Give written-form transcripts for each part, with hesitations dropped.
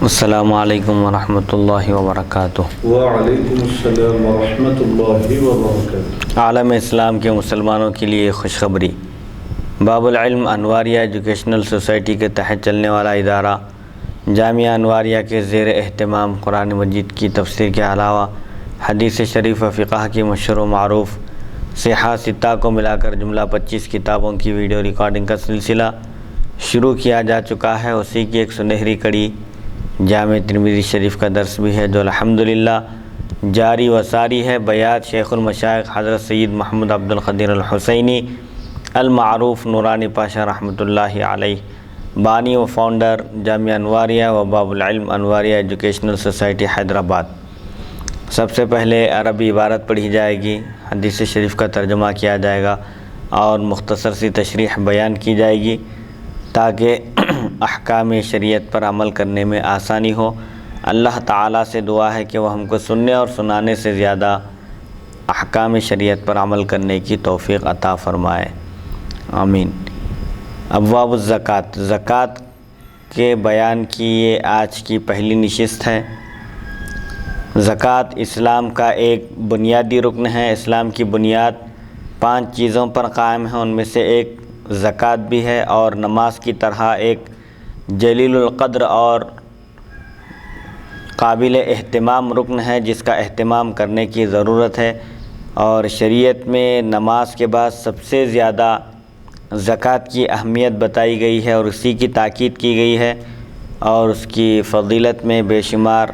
السلام علیکم ورحمۃ اللہ وبرکاتہ۔ وعلیکم السلام ورحمۃ اللہ وبرکاتہ۔ عالم اسلام کے مسلمانوں کے لیے خوشخبری۔ باب العلم انواریہ ایجوکیشنل سوسائٹی کے تحت چلنے والا ادارہ جامعہ انواریہ کے زیر اہتمام قرآن مجید کی تفسیر کے علاوہ حدیث شریف و فقہ کی مشہور و معروف صحاح ستہ کو ملا کر جملہ 25 کتابوں کی ویڈیو ریکارڈنگ کا سلسلہ شروع کیا جا چکا ہے۔ اسی کی ایک سنہری کڑی جامع ترمذی شریف کا درس بھی ہے، جو الحمدللہ جاری و ساری ہے۔ بیات شیخ المشائخ حضرت سید محمد عبد القدیر الحسینی المعروف نورانی پاشا رحمۃ اللہ علیہ، بانی و فاؤنڈر جامعہ انواریہ و باب العلم انواریہ ایجوکیشنل سوسائٹی حیدرآباد۔ سب سے پہلے عربی عبارت پڑھی جائے گی، حدیث شریف کا ترجمہ کیا جائے گا اور مختصر سی تشریح بیان کی جائے گی تاکہ احکام شریعت پر عمل کرنے میں آسانی ہو۔ اللہ تعالیٰ سے دعا ہے کہ وہ ہم کو سننے اور سنانے سے زیادہ احکام شریعت پر عمل کرنے کی توفیق عطا فرمائے، آمین۔ ابواب الزکوٰۃ، زکوٰۃ کے بیان کی یہ آج کی پہلی نشست ہے۔ زکوٰۃ اسلام کا ایک بنیادی رکن ہے۔ اسلام کی بنیاد 5 چیزوں پر قائم ہے، ان میں سے ایک زکوٰۃ بھی ہے، اور نماز کی طرح ایک جلیل القدر اور قابل اہتمام رکن ہے جس کا اہتمام کرنے کی ضرورت ہے، اور شریعت میں نماز کے بعد سب سے زیادہ زکوٰۃ کی اہمیت بتائی گئی ہے اور اسی کی تاکید کی گئی ہے، اور اس کی فضیلت میں بے شمار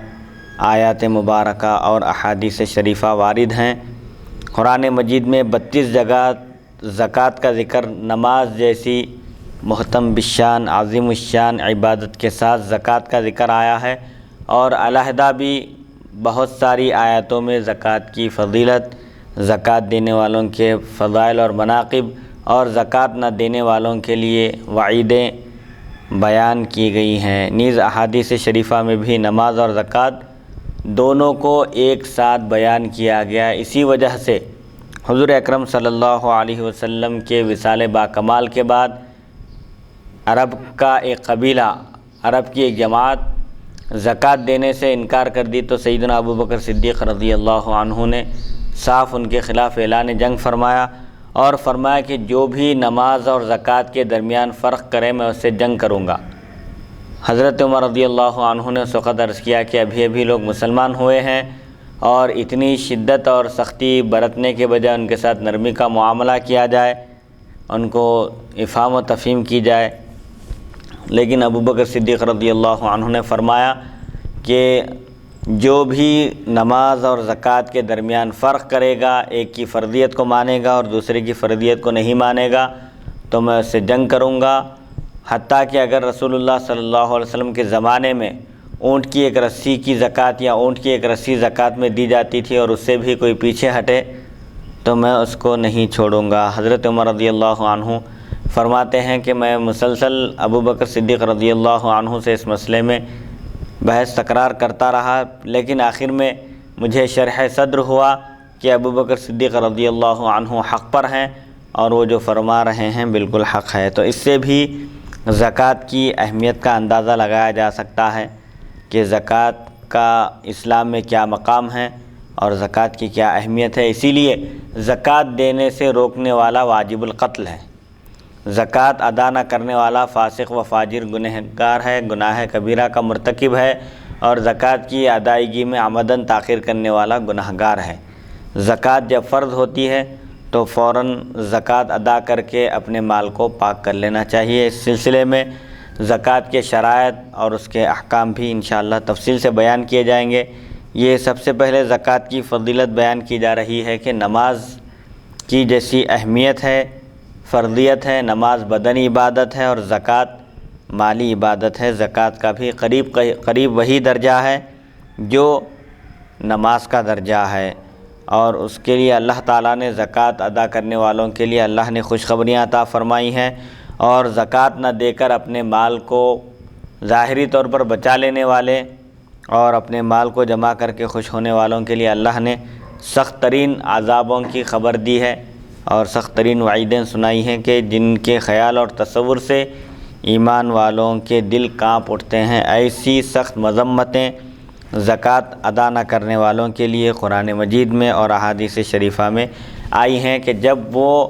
آیات مبارکہ اور احادیث شریفہ وارد ہیں۔ قرآن مجید میں 32 جگہ زکوٰۃ کا ذکر نماز جیسی محتم بالشان عظیم الشان عبادت کے ساتھ زکوٰۃ کا ذکر آیا ہے، اور علیحدہ بھی بہت ساری آیاتوں میں زکوٰۃ کی فضیلت، زکوٰۃ دینے والوں کے فضائل اور مناقب، اور زکوٰۃ نہ دینے والوں کے لیے وعیدیں بیان کی گئی ہیں۔ نیز احادیث شریفہ میں بھی نماز اور زکوٰۃ دونوں کو ایک ساتھ بیان کیا گیا۔ اسی وجہ سے حضور اکرم صلی اللہ علیہ وسلم کے وصال باکمال کے بعد عرب کا ایک قبیلہ، عرب کی ایک جماعت زکوٰۃ دینے سے انکار کر دی، تو سیدنا ابوبکر صدیق رضی اللہ عنہ نے صاف ان کے خلاف اعلان جنگ فرمایا، اور فرمایا کہ جو بھی نماز اور زکوٰۃ کے درمیان فرق کرے میں اس سے جنگ کروں گا۔ حضرت عمر رضی اللہ عنہ نے اس وقت عرض کیا کہ ابھی لوگ مسلمان ہوئے ہیں، اور اتنی شدت اور سختی برتنے کے بجائے ان کے ساتھ نرمی کا معاملہ کیا جائے، ان کو افہام و تفہیم کی جائے۔ لیکن ابوبکر صدیق رضی اللہ عنہ نے فرمایا کہ جو بھی نماز اور زکوٰۃ کے درمیان فرق کرے گا، ایک کی فرضیت کو مانے گا اور دوسرے کی فرضیت کو نہیں مانے گا، تو میں اس سے جنگ کروں گا۔ حتیٰ کہ اگر رسول اللہ صلی اللہ علیہ وسلم کے زمانے میں اونٹ کی ایک رسی کی زکوٰۃ یا اونٹ کی ایک رسی زکوٰۃ میں دی جاتی تھی اور اس سے بھی کوئی پیچھے ہٹے تو میں اس کو نہیں چھوڑوں گا۔ حضرت عمر رضی اللہ عنہ فرماتے ہیں کہ میں مسلسل ابوبکر صدیق رضی اللہ عنہ سے اس مسئلے میں بحث تکرار کرتا رہا، لیکن آخر میں مجھے شرح صدر ہوا کہ ابوبکر صدیق رضی اللہ عنہ حق پر ہیں، اور وہ جو فرما رہے ہیں بالکل حق ہے۔ تو اس سے بھی زکوٰۃ کی اہمیت کا اندازہ لگایا جا سکتا ہے کہ زکوٰۃ کا اسلام میں کیا مقام ہے اور زکوٰۃ کی کیا اہمیت ہے۔ اسی لیے زکوٰۃ دینے سے روکنے والا واجب القتل ہے، زکوٰۃ ادا نہ کرنے والا فاسق و فاجر گنہگار ہے، گناہ کبیرہ کا مرتکب ہے، اور زکوٰۃ کی ادائیگی میں عمدن تاخیر کرنے والا گنہگار ہے۔ زکوٰۃ جب فرض ہوتی ہے تو فوراً زکوٰۃ ادا کر کے اپنے مال کو پاک کر لینا چاہیے۔ اس سلسلے میں زکوٰۃ کے شرائط اور اس کے احکام بھی انشاءاللہ تفصیل سے بیان کیے جائیں گے۔ یہ سب سے پہلے زکوٰۃ کی فضیلت بیان کی جا رہی ہے کہ نماز کی جیسی اہمیت ہے، فرضیت ہے، نماز بدنی عبادت ہے اور زکوٰۃ مالی عبادت ہے۔ زکوٰۃ کا بھی قریب وہی درجہ ہے جو نماز کا درجہ ہے، اور اس کے لیے اللہ تعالیٰ نے زکوٰۃ ادا کرنے والوں کے لیے اللہ نے خوشخبریاں عطا فرمائی ہیں، اور زکوٰۃ نہ دے کر اپنے مال کو ظاہری طور پر بچا لینے والے اور اپنے مال کو جمع کر کے خوش ہونے والوں کے لیے اللہ نے سخت ترین عذابوں کی خبر دی ہے، اور سخت ترین وعیدیں سنائی ہیں کہ جن کے خیال اور تصور سے ایمان والوں کے دل کانپ اٹھتے ہیں۔ ایسی سخت مذمتیں زکوٰۃ ادا نہ کرنے والوں کے لیے قرآن مجید میں اور احادیث شریفہ میں آئی ہیں کہ جب وہ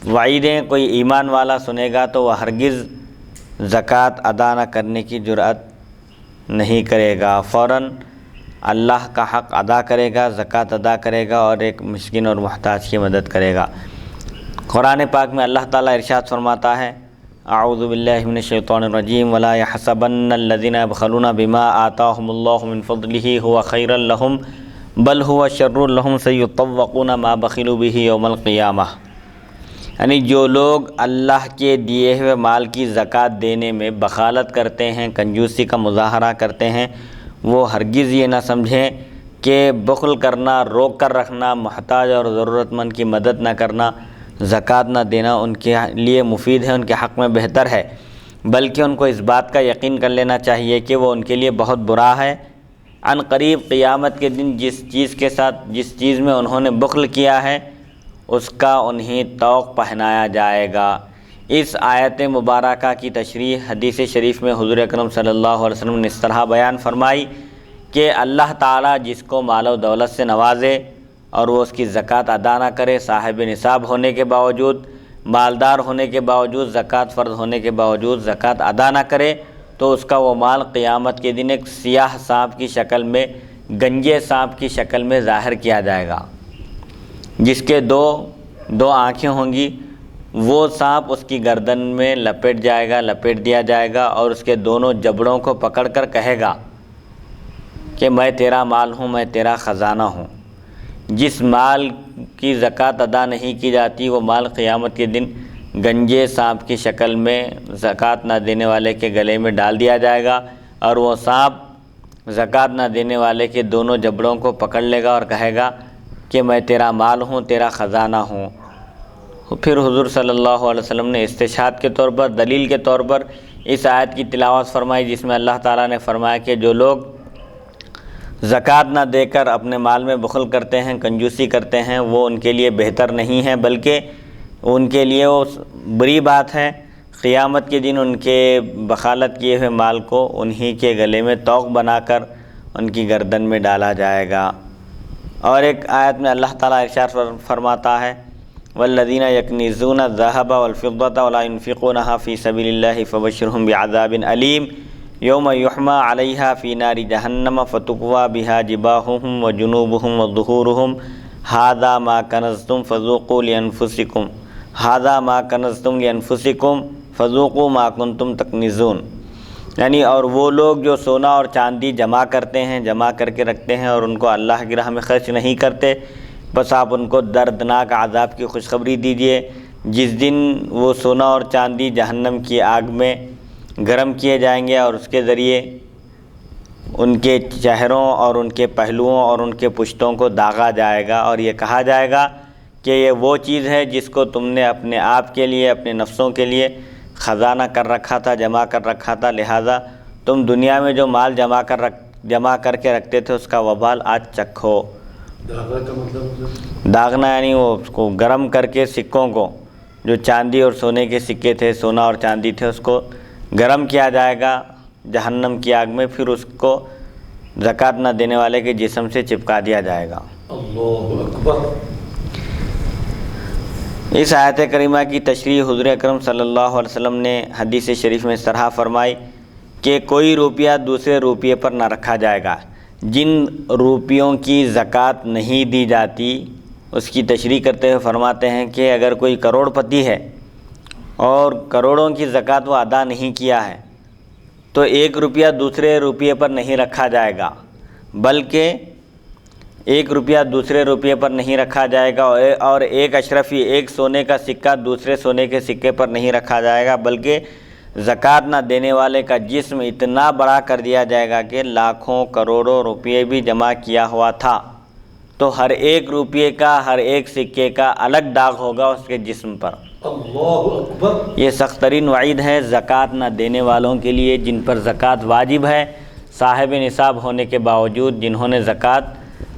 وعیدیں کوئی ایمان والا سنے گا تو وہ ہرگز زکوٰۃ ادا نہ کرنے کی جرأت نہیں کرے گا، فوراً اللہ کا حق ادا کرے گا، زکوٰۃ ادا کرے گا اور ایک مسکین اور محتاج کی مدد کرے گا۔ قرآن پاک میں اللہ تعالیٰ ارشاد فرماتا ہے، اعوذ باللہ من الشیطان الرجیم ولا يحسبن الذين يبخلون بما آتاهم الله من فضله هو خيرا لهم بل هو شر لهم سيطوقون ما بخلوا به يوم القیامہ، یعنی جو لوگ اللہ کے دیے ہوئے مال کی زکوٰۃ دینے میں بخالت کرتے ہیں، کنجوسی کا مظاہرہ کرتے ہیں، وہ ہرگز یہ نہ سمجھیں کہ بخل کرنا، روک کر رکھنا، محتاج اور ضرورت مند کی مدد نہ کرنا، زکوٰۃ نہ دینا ان کے لیے مفید ہے، ان کے حق میں بہتر ہے، بلکہ ان کو اس بات کا یقین کر لینا چاہیے کہ وہ ان کے لیے بہت برا ہے۔ عن قریب قیامت کے دن جس چیز میں انہوں نے بخل کیا ہے اس کا انہیں طوق پہنایا جائے گا۔ اس آیت مبارکہ کی تشریح حدیث شریف میں حضور اکرم صلی اللہ علیہ وسلم نے اس طرح بیان فرمائی کہ اللہ تعالیٰ جس کو مال و دولت سے نوازے اور وہ اس کی زکوٰۃ ادا نہ کرے، صاحب نصاب ہونے کے باوجود، مالدار ہونے کے باوجود، زکوٰۃ فرض ہونے کے باوجود زکوٰۃ ادا نہ کرے تو اس کا وہ مال قیامت کے دن ایک سیاہ سانپ کی شکل میں، گنجے سانپ کی شکل میں ظاہر کیا جائے گا، جس کے دو آنکھیں ہوں گی۔ وہ سانپ اس کی گردن میں لپیٹ دیا جائے گا اور اس کے دونوں جبڑوں کو پکڑ کر کہے گا کہ میں تیرا مال ہوں، میں تیرا خزانہ ہوں۔ جس مال کی زکوٰۃ ادا نہیں کی جاتی وہ مال قیامت کے دن گنجے سانپ کی شکل میں زکوٰۃ نہ دینے والے کے گلے میں ڈال دیا جائے گا، اور وہ سانپ زکوٰۃ نہ دینے والے کے دونوں جبڑوں کو پکڑ لے گا اور کہے گا کہ میں تیرا مال ہوں، تیرا خزانہ ہوں۔ پھر حضور صلی اللہ علیہ وسلم نے استشہاد کے طور پر، دلیل کے طور پر اس آیت کی تلاوت فرمائی جس میں اللہ تعالیٰ نے فرمایا کہ جو لوگ زکوٰۃ نہ دے کر اپنے مال میں بخل کرتے ہیں، کنجوسی کرتے ہیں، وہ ان کے لیے بہتر نہیں ہے، بلکہ ان کے لیے وہ بری بات ہے۔ قیامت کے دن ان کے بخالت کیے ہوئے مال کو انہی کے گلے میں طوق بنا کر ان کی گردن میں ڈالا جائے گا۔ اور ایک آیت میں اللہ تعالیٰ ارشاد فرماتا ہے، والذین یکنزون الذہب والفضة ولا ينفقونها فی سبیل اللہ فبشرهم بعذاب علیم یوم یحمى علیہا فی نار جہنم فتقوی بہا جباہہم وجنوبہم وظہورہم ھذا ما کنزتم فذوقوا لانفسکم فذوقوا ما کنتم تکنزون، یعنی اور وہ لوگ جو سونا اور چاندی جمع کرتے ہیں، جمع کر کے رکھتے ہیں اور ان کو اللہ کی راہ میں خرچ نہیں کرتے، بس آپ ان کو دردناک عذاب کی خوشخبری دیجیے جس دن وہ سونا اور چاندی جہنم کی آگ میں گرم کیے جائیں گے اور اس کے ذریعے ان کے چہروں اور ان کے پہلوؤں اور ان کے پشتوں کو داغا جائے گا، اور یہ کہا جائے گا کہ یہ وہ چیز ہے جس کو تم نے اپنے آپ کے لیے، اپنے نفسوں کے لیے خزانہ کر رکھا تھا، جمع کر رکھا تھا، لہٰذا تم دنیا میں جو مال جمع کر کے رکھتے تھے اس کا وبال آج چکھو۔ داغا کا مطلب داغنا یعنی وہ اس کو گرم کر کے سکوں کو، جو چاندی اور سونے کے سکے تھے، سونا اور چاندی تھے، اس کو گرم کیا جائے گا جہنم کی آگ میں، پھر اس کو زکوٰۃ نہ دینے والے کے جسم سے چپکا دیا جائے گا۔ اللہ اکبر۔ اس آیت کریمہ کی تشریح حضور اکرم صلی اللہ علیہ وسلم نے حدیث شریف میں اس طرح فرمائی کہ کوئی روپیہ دوسرے روپیے پر نہ رکھا جائے گا۔ جن روپیوں کی زکوٰۃ نہیں دی جاتی اس کی تشریح کرتے ہوئے فرماتے ہیں کہ اگر کوئی کروڑ پتی ہے اور کروڑوں کی زکوٰۃ وہ ادا نہیں کیا ہے تو ایک روپیہ دوسرے روپیے پر نہیں رکھا جائے گا، بلکہ ایک روپیہ دوسرے روپیے پر نہیں رکھا جائے گا، اور ایک اشرفی، ایک سونے کا سکہ دوسرے سونے کے سکے پر نہیں رکھا جائے گا، بلکہ زکوٰۃ نہ دینے والے کا جسم اتنا بڑا کر دیا جائے گا کہ لاکھوں کروڑوں روپیے بھی جمع کیا ہوا تھا تو ہر ایک روپیے کا، ہر ایک سکے کا الگ داغ ہوگا اس کے جسم پر۔ اللہ اکبر۔ یہ سخت ترین وعید ہے زکوٰۃ نہ دینے والوں کے لیے، جن پر زکوٰۃ واجب ہے، صاحب نصاب ہونے کے باوجود جنہوں نے زکوٰۃ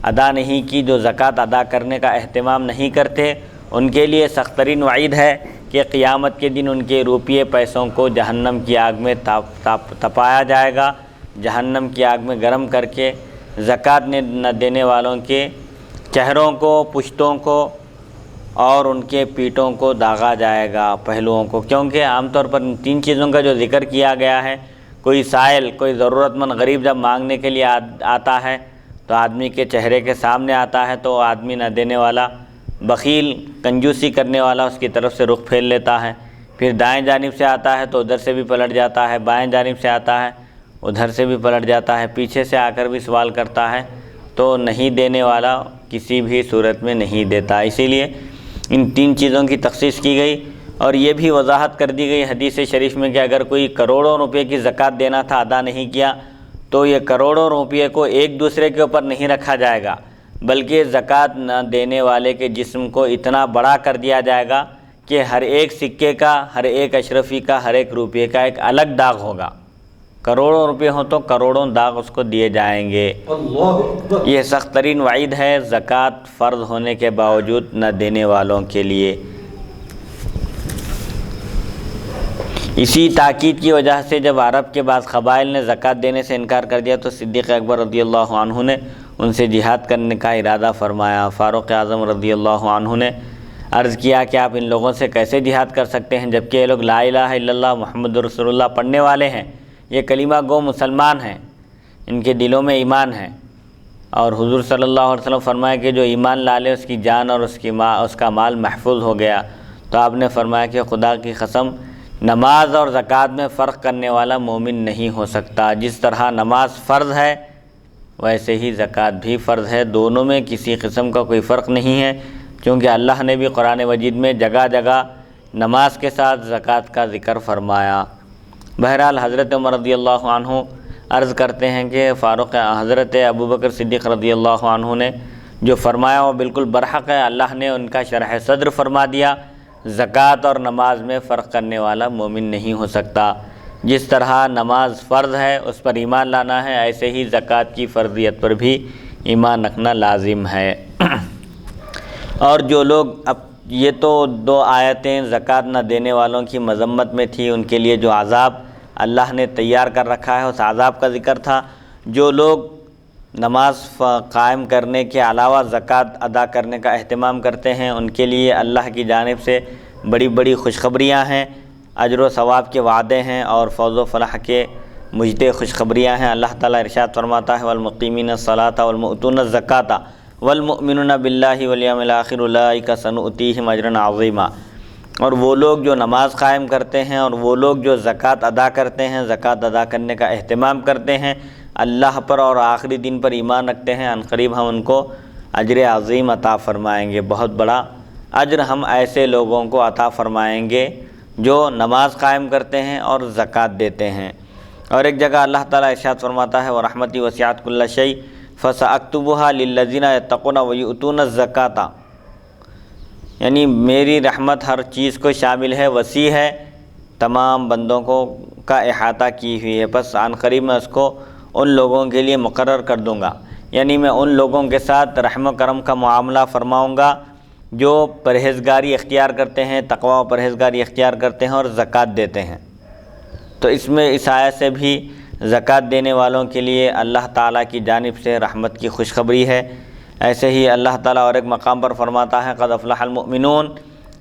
ادا نہیں کی، جو زکوٰۃ ادا کرنے کا اہتمام نہیں کرتے، ان کے لیے سخت ترین وعید ہے کہ قیامت کے دن ان کے روپیے پیسوں کو جہنم کی آگ میں تپایا جائے گا، جہنم کی آگ میں گرم کر کے زکوٰۃ نہ دینے والوں کے چہروں کو، پشتوں کو اور ان کے پیٹوں کو داغا جائے گا، پہلوؤں کو، کیونکہ عام طور پر ان 3 چیزوں کا جو ذکر کیا گیا ہے، کوئی سائل، کوئی ضرورت مند غریب جب مانگنے کے لیے آتا ہے تو آدمی کے چہرے کے سامنے آتا ہے تو آدمی نہ دینے والا، بخیل، کنجوسی کرنے والا اس کی طرف سے رخ پھیر لیتا ہے، پھر دائیں جانب سے آتا ہے تو ادھر سے بھی پلٹ جاتا ہے، بائیں جانب سے آتا ہے ادھر سے بھی پلٹ جاتا ہے، پیچھے سے آ کر بھی سوال کرتا ہے، تو نہیں دینے والا کسی بھی صورت میں نہیں دیتا۔ اسی لیے ان 3 چیزوں کی تخصیص کی گئی، اور یہ بھی وضاحت کر دی گئی حدیث شریف میں کہ اگر کوئی کروڑوں روپے کی زکوٰۃ دینا تھا، ادا نہیں کیا، تو یہ کروڑوں روپے کو ایک دوسرے کے اوپر نہیں رکھا جائے گا، بلکہ زکوٰۃ نہ دینے والے کے جسم کو اتنا بڑا کر دیا جائے گا کہ ہر ایک سکے کا، ہر ایک اشرفی کا، ہر ایک روپے کا ایک الگ داغ ہوگا۔ کروڑوں روپے ہوں تو کروڑوں داغ اس کو دیے جائیں گے۔ اللہ اکبر۔ یہ سخت ترین وعید ہے زکوٰۃ فرض ہونے کے باوجود نہ دینے والوں کے لیے۔ اسی تاکید کی وجہ سے جب عرب کے بعض قبائل نے زکوٰۃ دینے سے انکار کر دیا تو صدیق اکبر رضی اللہ عنہ نے ان سے جہاد کرنے کا ارادہ فرمایا۔ فاروق اعظم رضی اللہ عنہ نے عرض کیا کہ آپ ان لوگوں سے کیسے جہاد کر سکتے ہیں جبکہ یہ لوگ لا الہ الا اللہ محمد رسول اللہ پڑھنے والے ہیں، یہ کلمہ گو مسلمان ہیں، ان کے دلوں میں ایمان ہے، اور حضور صلی اللہ علیہ وسلم فرمایا کہ جو ایمان لا لے اس کی جان اور اس کا مال محفوظ ہو گیا۔ تو آپ نے فرمایا کہ خدا کی قسم نماز اور زکوٰۃ میں فرق کرنے والا مومن نہیں ہو سکتا۔ جس طرح نماز فرض ہے ویسے ہی زکوٰۃ بھی فرض ہے، دونوں میں کسی قسم کا کوئی فرق نہیں ہے، کیونکہ اللہ نے بھی قرآن مجید میں جگہ جگہ نماز کے ساتھ زکوٰۃ کا ذکر فرمایا۔ بہرحال حضرت عمر رضی اللہ عنہ عرض کرتے ہیں کہ حضرت ابوبکر صدیق رضی اللہ عنہ نے جو فرمایا وہ بالکل برحق ہے، اللہ نے ان کا شرح صدر فرما دیا، زکوٰۃ اور نماز میں فرق کرنے والا مومن نہیں ہو سکتا۔ جس طرح نماز فرض ہے اس پر ایمان لانا ہے، ایسے ہی زکوٰۃ کی فرضیت پر بھی ایمان رکھنا لازم ہے۔ اور جو لوگ یہ تو 2 آیتیں زکوٰۃ نہ دینے والوں کی مذمت میں تھی، ان کے لیے جو عذاب اللہ نے تیار کر رکھا ہے اس عذاب کا ذکر تھا۔ جو لوگ نماز قائم کرنے کے علاوہ زکوٰۃ ادا کرنے کا اہتمام کرتے ہیں ان کے لیے اللہ کی جانب سے بڑی بڑی خوشخبریاں ہیں، اجر و ثواب کے وعدے ہیں اور فوز و فلاح کے مجدے خوشخبریاں ہیں۔ اللہ تعالیٰ ارشاد فرماتا ہے والمقیمین الصلاۃ والمؤتون الزکاۃ والمؤمنون باللہ والیوم الآخر اولئک سنؤتیہم اجرا عظیما۔ اور وہ لوگ جو نماز قائم کرتے ہیں اور وہ لوگ جو زکوٰۃ ادا کرتے ہیں، زکوٰۃ ادا کرنے کا اہتمام کرتے ہیں، اللہ پر اور آخری دن پر ایمان رکھتے ہیں، عنقریب ہم ان کو اجر عظیم عطا فرمائیں گے، بہت بڑا اجر ہم ایسے لوگوں کو عطا فرمائیں گے جو نماز قائم کرتے ہیں اور زکوٰۃ دیتے ہیں۔ اور ایک جگہ اللہ تعالیٰ ارشاد فرماتا ہے وَرَحْمَتِي وَسِعَتْ كُلَّ شَيْءٍ فَسَأَكْتُبُهَا لِلَّذِينَ يَتَّقُونَ وَيُؤْتُونَ الزَّكَاةَ، یعنی میری رحمت ہر چیز کو شامل ہے، وسیع ہے، تمام بندوں کو کا احاطہ کی ہوئی ہے، پس عنقریب میں اس کو ان لوگوں کے لیے مقرر کر دوں گا، یعنی میں ان لوگوں کے ساتھ رحم و کرم کا معاملہ فرماؤں گا جو پرہیزگاری اختیار کرتے ہیں، تقوی و پرہیزگاری اختیار کرتے ہیں اور زکوٰۃ دیتے ہیں۔ تو اس میں اس آیت سے بھی زکوٰۃ دینے والوں کے لیے اللہ تعالیٰ کی جانب سے رحمت کی خوشخبری ہے۔ ایسے ہی اللہ تعالیٰ اور ایک مقام پر فرماتا ہے قد افلح المؤمنون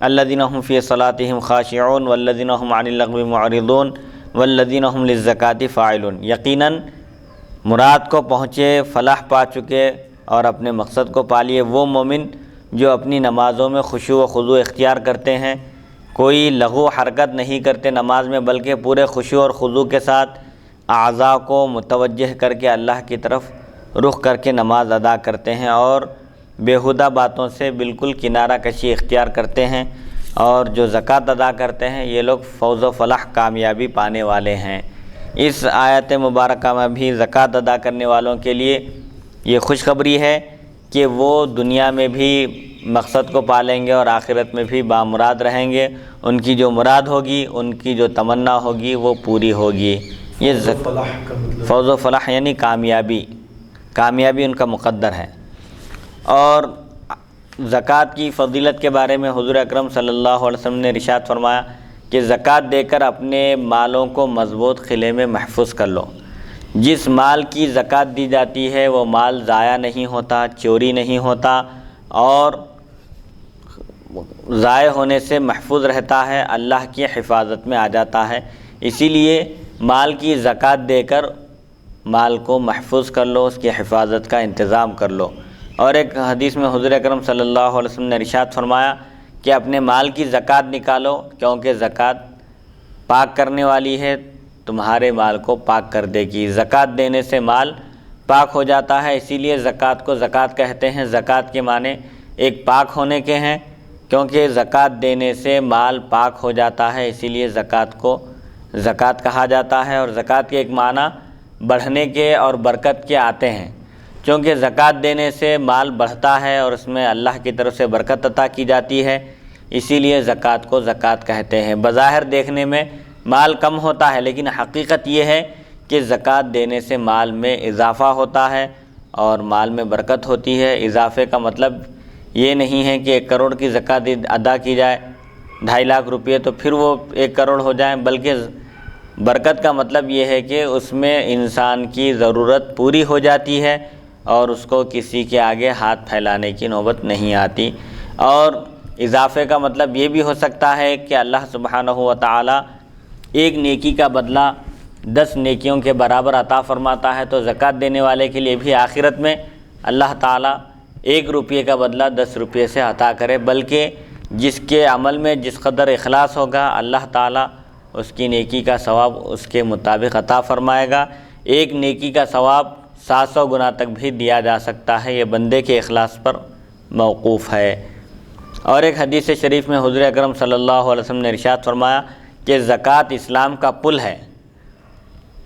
الذین هم فی صلاتهم خاشعون والذین هم عن اللغو معرضون والذین هم للزکاة فاعلون، یقیناً مراد کو پہنچے، فلاح پا چکے اور اپنے مقصد کو پا لیے وہ مومن جو اپنی نمازوں میں خشوع و خضوع اختیار کرتے ہیں، کوئی لغو حرکت نہیں کرتے نماز میں، بلکہ پورے خشوع اور خضوع کے ساتھ اعضاء کو متوجہ کر کے اللہ کی طرف رخ کر کے نماز ادا کرتے ہیں اور بیہودہ باتوں سے بالکل کنارہ کشی اختیار کرتے ہیں، اور جو زکوٰۃ ادا کرتے ہیں یہ لوگ فوز و فلاح کامیابی پانے والے ہیں۔ اس آیت مبارکہ میں بھی زکوٰۃ ادا کرنے والوں کے لیے یہ خوشخبری ہے کہ وہ دنیا میں بھی مقصد کو پالیں گے اور آخرت میں بھی بامراد رہیں گے، ان کی جو مراد ہوگی، ان کی جو تمنا ہوگی وہ پوری ہوگی۔ یہ فوز و فلاح یعنی کامیابی ان کا مقدر ہے۔ اور زکوٰۃ کی فضیلت کے بارے میں حضور اکرم صلی اللہ علیہ وسلم نے ارشاد فرمایا کہ زکوٰۃ دے کر اپنے مالوں کو مضبوط قلعے میں محفوظ کر لو۔ جس مال کی زکوٰۃ دی جاتی ہے وہ مال ضائع نہیں ہوتا، چوری نہیں ہوتا اور ضائع ہونے سے محفوظ رہتا ہے، اللہ کی حفاظت میں آ جاتا ہے۔ اسی لیے مال کی زکوٰۃ دے کر مال کو محفوظ کر لو، اس کی حفاظت کا انتظام کر لو۔ اور ایک حدیث میں حضور اکرم صلی اللہ علیہ وسلم نے ارشاد فرمایا کہ اپنے مال کی زکوٰۃ نکالو، کیونکہ زکوٰۃ پاک کرنے والی ہے، تمہارے مال کو پاک کر دے گی۔ زکوٰۃ دینے سے مال پاک ہو جاتا ہے، اسی لیے زکوٰۃ کو زکوٰۃ کہتے ہیں۔ زکوٰۃ کے معنی ایک پاک ہونے کے ہیں، کیونکہ زکوٰۃ دینے سے مال پاک ہو جاتا ہے، اسی لیے زکوٰۃ کو زکوٰۃ کہا جاتا ہے۔ اور زکوٰۃ کے ایک معنی بڑھنے کے اور برکت کے آتے ہیں، چونکہ زکوٰۃ دینے سے مال بڑھتا ہے اور اس میں اللہ کی طرف سے برکت عطا کی جاتی ہے، اسی لیے زکوٰۃ کو زکوٰۃ کہتے ہیں۔ بظاہر دیکھنے میں مال کم ہوتا ہے، لیکن حقیقت یہ ہے کہ زکوٰۃ دینے سے مال میں اضافہ ہوتا ہے اور مال میں برکت ہوتی ہے۔ اضافے کا مطلب یہ نہیں ہے کہ 1 کروڑ کی زکوٰۃ ادا کی جائے 2.5 لاکھ روپے تو پھر وہ 1 کروڑ ہو جائیں، بلکہ برکت کا مطلب یہ ہے کہ اس میں انسان کی ضرورت پوری ہو جاتی ہے اور اس کو کسی کے آگے ہاتھ پھیلانے کی نوبت نہیں آتی۔ اور اضافے کا مطلب یہ بھی ہو سکتا ہے کہ اللہ سبحانہ و تعالی ایک نیکی کا بدلہ 10 نیکیوں کے برابر عطا فرماتا ہے، تو زکوٰۃ دینے والے کے لیے بھی آخرت میں اللہ تعالی 1 روپے کا بدلہ 10 روپے سے عطا کرے، بلکہ جس کے عمل میں جس قدر اخلاص ہوگا اللہ تعالی اس کی نیکی کا ثواب اس کے مطابق عطا فرمائے گا۔ ایک نیکی کا ثواب 700 گنا تک بھی دیا جا سکتا ہے، یہ بندے کے اخلاص پر موقوف ہے۔ اور ایک حدیث شریف میں حضور اکرم صلی اللہ علیہ وسلم نے ارشاد فرمایا کہ زکوٰۃ اسلام کا پل ہے،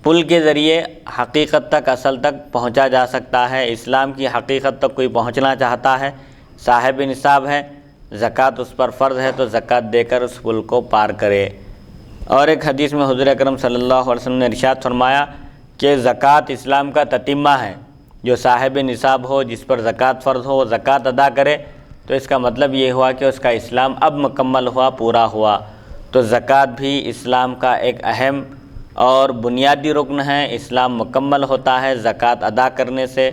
پل کے ذریعے حقیقت تک، اصل تک پہنچا جا سکتا ہے۔ اسلام کی حقیقت تک کوئی پہنچنا چاہتا ہے، صاحب نصاب ہے، زکوٰۃ اس پر فرض ہے تو زکوٰۃ دے کر اس پل کو پار کرے۔ اور ایک حدیث میں حضور اکرم صلی اللہ علیہ وسلم نے ارشاد فرمایا کہ زکوٰۃ اسلام کا تتمہ ہے، جو صاحب نصاب ہو، جس پر زکوٰۃ فرض ہو، وہ زکوٰۃ ادا کرے تو اس کا مطلب یہ ہوا کہ اس کا اسلام اب مکمل ہوا، پورا ہوا۔ تو زکوٰۃ بھی اسلام کا ایک اہم اور بنیادی رکن ہے۔ اسلام مکمل ہوتا ہے زکوٰۃ ادا کرنے سے۔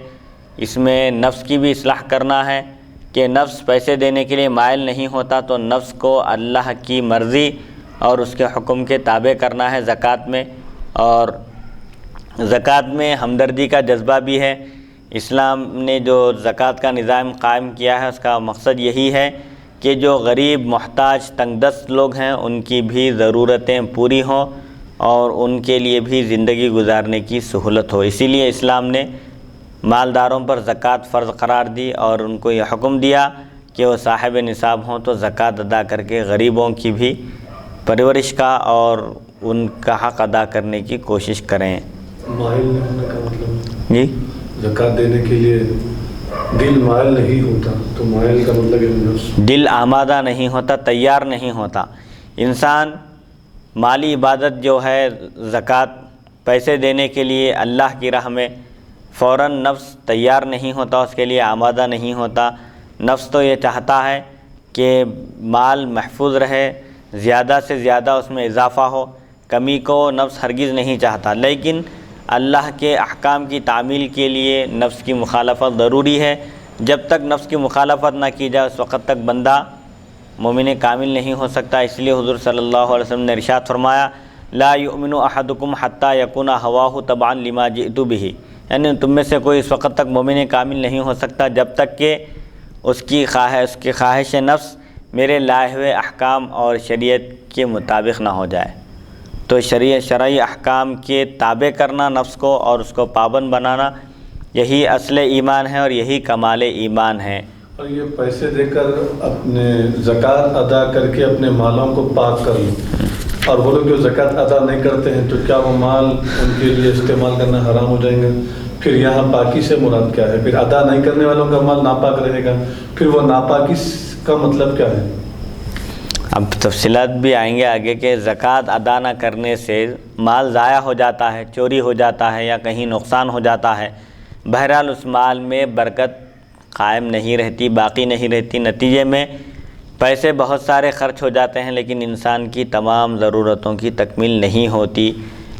اس میں نفس کی بھی اصلاح کرنا ہے کہ نفس پیسے دینے کے لیے مائل نہیں ہوتا، تو نفس کو اللہ کی مرضی اور اس کے حکم کے تابع کرنا ہے زکوٰۃ میں۔ اور زکوٰۃ میں ہمدردی کا جذبہ بھی ہے۔ اسلام نے جو زکوٰۃ کا نظام قائم کیا ہے اس کا مقصد یہی ہے کہ جو غریب، محتاج، تنگ دست لوگ ہیں ان کی بھی ضرورتیں پوری ہوں اور ان کے لیے بھی زندگی گزارنے کی سہولت ہو۔ اسی لیے اسلام نے مالداروں پر زکوٰۃ فرض قرار دی اور ان کو یہ حکم دیا کہ وہ صاحب نصاب ہوں تو زکوٰۃ ادا کر کے غریبوں کی بھی پرورش کا اور ان کا حق ادا کرنے کی کوشش کریں۔ مائل نہیں ہونے کا مطلب جی، زکوٰۃ دینے کے لیے دل مائل نہیں ہوتا، تو مائل کا مطلب ہے نفس، دل آمادہ نہیں ہوتا، تیار نہیں ہوتا۔ انسان مالی عبادت جو ہے زکوٰۃ پیسے دینے کے لیے اللہ کی راہ میں فوراً نفس تیار نہیں ہوتا، اس کے لیے آمادہ نہیں ہوتا۔ نفس تو یہ چاہتا ہے کہ مال محفوظ رہے، زیادہ سے زیادہ اس میں اضافہ ہو، کمی کو نفس ہرگز نہیں چاہتا۔ لیکن اللہ کے احکام کی تعمیل کے لیے نفس کی مخالفت ضروری ہے۔ جب تک نفس کی مخالفت نہ کی جائے اس وقت تک بندہ مومن کامل نہیں ہو سکتا۔ اس لیے حضور صلی اللہ علیہ وسلم نے ارشاد فرمایا لا یؤمن احدکم حتی یکون ہواہ تبعا لما جئت بہ، یعنی تم میں سے کوئی اس وقت تک مومن کامل نہیں ہو سکتا جب تک کہ اس کی خواہش نفس میرے لائے ہوئے احکام اور شریعت کے مطابق نہ ہو جائے۔ تو شرعی احکام کے تابع کرنا نفس کو اور اس کو پابند بنانا، یہی اصل ایمان ہے اور یہی کمال ایمان ہے۔ اور یہ پیسے دے کر اپنے زکوٰۃ ادا کر کے اپنے مالوں کو پاک کر لیں، اور وہ لوگ جو زکوٰۃ ادا نہیں کرتے ہیں تو کیا وہ مال ان کے لیے استعمال کرنا حرام ہو جائیں گا؟ پھر یہاں پاکی سے مراد کیا ہے؟ پھر ادا نہیں کرنے والوں کا مال ناپاک رہے گا، پھر وہ ناپاکی کا مطلب کیا ہے؟ اب تفصیلات بھی آئیں گے آگے کہ زکوٰۃ ادا نہ کرنے سے مال ضائع ہو جاتا ہے، چوری ہو جاتا ہے یا کہیں نقصان ہو جاتا ہے۔ بہرحال اس مال میں برکت قائم نہیں رہتی، باقی نہیں رہتی، نتیجے میں پیسے بہت سارے خرچ ہو جاتے ہیں لیکن انسان کی تمام ضرورتوں کی تکمیل نہیں ہوتی،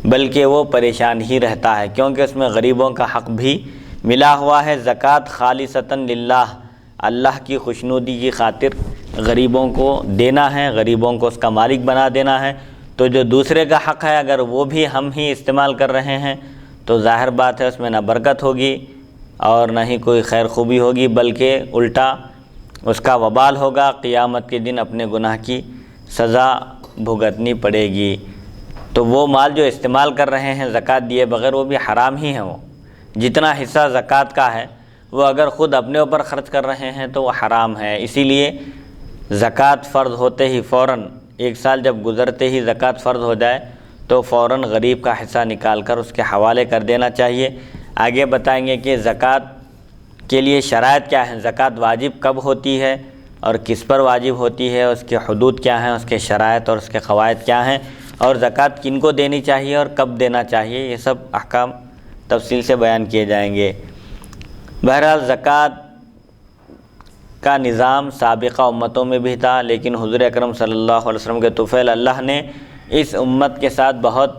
بلکہ وہ پریشان ہی رہتا ہے، کیونکہ اس میں غریبوں کا حق بھی ملا ہوا ہے۔ زکوٰۃ خالصتاً للہ، اللہ کی خوشنودی کی خاطر غریبوں کو دینا ہے، غریبوں کو اس کا مالک بنا دینا ہے۔ تو جو دوسرے کا حق ہے اگر وہ بھی ہم ہی استعمال کر رہے ہیں تو ظاہر بات ہے اس میں نہ برکت ہوگی اور نہ ہی کوئی خیر خوبی ہوگی، بلکہ الٹا اس کا وبال ہوگا، قیامت کے دن اپنے گناہ کی سزا بھگتنی پڑے گی۔ تو وہ مال جو استعمال کر رہے ہیں زکوٰۃ دیے بغیر وہ بھی حرام ہی ہے، وہ جتنا حصہ زکوٰۃ کا ہے وہ اگر خود اپنے اوپر خرچ کر رہے ہیں تو وہ حرام ہے۔ اسی لیے زکوٰۃ فرض ہوتے ہی فوراً، ایک سال جب گزرتے ہی زکوٰۃ فرض ہو جائے تو فوراً غریب کا حصہ نکال کر اس کے حوالے کر دینا چاہیے۔ آگے بتائیں گے کہ زکوٰۃ کے لیے شرائط کیا ہیں، زکوٰۃ واجب کب ہوتی ہے اور کس پر واجب ہوتی ہے، اس کے حدود کیا ہیں، اس کے شرائط اور اس کے قواعد کیا ہیں، اور زکوٰۃ کن کو دینی چاہیے اور کب دینا چاہیے، یہ سب احکام تفصیل سے بیان کیے جائیں گے۔ بہرحال زکوٰۃ کا نظام سابقہ امتوں میں بھی تھا، لیکن حضور اکرم صلی اللہ علیہ وسلم کے طفیل اللہ نے اس امت کے ساتھ بہت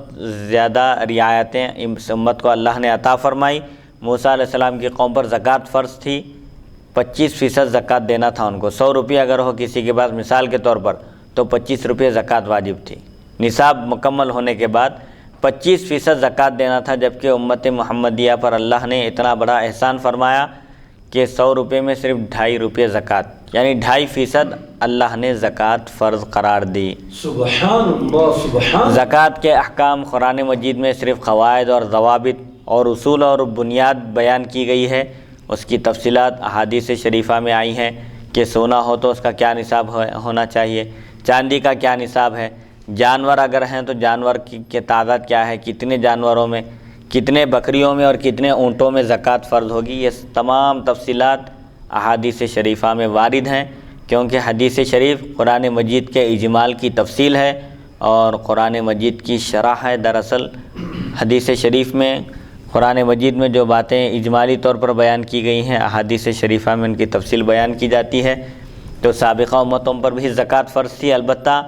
زیادہ رعایتیں اس امت کو اللہ نے عطا فرمائی۔ موسیٰ علیہ السلام کی قوم پر زکوٰۃ فرض تھی، 25% زکوٰۃ دینا تھا ان کو، 100 روپیہ اگر ہو کسی کے پاس مثال کے طور پر تو 25 روپے زکوٰۃ واجب تھی، نصاب مکمل ہونے کے بعد 25% زکوٰۃ دینا تھا، جبکہ امت محمدیہ پر اللہ نے اتنا بڑا احسان فرمایا کہ 100 روپے میں صرف 2.5 روپے زکوٰۃ، یعنی 2.5% اللہ نے زکوٰۃ فرض قرار دی۔ سبحان اللہ، سبحان۔ زکوٰۃ کے احکام قرآن مجید میں صرف قواعد اور ضوابط اور اصول اور بنیاد بیان کی گئی ہے، اس کی تفصیلات احادیث شریفہ میں آئی ہیں کہ سونا ہو تو اس کا کیا نصاب ہونا چاہیے، چاندی کا کیا نصاب ہے، جانور اگر ہیں تو جانور کی تعداد کیا ہے، کتنے جانوروں میں، کتنے بکریوں میں اور کتنے اونٹوں میں زکوٰۃ فرض ہوگی، یہ تمام تفصیلات احادیث شریفہ میں وارد ہیں، کیونکہ حدیث شریف قرآن مجید کے اجمال کی تفصیل ہے اور قرآن مجید کی شرح ہے۔ دراصل حدیث شریف میں قرآن مجید میں جو باتیں اجمالی طور پر بیان کی گئی ہیں احادیث شریفہ میں ان کی تفصیل بیان کی جاتی ہے۔ تو سابقہ امتوں پر بھی زکوٰۃ فرض تھی، البتہ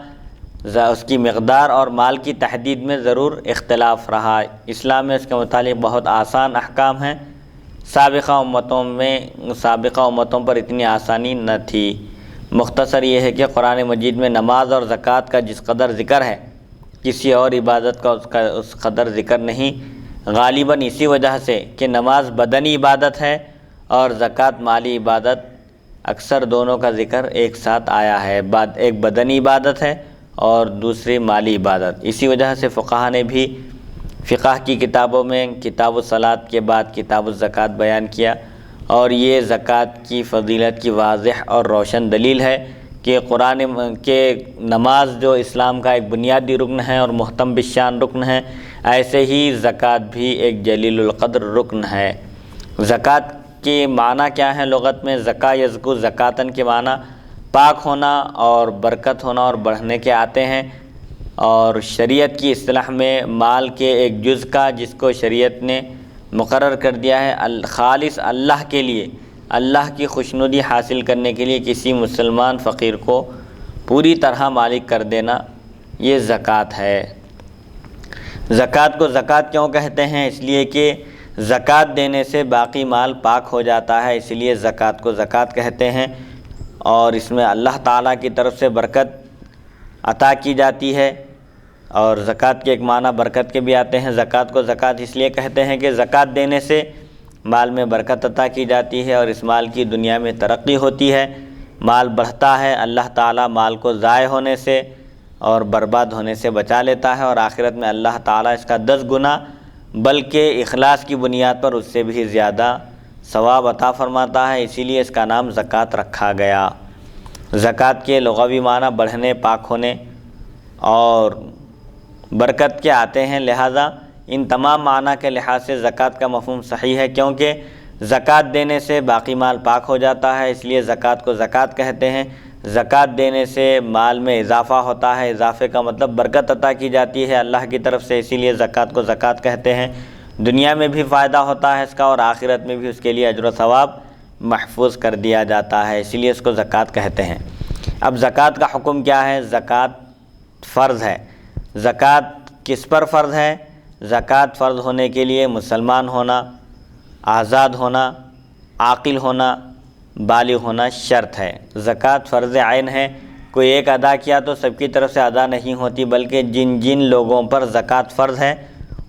اس کی مقدار اور مال کی تحدید میں ضرور اختلاف رہا۔ اسلام میں اس کے متعلق بہت آسان احکام ہیں، سابقہ امتوں پر اتنی آسانی نہ تھی۔ مختصر یہ ہے کہ قرآن مجید میں نماز اور زکوٰۃ کا جس قدر ذکر ہے کسی اور عبادت کا اس قدر ذکر نہیں، غالباً اسی وجہ سے کہ نماز بدنی عبادت ہے اور زکوٰۃ مالی عبادت، اکثر دونوں کا ذکر ایک ساتھ آیا ہے، ایک بدنی عبادت ہے اور دوسری مالی عبادت۔ اسی وجہ سے فقہا نے بھی فقہ کی کتابوں میں کتاب الصلاۃ کے بعد کتاب الزکوٰۃ بیان کیا، اور یہ زکوٰۃ کی فضیلت کی واضح اور روشن دلیل ہے کہ قرآن کے نماز جو اسلام کا ایک بنیادی رکن ہے اور محتم بالشان رکن ہے، ایسے ہی زکوٰۃ بھی ایک جلیل القدر رکن ہے۔ زکوٰۃ کے معنی کیا ہیں لغت میں؟ زکا یزکو زکاتن کے معنی پاک ہونا اور برکت ہونا اور بڑھنے کے آتے ہیں، اور شریعت کی اصطلاح میں مال کے ایک جز کا جس کو شریعت نے مقرر کر دیا ہے خالص اللہ کے لیے، اللہ کی خوشنودی حاصل کرنے کے لیے کسی مسلمان فقیر کو پوری طرح مالک کر دینا، یہ زکوٰۃ ہے۔ زکوٰۃ کو زکوٰۃ کیوں کہتے ہیں؟ اس لیے کہ زکوٰۃ دینے سے باقی مال پاک ہو جاتا ہے، اس لیے زکوٰۃ کو زکوٰۃ کہتے ہیں، اور اس میں اللہ تعالیٰ کی طرف سے برکت عطا کی جاتی ہے، اور زکوٰۃ کے ایک معنی برکت کے بھی آتے ہیں۔ زکوٰۃ کو زکوٰۃ اس لیے کہتے ہیں کہ زکوٰۃ دینے سے مال میں برکت عطا کی جاتی ہے اور اس مال کی دنیا میں ترقی ہوتی ہے، مال بڑھتا ہے، اللہ تعالیٰ مال کو ضائع ہونے سے اور برباد ہونے سے بچا لیتا ہے، اور آخرت میں اللہ تعالیٰ اس کا 10 گنا بلکہ اخلاص کی بنیاد پر اس سے بھی زیادہ ثواب عطا فرماتا ہے، اسی لیے اس کا نام زکوٰۃ رکھا گیا۔ زکوٰۃ کے لغوی معنی بڑھنے، پاک ہونے اور برکت کے آتے ہیں، لہذا ان تمام معنی کے لحاظ سے زکوٰۃ کا مفہوم صحیح ہے، کیونکہ زکوٰۃ دینے سے باقی مال پاک ہو جاتا ہے، اس لیے زکوٰۃ کو زکوٰۃ کہتے ہیں۔ زکوٰۃ دینے سے مال میں اضافہ ہوتا ہے، اضافے کا مطلب برکت عطا کی جاتی ہے اللہ کی طرف سے، اسی لیے زکوٰۃ کو زکوٰۃ کہتے ہیں۔ دنیا میں بھی فائدہ ہوتا ہے اس کا اور آخرت میں بھی اس کے لیے اجر و ثواب محفوظ کر دیا جاتا ہے، اسی لیے اس کو زکوٰۃ کہتے ہیں۔ اب زکوٰۃ کا حکم کیا ہے؟ زکوٰۃ فرض ہے۔ زکوٰۃ کس پر فرض ہے؟ زکوٰۃ فرض ہونے کے لیے مسلمان ہونا، آزاد ہونا، عاقل ہونا، بالغ ہونا شرط ہے۔ زکوٰۃ فرض عین ہے، کوئی ایک ادا کیا تو سب کی طرف سے ادا نہیں ہوتی، بلکہ جن جن لوگوں پر زکوٰۃ فرض ہے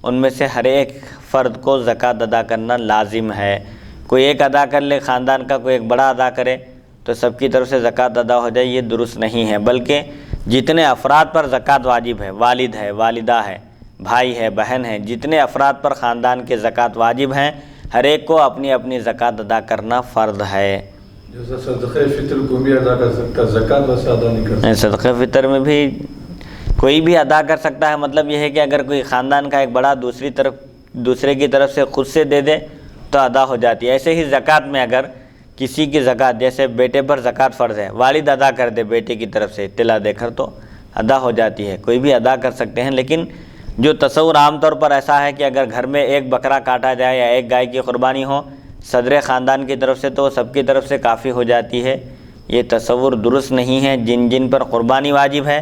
ان میں سے ہر ایک فرد کو زکوٰۃ ادا کرنا لازم ہے۔ کوئی ایک ادا کر لے، خاندان کا کوئی ایک بڑا ادا کرے تو سب کی طرف سے زکوٰۃ ادا ہو جائے، یہ درست نہیں ہے، بلکہ جتنے افراد پر زکوٰۃ واجب ہے، والد ہے، والدہ ہے، بھائی ہے، بہن ہے، جتنے افراد پر خاندان کے زکوٰۃ واجب ہیں، ہر ایک کو اپنی اپنی زکوٰۃ ادا کرنا فرض ہے۔ جیسا صدقہ فطر کو بھی ادا کر سکتا ہے، زکوٰۃ ویسے ادا نہیں کر سکتا۔ صدقہ فطر میں بھی کوئی بھی ادا کر سکتا ہے، مطلب یہ ہے کہ اگر کوئی خاندان کا ایک بڑا دوسرے کی طرف سے خود سے دے دے تو ادا ہو جاتی ہے۔ ایسے ہی زکوٰۃ میں اگر کسی کی زکوٰۃ، جیسے بیٹے پر زکوٰۃ فرض ہے، والد ادا کر دے بیٹے کی طرف سے اطلاع دے کر تو ادا ہو جاتی ہے، کوئی بھی ادا کر سکتے ہیں۔ لیکن جو تصور عام طور پر ایسا ہے کہ اگر گھر میں ایک بکرا کاٹا جائے یا ایک گائے کی قربانی ہو صدر خاندان کی طرف سے تو سب کی طرف سے کافی ہو جاتی ہے، یہ تصور درست نہیں ہے۔ جن جن پر قربانی واجب ہے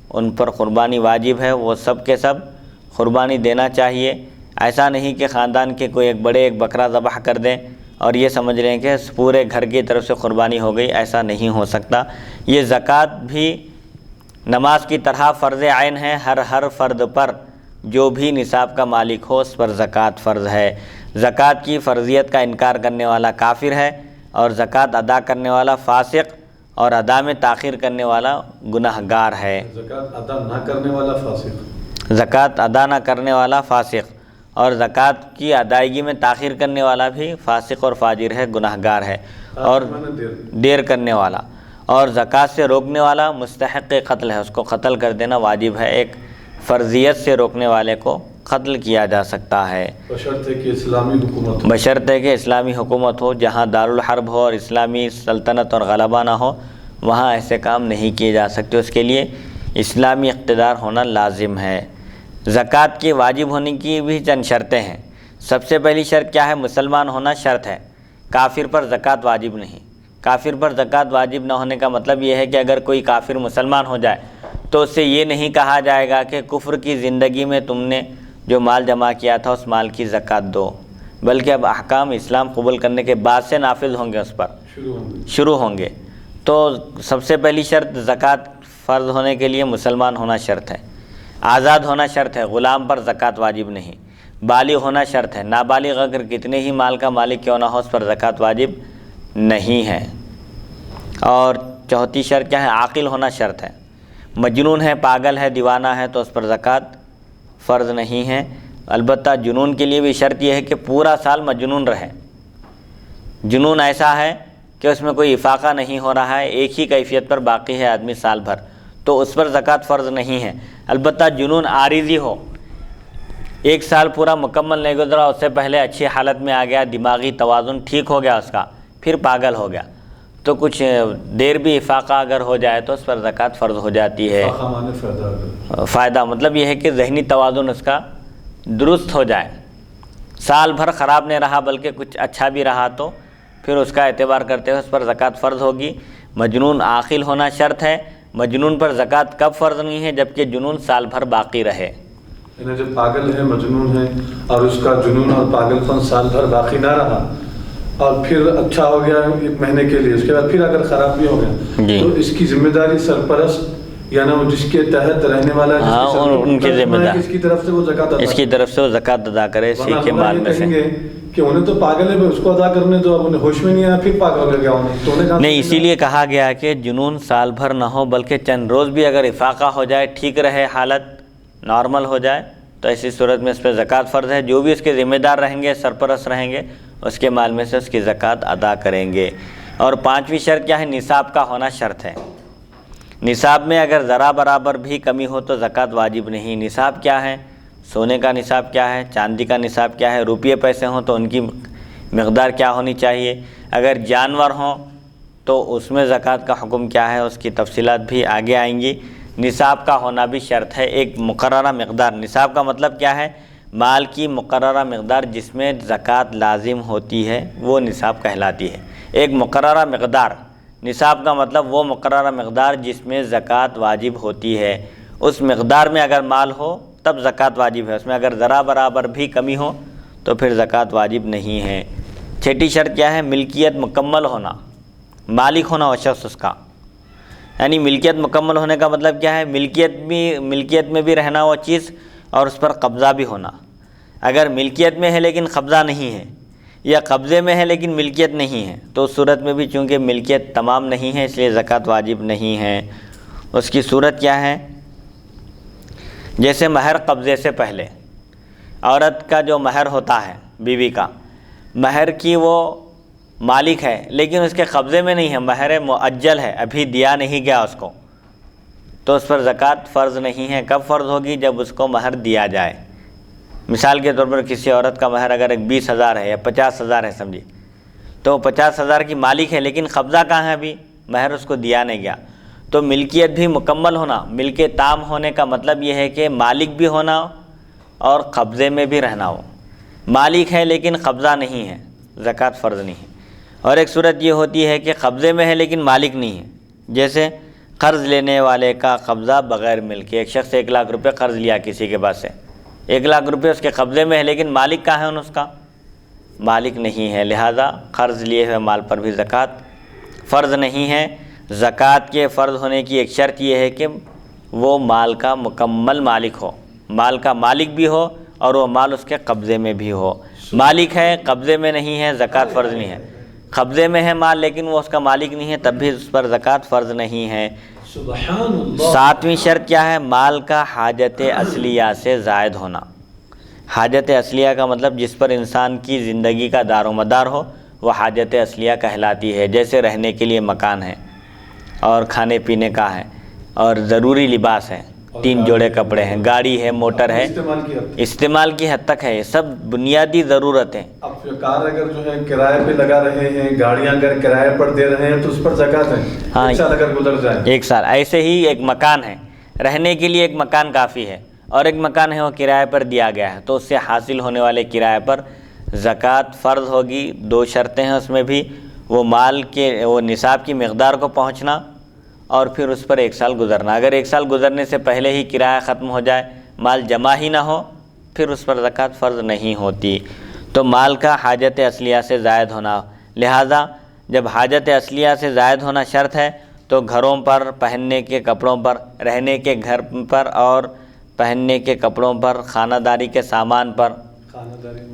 ان پر قربانی واجب ہے، وہ سب کے سب قربانی دینا چاہیے۔ ایسا نہیں کہ خاندان کے کوئی ایک بکرا ذبح کر دیں اور یہ سمجھ لیں کہ پورے گھر کی طرف سے قربانی ہو گئی، ایسا نہیں ہو سکتا۔ یہ زکوٰۃ بھی نماز کی طرح فرض عین ہے، ہر فرد پر جو بھی نصاب کا مالک ہو اس پر زکوٰۃ فرض ہے۔ زکوٰۃ کی فرضیت کا انکار کرنے والا کافر ہے، اور زکوٰۃ ادا کرنے والا فاسق اور ادا میں تاخیر کرنے والا گناہ گار ہے۔ زکوٰۃ ادا نہ کرنے والا فاسق، زکوٰۃ ادا نہ کرنے والا فاسق، اور زکوٰۃ کی ادائیگی میں تاخیر کرنے والا بھی فاسق اور فاجر ہے، گناہ گار ہے، اور دیر کرنے والا، اور زکوٰۃ سے روکنے والا مستحق قتل ہے، اس کو قتل کر دینا واجب ہے۔ ایک فرضیت سے روکنے والے کو قتل کیا جا سکتا ہے، بشرط ہے کہ اسلامی حکومت ہو، بشرط ہے کہ اسلامی حکومت ہو، جہاں دارالحرب ہو اور اسلامی سلطنت اور غلبہ نہ ہو وہاں ایسے کام نہیں کیے جا سکتے، اس کے لیے اسلامی اقتدار ہونا لازم ہے۔ زکوٰۃ کے واجب ہونے کی بھی چند شرطیں ہیں۔ سب سے پہلی شرط کیا ہے؟ مسلمان ہونا شرط ہے، کافر پر زکوٰۃ واجب نہیں۔ کافر پر زکوٰۃ واجب نہ ہونے کا مطلب یہ ہے کہ اگر کوئی کافر مسلمان ہو جائے تو اس سے یہ نہیں کہا جائے گا کہ کفر کی زندگی میں تم نے جو مال جمع کیا تھا اس مال کی زکوٰۃ دو، بلکہ اب احکام اسلام قبول کرنے کے بعد سے نافذ ہوں گے، اس پر شروع ہوں گے۔ تو سب سے پہلی شرط زکوٰۃ فرض ہونے کے لیے مسلمان ہونا شرط ہے، آزاد ہونا شرط ہے، غلام پر زکوٰۃ واجب نہیں، بالغ ہونا شرط ہے، نابالغ اگر کتنے ہی مال کا مالک کیوں نہ ہو اس پر زکوٰۃ واجب نہیں ہے۔ اور چوتھی شرط کیا ہے؟ عاقل ہونا شرط ہے، مجنون ہے، پاگل ہے، دیوانہ ہے تو اس پر زکوٰۃ فرض نہیں ہے۔ البتہ جنون کے لیے بھی شرط یہ ہے کہ پورا سال مجنون رہے، جنون ایسا ہے کہ اس میں کوئی افاقہ نہیں ہو رہا ہے، ایک ہی کیفیت پر باقی ہے آدمی سال بھر، تو اس پر زکوٰۃ فرض نہیں ہے۔ البتہ جنون عارضی ہو، ایک سال پورا مکمل نہیں گزرا، اس سے پہلے اچھی حالت میں آ گیا، دماغی توازن ٹھیک ہو گیا اس کا، پھر پاگل ہو گیا، تو کچھ دیر بھی افاقہ اگر ہو جائے تو اس پر زکوٰۃ فرض ہو جاتی ہے۔ فائدہ مطلب یہ ہے کہ ذہنی توازن اس کا درست ہو جائے، سال بھر خراب نہیں رہا بلکہ کچھ اچھا بھی رہا تو پھر اس کا اعتبار کرتے ہوئے اس پر زکوٰۃ فرض ہوگی۔ مجنون عاقل ہونا شرط ہے، مجنون پر زکوٰۃ کب فرض نہیں ہے؟ جبکہ جنون سال بھر باقی رہے۔ یعنی جب پاگل ہے، مجنون ہے اور اس کا جنون اور پاگل پن سال بھر باقی نہ رہا اور پھر اچھا ہو گیا ایک مہینے کے لیے، اس کے بعد پھر اگر خراب بھی ہو گیا تو اس کی ذمہ داری سرپرست یعنی وہ جس کے تحت رہنے والا ہے، ان کی ذمہ داری اس کی طرف سے وہ زکوٰۃ اس کی طرف سے وہ زکوٰۃ ادا کرے اسی کے مال میں سے۔ کہ انہیں تو پاگل ہے اس کو ادا کرنے دو، اب انہیں ہوش میں نہیں آیا پھر پاگل ہو گیا انہیں، تو انہیں نہیں، اسی لیے کہا گیا کہ جنون سال بھر نہ ہو بلکہ چند روز بھی اگر افاقہ ہو جائے، ٹھیک رہے، حالت نارمل ہو جائے تو ایسی صورت میں اس پہ زکوٰۃ فرض ہے۔ جو بھی اس کے ذمہ دار رہیں گے، سرپرست رہیں گے، اس کے مال میں سے اس کی زکوٰۃ ادا کریں گے۔ اور پانچویں شرط کیا ہے؟ نصاب کا ہونا شرط ہے۔ نصاب میں اگر ذرا برابر بھی کمی ہو تو زکوٰۃ واجب نہیں۔ نصاب کیا ہے؟ سونے کا نصاب کیا ہے، چاندی کا نصاب کیا ہے، روپیے پیسے ہوں تو ان کی مقدار کیا ہونی چاہیے، اگر جانور ہوں تو اس میں زکوٰۃ کا حکم کیا ہے، اس کی تفصیلات بھی آگے آئیں گی۔ نصاب کا ہونا بھی شرط ہے، ایک مقررہ مقدار۔ نصاب کا مطلب کیا ہے؟ مال کی مقررہ مقدار جس میں زکوٰۃ لازم ہوتی ہے وہ نصاب کہلاتی ہے۔ ایک مقررہ مقدار، نصاب کا مطلب وہ مقررہ مقدار جس میں زکوٰۃ واجب ہوتی ہے، اس مقدار میں اگر مال ہو تب زکوٰۃ واجب ہے، اس میں اگر ذرا برابر بھی کمی ہو تو پھر زکوٰۃ واجب نہیں ہے۔ چھٹی شرط کیا ہے؟ ملکیت مکمل ہونا، مالک ہونا وہ شخص اس کا، یعنی ملکیت مکمل ہونے کا مطلب کیا ہے؟ ملکیت میں بھی رہنا وہ چیز اور اس پر قبضہ بھی ہونا۔ اگر ملکیت میں ہے لیکن قبضہ نہیں ہے، یا قبضے میں ہے لیکن ملکیت نہیں ہے، تو اس صورت میں بھی چونکہ ملکیت تمام نہیں ہے اس لیے زکوٰۃ واجب نہیں ہے۔ اس کی صورت کیا ہے؟ جیسے مہر قبضے سے پہلے، عورت کا جو مہر ہوتا ہے بیوی کا، مہر کی وہ مالک ہے لیکن اس کے قبضے میں نہیں ہے، مہر مؤجل ہے، ابھی دیا نہیں گیا اس کو، تو اس پر زکوٰۃ فرض نہیں ہے۔ کب فرض ہوگی؟ جب اس کو مہر دیا جائے۔ مثال کے طور پر کسی عورت کا مہر اگر 20,000 ہے یا 50,000 ہے سمجھیے، تو 50,000 کی مالک ہے لیکن قبضہ کہاں ہے؟ ابھی مہر اس کو دیا نہیں گیا، تو ملکیت بھی مکمل ہونا، ملکیت تام ہونے کا مطلب یہ ہے کہ مالک بھی ہونا اور قبضے میں بھی رہنا ہو۔ مالک ہے لیکن قبضہ نہیں ہے، زکوٰۃ فرض نہیں ہے۔ اور ایک صورت یہ ہوتی ہے کہ قبضے میں ہے لیکن مالک نہیں ہے، جیسے قرض لینے والے کا قبضہ بغیر ملک، ایک شخص 1,00,000 روپے قرض لیا کسی کے پاس سے، 1,00,000 روپے اس کے قبضے میں ہے لیکن مالک کہاں ہے؟ اس کا مالک نہیں ہے، لہذا قرض لیے ہوئے مال پر بھی زکوٰۃ فرض نہیں ہے۔ زکوٰۃ کے فرض ہونے کی ایک شرط یہ ہے کہ وہ مال کا مکمل مالک ہو، مال کا مالک بھی ہو اور وہ مال اس کے قبضے میں بھی ہو۔ مالک ہے قبضے میں نہیں ہے، زکوٰۃ فرض نہیں ہے۔ قبضے میں ہے مال لیکن وہ اس کا مالک نہیں ہے، تب بھی اس پر زکوٰۃ فرض نہیں ہے۔ سبحان اللہ۔ 7ویں شرط کیا ہے؟ مال کا حاجت اصلیہ سے زائد ہونا۔ حاجت اصلیہ کا مطلب جس پر انسان کی زندگی کا دار و مدار ہو وہ حاجت اصلیہ کہلاتی ہے، جیسے رہنے کے لیے مکان ہے اور کھانے پینے کا ہے اور ضروری لباس ہے، 3 جوڑے کپڑے ہیں، گاڑی ہے، موٹر ہے، استعمال کی حد تک ہے، یہ سب بنیادی ضرورتیں۔ اب کار اگر جو ہے کرائے پہ لگا رہے ہیں، گاڑیاں اگر کرائے پر دے رہے ہیں تو اس پر زکوٰۃ ہے، ہاں، 1 سال اگر گزر جائے، 1 سال۔ ایسے ہی ایک مکان ہے، رہنے کے لیے ایک مکان کافی ہے اور ایک مکان ہے وہ کرائے پر دیا گیا ہے، تو اس سے حاصل ہونے والے کرائے پر زکوٰۃ فرض ہوگی۔ 2 شرطیں ہیں اس میں بھی، وہ مال کے وہ نصاب کی مقدار کو پہنچنا اور پھر اس پر 1 سال گزرنا۔ اگر 1 سال گزرنے سے پہلے ہی کرایہ ختم ہو جائے، مال جمع ہی نہ ہو، پھر اس پر زکوٰۃ فرض نہیں ہوتی۔ تو مال کا حاجت اصلیہ سے زائد ہونا، لہٰذا جب حاجت اصلیہ سے زائد ہونا شرط ہے تو گھروں پر، پہننے کے کپڑوں پر، رہنے کے گھر پر اور پہننے کے کپڑوں پر، خانہ داری کے سامان پر،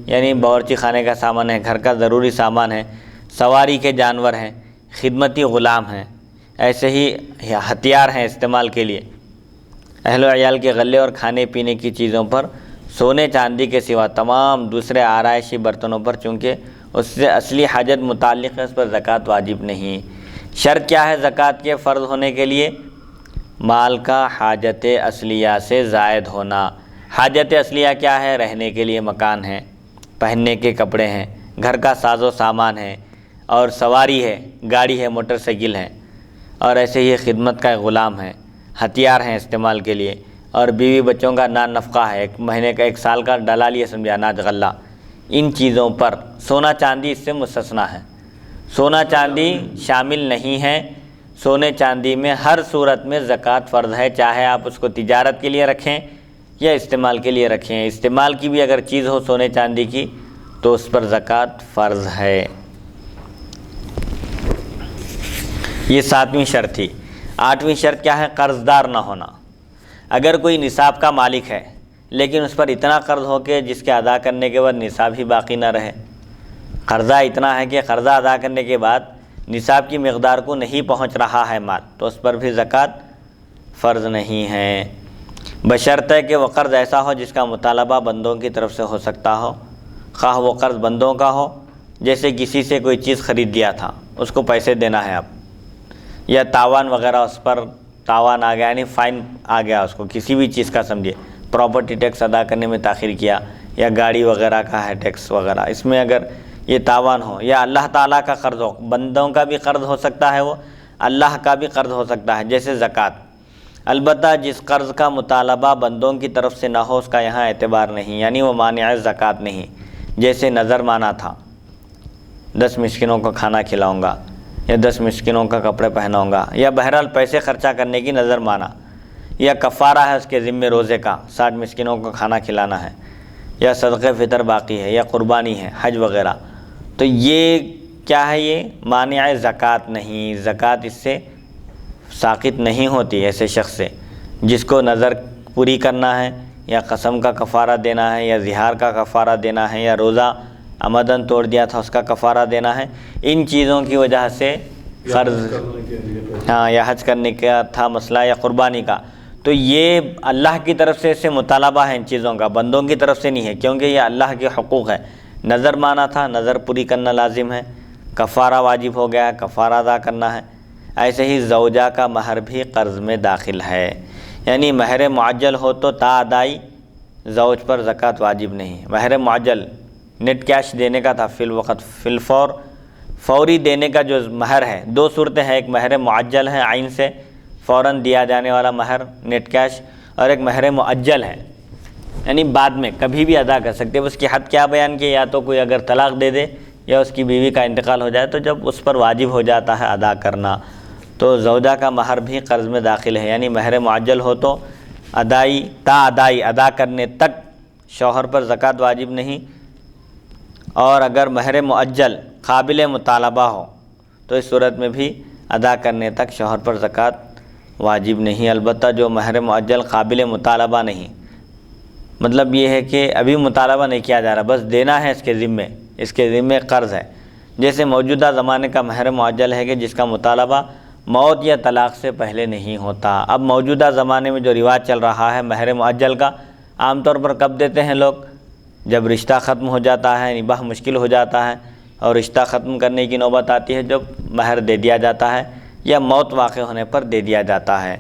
یعنی باورچی خانے کا سامان ہے، گھر کا ضروری سامان ہے، سواری کے جانور ہیں، خدمتی غلام ہیں، ایسے ہی ہتھیار ہیں استعمال کے لیے، اہل و عیال کے غلے اور کھانے پینے کی چیزوں پر، سونے چاندی کے سوا تمام دوسرے آرائشی برتنوں پر، چونکہ اس سے اصلی حاجت متعلق ہے، اس پر زکوٰۃ واجب نہیں۔ شرط کیا ہے زکوٰۃ کے فرض ہونے کے لیے؟ مال کا حاجت اصلیہ سے زائد ہونا۔ حاجت اصلیہ کیا ہے؟ رہنے کے لیے مکان ہے، پہننے کے کپڑے ہیں، گھر کا ساز و سامان ہے اور سواری ہے، گاڑی ہے، موٹر سائیکل ہے، اور ایسے ہی خدمت کا ایک غلام ہے، ہتھیار ہیں استعمال کے لیے، اور بیوی بچوں کا نان نفقہ ہے، 1 مہینے کا 1 سال کا ڈلا لیے سمجھا اناج غلہ۔ ان چیزوں پر سونا چاندی اس سے مستثنیٰ ہے، سونا چاندی شامل نہیں ہے۔ سونے چاندی میں ہر صورت میں زکوٰۃ فرض ہے، چاہے آپ اس کو تجارت کے لیے رکھیں یا استعمال کے لیے رکھیں۔ استعمال کی بھی اگر چیز ہو سونے چاندی کی تو اس پر زکوٰۃ فرض ہے۔ یہ 7ویں شرط تھی۔ 8ویں شرط کیا ہے؟ قرض دار نہ ہونا۔ اگر کوئی نصاب کا مالک ہے لیکن اس پر اتنا قرض ہو کہ جس کے ادا کرنے کے بعد نصاب ہی باقی نہ رہے، قرضہ اتنا ہے کہ قرضہ ادا کرنے کے بعد نصاب کی مقدار کو نہیں پہنچ رہا ہے مال، تو اس پر بھی زکوٰۃ فرض نہیں ہے، بشرطے کہ وہ قرض ایسا ہو جس کا مطالبہ بندوں کی طرف سے ہو سکتا ہو، خواہ وہ قرض بندوں کا ہو، جیسے کسی سے کوئی چیز خرید لیا تھا، اس کو پیسے دینا ہے اب، یا تاوان وغیرہ، اس پر تاوان آ گیا، یعنی فائن آ گیا اس کو، کسی بھی چیز کا سمجھے، پراپرٹی ٹیکس ادا کرنے میں تاخیر کیا، یا گاڑی وغیرہ کا ہے ٹیکس وغیرہ، اس میں اگر یہ تاوان ہو، یا اللہ تعالیٰ کا قرض ہو، بندوں کا بھی قرض ہو سکتا ہے، وہ اللہ کا بھی قرض ہو سکتا ہے، جیسے زکوٰۃ۔ البتہ جس قرض کا مطالبہ بندوں کی طرف سے نہ ہو اس کا یہاں اعتبار نہیں، یعنی وہ مانع زکوٰۃ نہیں، جیسے نظر مانا تھا 10 مسکینوں کو کھانا کھلاؤں گا یا 10 مسکینوں کا کپڑے پہناؤں گا، یا بہرحال پیسے خرچہ کرنے کی نظر مانا، یا کفارہ ہے اس کے ذمے روزے کا 60 مسکینوں کو کھانا کھلانا ہے، یا صدقہ فطر باقی ہے، یا قربانی ہے، حج وغیرہ، تو یہ کیا ہے؟ یہ مانع زکوٰۃ نہیں، زکوٰۃ اس سے ساقط نہیں ہوتی ایسے شخص سے جس کو نظر پوری کرنا ہے، یا قسم کا کفارہ دینا ہے، یا زہار کا کفارہ دینا ہے، یا روزہ عمدن توڑ دیا تھا اس کا کفارہ دینا ہے، ان چیزوں کی وجہ سے قرض، یا حج کرنے کا تھا مسئلہ، یا قربانی کا، تو یہ اللہ کی طرف سے اسے مطالبہ ہے ان چیزوں کا، بندوں کی طرف سے نہیں ہے، کیونکہ یہ اللہ کے حقوق ہے۔ نظر مانا تھا، نظر پوری کرنا لازم ہے، کفارہ واجب ہو گیا ہے، کفارہ ادا کرنا ہے۔ ایسے ہی زوجہ کا مہر بھی قرض میں داخل ہے، یعنی مہر معجل ہو تو تا ادائی زوج پر زکوٰۃ واجب نہیں۔ مہر معجل نیٹ کیش دینے کا تھا، فی الوقت فی الفور، فوری دینے کا جو مہر ہے، دو صورتیں ہیں، ایک مہر معجل ہے عین سے فوراً دیا جانے والا مہر نیٹ کیش، اور ایک مہر معجل ہے یعنی بعد میں کبھی بھی ادا کر سکتے ہیں۔ اس کی حد کیا بیان کی؟ یا تو کوئی اگر طلاق دے دے یا اس کی بیوی کا انتقال ہو جائے تو جب اس پر واجب ہو جاتا ہے ادا کرنا، تو زوجہ کا مہر بھی قرض میں داخل ہے، یعنی مہر معجل ہو تو ادائی تا ادائی ادا کرنے تک شوہر پر زکوٰۃ واجب نہیں، اور اگر مہر معجل قابل مطالبہ ہو تو اس صورت میں بھی ادا کرنے تک شوہر پر زکوٰۃ واجب نہیں۔ البتہ جو مہر معجل قابل مطالبہ نہیں، مطلب یہ ہے کہ ابھی مطالبہ نہیں کیا جا رہا، بس دینا ہے، اس کے ذمے قرض ہے، جیسے موجودہ زمانے کا مہر معجل ہے کہ جس کا مطالبہ موت یا طلاق سے پہلے نہیں ہوتا۔ اب موجودہ زمانے میں جو رواج چل رہا ہے مہر معجل کا، عام طور پر کب دیتے ہیں لوگ؟ جب رشتہ ختم ہو جاتا ہے، نباہ مشکل ہو جاتا ہے اور رشتہ ختم کرنے کی نوبت آتی ہے، جب مہر دے دیا جاتا ہے، یا موت واقع ہونے پر دے دیا جاتا ہے۔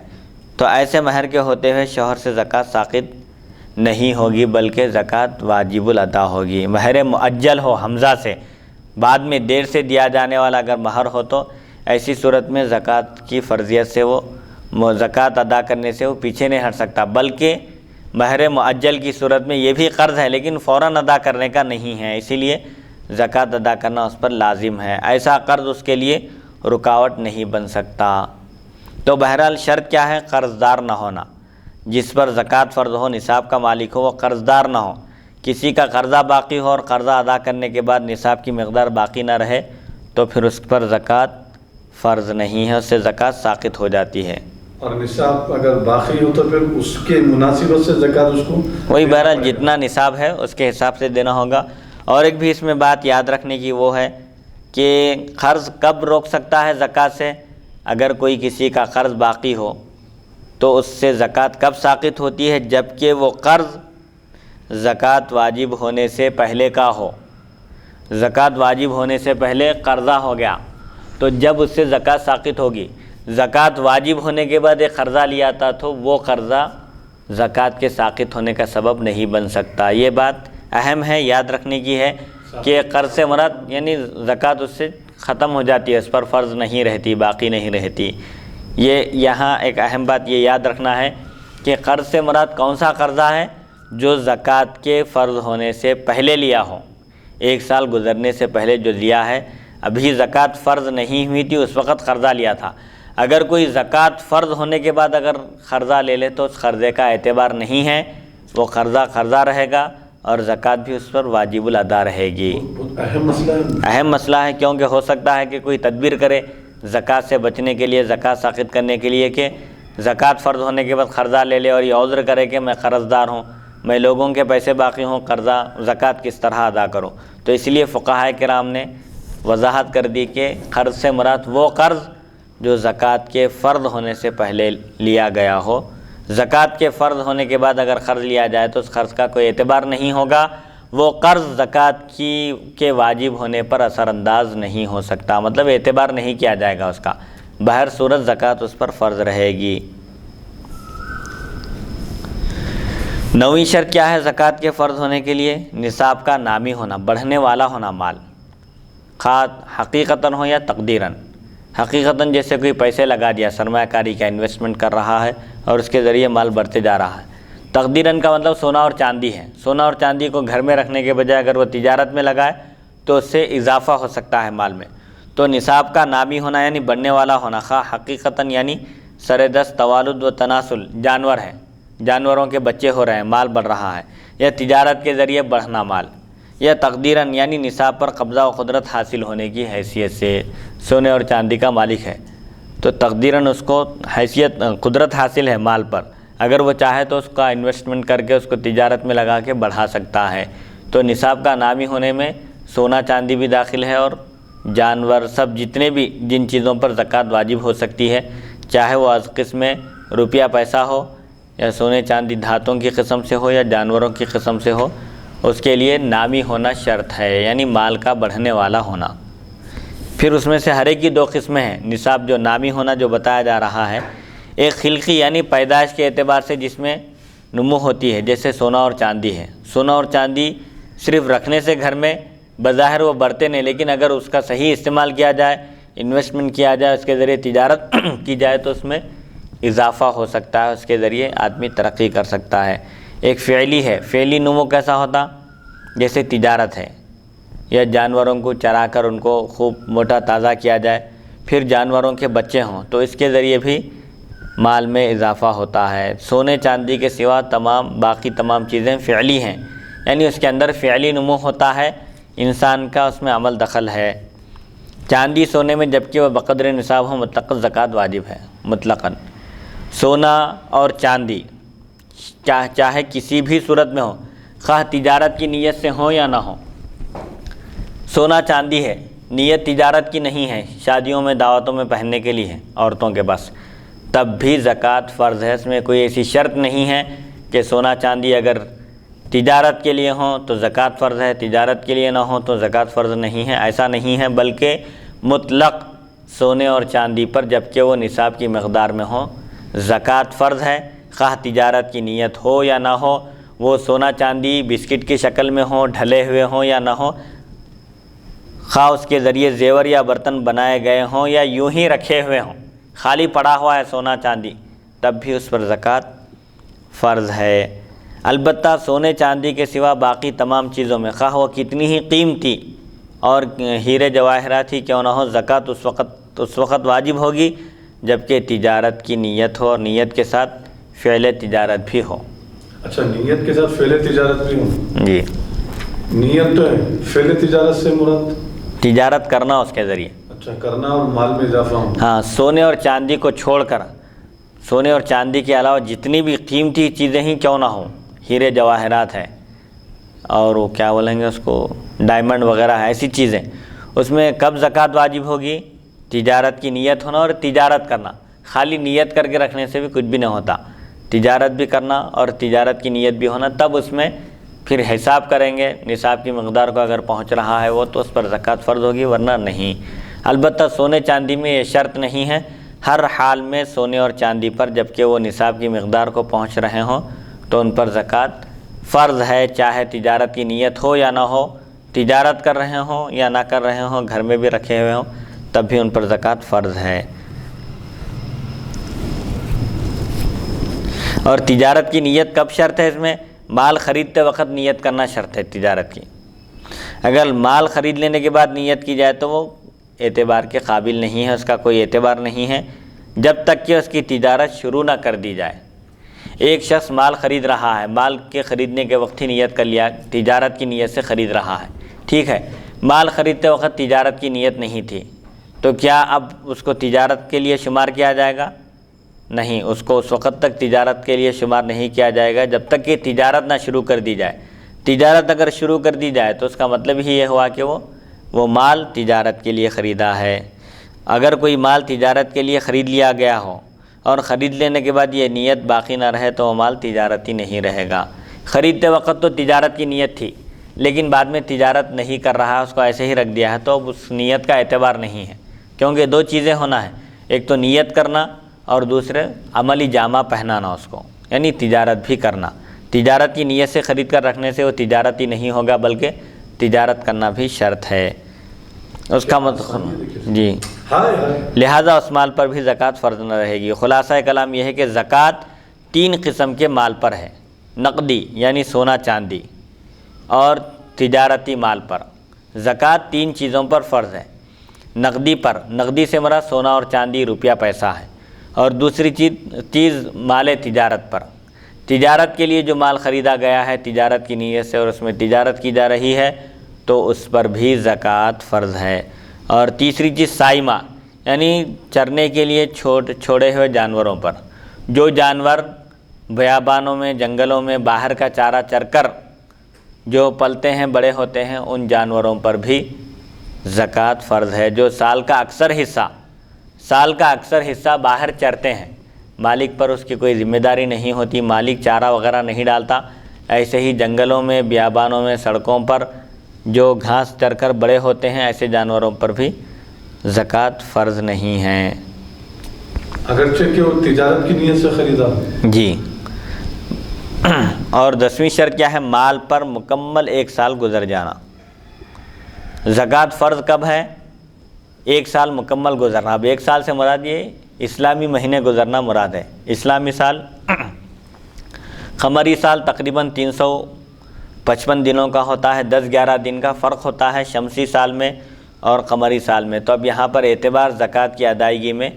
تو ایسے مہر کے ہوتے ہوئے شوہر سے زکوٰۃ ساقط نہیں ہوگی، بلکہ زکوٰۃ واجب الادا ہوگی۔ مہر معجل ہو حمزہ سے، بعد میں دیر سے دیا جانے والا اگر مہر ہو تو ایسی صورت میں زکوٰۃ کی فرضیت سے وہ زکوٰۃ ادا کرنے سے وہ پیچھے نہیں ہٹ سکتا، بلکہ مہر معجل کی صورت میں یہ بھی قرض ہے لیکن فوراً ادا کرنے کا نہیں ہے، اسی لیے زکوٰۃ ادا کرنا اس پر لازم ہے۔ ایسا قرض اس کے لیے رکاوٹ نہیں بن سکتا۔ تو بہرحال شرط کیا ہے؟ قرض دار نہ ہونا، جس پر زکوٰۃ فرض ہو، نصاب کا مالک ہو، وہ قرض دار نہ ہو۔ کسی کا قرضہ باقی ہو اور قرضہ ادا کرنے کے بعد نصاب کی مقدار باقی نہ رہے تو پھر اس پر زکوٰۃ فرض نہیں ہے، اس سے زکوٰۃ ساقط ہو جاتی ہے۔ اور نصاب اگر باقی ہو تو پھر اس کے مناسبت سے زکوٰۃ اس کو وہی بہرحال جتنا نصاب ہے اس کے حساب سے دینا ہوگا۔ اور ایک بھی اس میں بات یاد رکھنے کی وہ ہے کہ قرض کب روک سکتا ہے زکوٰۃ سے؟ اگر کوئی کسی کا قرض باقی ہو تو اس سے زکوٰۃ کب ساقط ہوتی ہے؟ جبکہ وہ قرض زکوٰۃ واجب ہونے سے پہلے کا ہو۔ زکوٰۃ واجب ہونے سے پہلے قرضہ ہو گیا تو جب اس سے زکوٰۃ ساقط ہوگی۔ زکوٰۃ واجب ہونے کے بعد ایک قرضہ لیا تھا تو وہ قرضہ زکوٰۃ کے ساقط ہونے کا سبب نہیں بن سکتا۔ یہ بات اہم ہے، یاد رکھنے کی ہے کہ قرض سے مراد یعنی زکوٰۃ اس سے ختم ہو جاتی ہے، اس پر فرض نہیں رہتی، باقی نہیں رہتی۔ یہ یہاں ایک اہم بات یہ یاد رکھنا ہے کہ قرض سے مراد کون سا قرضہ ہے؟ جو زکوٰۃ کے فرض ہونے سے پہلے لیا ہو، 1 سال گزرنے سے پہلے جو لیا ہے، ابھی زکوٰۃ فرض نہیں ہوئی تھی اس وقت قرضہ لیا تھا۔ اگر کوئی زکوٰۃ فرض ہونے کے بعد اگر قرضہ لے لے تو اس قرضے کا اعتبار نہیں ہے، وہ قرضہ رہے گا اور زکوٰۃ بھی اس پر واجب الادا رہے گی۔ اہم مسئلہ ہے کیونکہ ہو سکتا ہے کہ کوئی تدبیر کرے زکوٰۃ سے بچنے کے لیے، زکوٰۃ ساقط کرنے کے لیے، کہ زکوٰۃ فرض ہونے کے بعد قرضہ لے لے اور یہ عذر کرے کہ میں قرض دار ہوں، میں لوگوں کے پیسے باقی ہوں، قرضہ زکوٰۃ کس طرح ادا کروں۔ تو اس لیے فقہائے کرام نے وضاحت کر دی کہ قرض سے مراد وہ قرض جو زکوٰۃ کے فرض ہونے سے پہلے لیا گیا ہو۔ زکوٰۃ کے فرض ہونے کے بعد اگر قرض لیا جائے تو اس قرض کا کوئی اعتبار نہیں ہوگا، وہ قرض زکوٰۃ کے واجب ہونے پر اثر انداز نہیں ہو سکتا، مطلب اعتبار نہیں کیا جائے گا اس کا، بہر صورت زکوٰۃ اس پر فرض رہے گی۔ 9ویں شرط کیا ہے زکوٰۃ کے فرض ہونے کے لیے؟ نصاب کا نامی ہونا، بڑھنے والا ہونا مال، خواہ حقیقتاً ہو یا تقدیراً۔ حقیقتاً جیسے کوئی پیسے لگا دیا، سرمایہ کاری کا انویسٹمنٹ کر رہا ہے اور اس کے ذریعے مال بڑھتے جا رہا ہے۔ تقدیراً کا مطلب سونا اور چاندی ہے۔ سونا اور چاندی کو گھر میں رکھنے کے بجائے اگر وہ تجارت میں لگائے تو اس سے اضافہ ہو سکتا ہے مال میں۔ تو نصاب کا نامی ہونا یعنی بڑھنے والا ہونا، خواہ حقیقتاً یعنی سر دست توالد و تناسل جانور ہے، جانوروں کے بچے ہو رہے ہیں، مال بڑھ رہا ہے، یا تجارت کے ذریعے بڑھنا مال، یا تقدیراً یعنی نصاب پر قبضہ و قدرت حاصل ہونے کی حیثیت سے سونے اور چاندی کا مالک ہے، تو تقدیراً اس کو قدرت حاصل ہے مال پر، اگر وہ چاہے تو اس کا انویسٹمنٹ کر کے اس کو تجارت میں لگا کے بڑھا سکتا ہے۔ تو نصاب کا نامی ہونے میں سونا چاندی بھی داخل ہے اور جانور، سب جتنے بھی جن چیزوں پر زکوٰۃ واجب ہو سکتی ہے، چاہے وہ از قسم روپیہ پیسہ ہو یا سونے چاندی دھاتوں کی قسم سے ہو یا جانوروں کی قسم سے ہو، اس کے لیے نامی ہونا شرط ہے، یعنی مال کا بڑھنے والا ہونا۔ پھر اس میں سے ہر ایک کی دو قسمیں ہیں۔ نصاب جو نامی ہونا جو بتایا جا رہا ہے، ایک خلقی یعنی پیدائش کے اعتبار سے جس میں نمو ہوتی ہے، جیسے سونا اور چاندی ہے۔ سونا اور چاندی صرف رکھنے سے گھر میں بظاہر وہ بڑھتے نہیں، لیکن اگر اس کا صحیح استعمال کیا جائے، انویسٹمنٹ کیا جائے، اس کے ذریعے تجارت کی جائے تو اس میں اضافہ ہو سکتا ہے، اس کے ذریعے آدمی ترقی کر سکتا ہے۔ ایک فعلی ہے، فعلی نمو کیسا ہوتا؟ جیسے تجارت ہے، یا جانوروں کو چرا کر ان کو خوب موٹا تازہ کیا جائے، پھر جانوروں کے بچے ہوں تو اس کے ذریعے بھی مال میں اضافہ ہوتا ہے۔ سونے چاندی کے سوا باقی تمام چیزیں فعلی ہیں، یعنی اس کے اندر فعلی نمو ہوتا ہے، انسان کا اس میں عمل دخل ہے۔ چاندی سونے میں جبکہ وہ بقدر نصاب ہو مطلق زکوٰۃ واجب ہے، مطلقاً۔ سونا اور چاندی چاہے کسی بھی صورت میں ہو، خواہ تجارت کی نیت سے ہو یا نہ ہو۔ سونا چاندی ہے، نیت تجارت کی نہیں ہے، شادیوں میں دعوتوں میں پہننے کے لیے ہے عورتوں کے بس، تب بھی زکوٰۃ فرض ہے۔ اس میں کوئی ایسی شرط نہیں ہے کہ سونا چاندی اگر تجارت کے لیے ہوں تو زکوٰۃ فرض ہے، تجارت کے لیے نہ ہوں تو زکوٰۃ فرض نہیں ہے، ایسا نہیں ہے، بلکہ مطلق سونے اور چاندی پر جبکہ وہ نصاب کی مقدار میں ہوں زکوٰۃ فرض ہے، خواہ تجارت کی نیت ہو یا نہ ہو۔ وہ سونا چاندی بسکٹ کی شکل میں ہوں، ڈھلے ہوئے ہوں یا نہ ہوں، خواہ اس کے ذریعے زیور یا برتن بنائے گئے ہوں یا یوں ہی رکھے ہوئے ہوں، خالی پڑا ہوا ہے سونا چاندی، تب بھی اس پر زکوٰۃ فرض ہے۔ البتہ سونے چاندی کے سوا باقی تمام چیزوں میں خواہ وہ کتنی ہی قیمتی اور ہیرے جواہرات ہی کیوں نہ ہو، زکوٰۃ اس وقت واجب ہوگی جبکہ تجارت کی نیت ہو اور نیت کے ساتھ فعل تجارت بھی ہو۔ اچھا، نیت کے ساتھ فعل تجارت بھی ہو؟ جی، نیت تو ہے، فعل تجارت سے مراد تجارت کرنا اس کے ذریعے، اچھا کرنا اور مال میں اضافہ ہو۔ ہاں، سونے اور چاندی کو چھوڑ کر، سونے اور چاندی کے علاوہ جتنی بھی قیمتی چیزیں ہی کیوں نہ ہوں، ہیرے جواہرات ہے اور وہ کیا بولیں گے اس کو، ڈائمنڈ وغیرہ ہے، ایسی چیزیں، اس میں کب زکوٰۃ واجب ہوگی؟ تجارت کی نیت ہونا اور تجارت کرنا۔ خالی نیت کر کے رکھنے سے بھی کچھ بھی نہیں ہوتا، تجارت بھی کرنا اور تجارت کی نیت بھی ہونا، تب اس میں پھر حساب کریں گے، نصاب کی مقدار کو اگر پہنچ رہا ہے وہ تو اس پر زکوٰۃ فرض ہوگی، ورنہ نہیں۔ البتہ سونے چاندی میں یہ شرط نہیں ہے، ہر حال میں سونے اور چاندی پر جبکہ وہ نصاب کی مقدار کو پہنچ رہے ہوں تو ان پر زکوٰۃ فرض ہے، چاہے تجارت کی نیت ہو یا نہ ہو، تجارت کر رہے ہوں یا نہ کر رہے ہوں، گھر میں بھی رکھے ہوئے ہوں، تب بھی ان پر زکوٰۃ فرض ہے۔ اور تجارت کی نیت کب شرط ہے؟ اس میں مال خریدتے وقت نیت کرنا شرط ہے تجارت کی۔ اگر مال خرید لینے کے بعد نیت کی جائے تو وہ اعتبار کے قابل نہیں ہے، اس کا کوئی اعتبار نہیں ہے جب تک کہ اس کی تجارت شروع نہ کر دی جائے۔ ایک شخص مال خرید رہا ہے، مال کے خریدنے کے وقت ہی نیت کر لیا، تجارت کی نیت سے خرید رہا ہے، ٹھیک ہے، مال خریدتے وقت تجارت کی نیت نہیں تھی، تو کیا اب اس کو تجارت کے لیے شمار کیا جائے گا؟ نہیں، اس کو اس وقت تک تجارت کے لیے شمار نہیں کیا جائے گا جب تک کہ تجارت نہ شروع کر دی جائے۔ تجارت اگر شروع کر دی جائے تو اس کا مطلب ہی یہ ہوا کہ وہ مال تجارت کے لیے خریدا ہے۔ اگر کوئی مال تجارت کے لیے خرید لیا گیا ہو اور خرید لینے کے بعد یہ نیت باقی نہ رہے تو وہ مال تجارتی نہیں رہے گا۔ خریدتے وقت تو تجارت کی نیت تھی لیکن بعد میں تجارت نہیں کر رہا ہے، اس کو ایسے ہی رکھ دیا ہے، تو اب اس نیت کا اعتبار نہیں ہے، کیونکہ دو چیزیں ہونا ہے، ایک تو نیت کرنا اور دوسرے عملی جامہ پہنانا اس کو، یعنی تجارت بھی کرنا۔ تجارت کی نیت سے خرید کر رکھنے سے وہ تجارتی نہیں ہوگا بلکہ تجارت کرنا بھی شرط ہے اس کا مطلب جی، لہذا اس مال پر بھی زکوٰۃ فرض نہ رہے گی۔ خلاصہ کلام یہ ہے کہ زکوٰۃ 3 قسم کے مال پر ہے، نقدی یعنی سونا چاندی اور تجارتی مال پر۔ زکوٰۃ 3 چیزوں پر فرض ہے، نقدی پر، نقدی سے مراد سونا اور چاندی روپیہ پیسہ ہے، اور دوسری چیز مال تجارت پر، تجارت کے لیے جو مال خریدا گیا ہے تجارت کی نیت سے اور اس میں تجارت کی جا رہی ہے تو اس پر بھی زکوٰۃ فرض ہے۔ اور تیسری چیز سائمہ یعنی چرنے کے لیے چھوڑے ہوئے جانوروں پر، جو جانور بیابانوں میں، جنگلوں میں باہر کا چارہ چر کر جو پلتے ہیں، بڑے ہوتے ہیں، ان جانوروں پر بھی زکوٰۃ فرض ہے۔ جو سال کا اکثر حصہ باہر چرتے ہیں، مالک پر اس کی کوئی ذمہ داری نہیں ہوتی، مالک چارہ وغیرہ نہیں ڈالتا، ایسے ہی جنگلوں میں، بیابانوں میں، سڑکوں پر جو گھاس چر کر بڑے ہوتے ہیں، ایسے جانوروں پر بھی زکوٰۃ فرض نہیں ہے۔ اگرچہ کہ وہ تجارت کی نیت سے خریدا جی۔ اور 10ویں شرط کیا ہے؟ مال پر مکمل 1 سال گزر جانا۔ زکوٰۃ فرض کب ہے؟ 1 سال مکمل گزرنا۔ اب 1 سال سے مراد یہ اسلامی مہینے گزرنا مراد ہے۔ اسلامی سال، قمری سال تقریباً 355 دنوں کا ہوتا ہے، 10-11 دن کا فرق ہوتا ہے شمسی سال میں اور قمری سال میں۔ تو اب یہاں پر اعتبار زکوٰۃ کی ادائیگی میں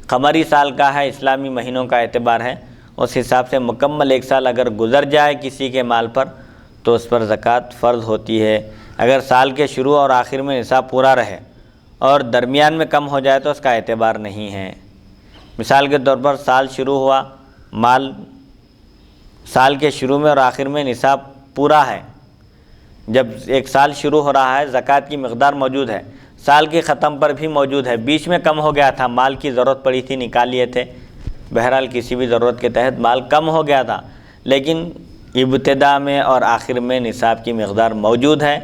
قمری سال کا ہے، اسلامی مہینوں کا اعتبار ہے، اس حساب سے مکمل 1 سال اگر گزر جائے کسی کے مال پر تو اس پر زکوٰۃ فرض ہوتی ہے۔ اگر سال کے شروع اور آخر میں نصاب پورا رہے اور درمیان میں کم ہو جائے تو اس کا اعتبار نہیں ہے۔ مثال کے طور پر سال شروع ہوا، مال سال کے شروع میں اور آخر میں نصاب پورا ہے، جب 1 سال شروع ہو رہا ہے زکوٰۃ کی مقدار موجود ہے، سال کے ختم پر بھی موجود ہے، بیچ میں کم ہو گیا تھا، مال کی ضرورت پڑی تھی، نکال لیے تھے، بہرحال کسی بھی ضرورت کے تحت مال کم ہو گیا تھا، لیکن ابتدا میں اور آخر میں نصاب کی مقدار موجود ہے،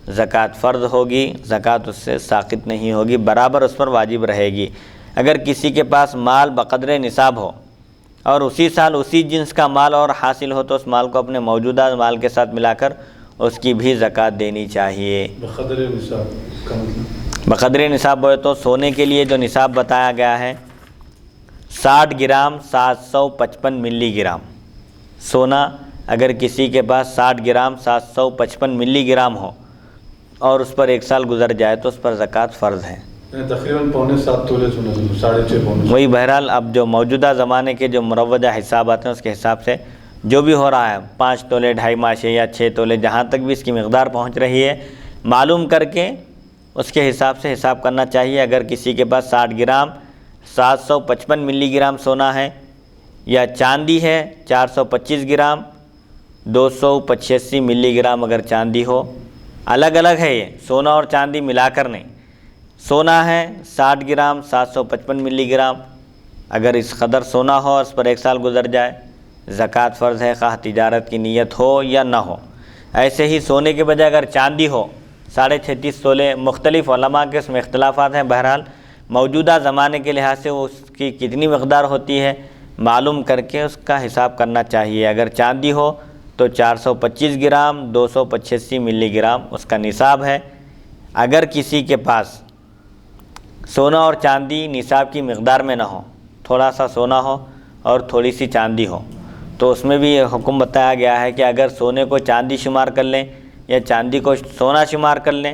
زکوٰۃ فرض ہوگی، زکوٰۃ اس سے ساقط نہیں ہوگی، برابر اس پر واجب رہے گی۔ اگر کسی کے پاس مال بقدر نصاب ہو اور اسی سال اسی جنس کا مال اور حاصل ہو تو اس مال کو اپنے موجودہ مال کے ساتھ ملا کر اس کی بھی زکوٰۃ دینی چاہیے۔ بقدر نصاب بقدر نصاب ہوئے تو سونے کے لیے جو نصاب بتایا گیا ہے 60 گرام 755 ملی گرام سونا، اگر کسی کے پاس 60 گرام 755 ملی گرام ہو اور اس پر 1 سال گزر جائے تو اس پر زکوٰۃ فرض ہے۔ تقریباً 6.25 تولے سونا، 6.5 پونے۔ وہی بہرحال اب جو موجودہ زمانے کے جو مروجہ حسابات ہیں اس کے حساب سے جو بھی ہو رہا ہے 5 تولے 2.5 ماشے یا 6 تولے، جہاں تک بھی اس کی مقدار پہنچ رہی ہے معلوم کر کے اس کے حساب سے حساب کرنا چاہیے۔ اگر کسی کے پاس 60 گرام 755 ملی گرام سونا ہے یا چاندی ہے 425 گرام 285 ملی گرام اگر چاندی ہو، الگ الگ ہے یہ، سونا اور چاندی ملا کر نہیں۔ سونا ہے 60 گرام 755 ملی گرام، اگر اس قدر سونا ہو اور اس پر 1 سال گزر جائے زکوٰۃ فرض ہے، خواہ تجارت کی نیت ہو یا نہ ہو۔ ایسے ہی سونے کے بجائے اگر چاندی ہو 36.5 تولے، مختلف علماء کے اس میں اختلافات ہیں، بہرحال موجودہ زمانے کے لحاظ سے اس کی کتنی مقدار ہوتی ہے معلوم کر کے اس کا حساب کرنا چاہیے۔ اگر چاندی ہو تو 425 گرام 285 ملی گرام اس کا نصاب ہے۔ اگر کسی کے پاس سونا اور چاندی نصاب کی مقدار میں نہ ہو، تھوڑا سا سونا ہو اور تھوڑی سی چاندی ہو، تو اس میں بھی یہ حکم بتایا گیا ہے کہ اگر سونے کو چاندی شمار کر لیں یا چاندی کو سونا شمار کر لیں،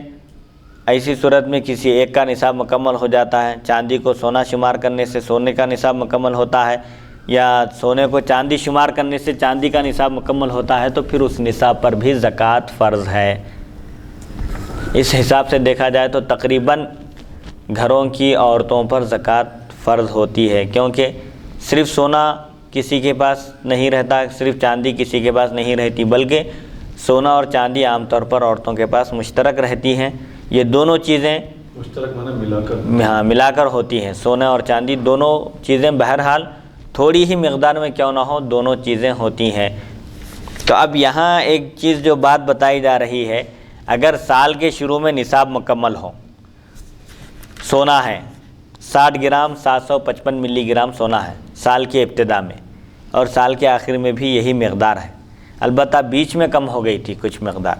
ایسی صورت میں کسی ایک کا نصاب مکمل ہو جاتا ہے، چاندی کو سونا شمار کرنے سے سونے کا نصاب مکمل ہوتا ہے، یا سونے کو چاندی شمار کرنے سے چاندی کا نصاب مکمل ہوتا ہے، تو پھر اس نصاب پر بھی زکوٰۃ فرض ہے۔ اس حساب سے دیکھا جائے تو تقریباً گھروں کی عورتوں پر زکوٰۃ فرض ہوتی ہے، کیونکہ صرف سونا کسی کے پاس نہیں رہتا، صرف چاندی کسی کے پاس نہیں رہتی، بلکہ سونا اور چاندی عام طور پر عورتوں کے پاس مشترک رہتی ہیں۔ یہ دونوں چیزیں مشترک معنی ملا کر ہوتی ہیں، سونا اور چاندی دونوں چیزیں بہرحال تھوڑی ہی مقدار میں کیوں نہ ہو دونوں چیزیں ہوتی ہیں۔ تو اب یہاں ایک چیز جو بات بتائی جا رہی ہے، اگر سال کے شروع میں نصاب مکمل ہو، سونا ہے 60 گرام 755 ملی گرام سونا ہے سال کے ابتدا میں، اور سال کے آخر میں بھی یہی مقدار ہے، البتہ بیچ میں کم ہو گئی تھی کچھ مقدار،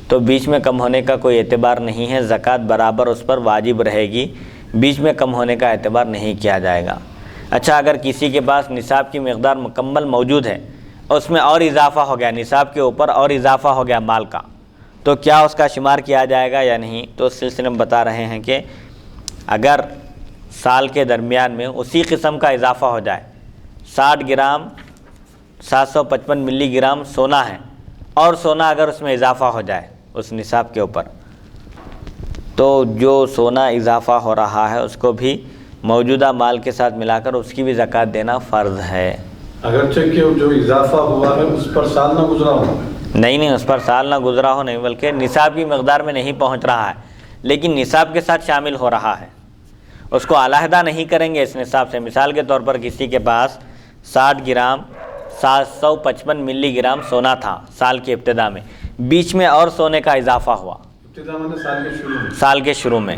تو بیچ میں کم ہونے کا کوئی اعتبار نہیں ہے، زکوٰۃ برابر اس پر واجب رہے گی، بیچ میں کم ہونے کا اعتبار نہیں کیا جائے گا۔ اچھا، اگر کسی کے پاس نصاب کی مقدار مکمل موجود ہے، اس میں اور اضافہ ہو گیا، نصاب کے اوپر اور اضافہ ہو گیا مال کا، تو کیا اس کا شمار کیا جائے گا یا نہیں؟ تو اس سلسلے میں بتا رہے ہیں کہ اگر سال کے درمیان میں اسی قسم کا اضافہ ہو جائے، 60 گرام 755 ملی گرام سونا ہے، اور سونا اگر اس میں اضافہ ہو جائے اس نصاب کے اوپر، تو جو سونا اضافہ ہو رہا ہے اس کو بھی موجودہ مال کے ساتھ ملا کر اس کی بھی زکوٰۃ دینا فرض ہے۔ اگرچہ کہ جو اضافہ ہوا ہے اس پر سال نہ گزرا ہو؟ نہیں، اس پر سال نہ گزرا ہو، نہیں، بلکہ نصاب کی مقدار میں نہیں پہنچ رہا ہے، لیکن نصاب کے ساتھ شامل ہو رہا ہے، اس کو علیحدہ نہیں کریں گے اس نصاب سے۔ مثال کے طور پر کسی کے پاس 60 گرام 755 ملی گرام سونا تھا سال کی ابتدا میں، بیچ میں اور سونے کا اضافہ ہوا، ابتدا میں سال کے شروع میں،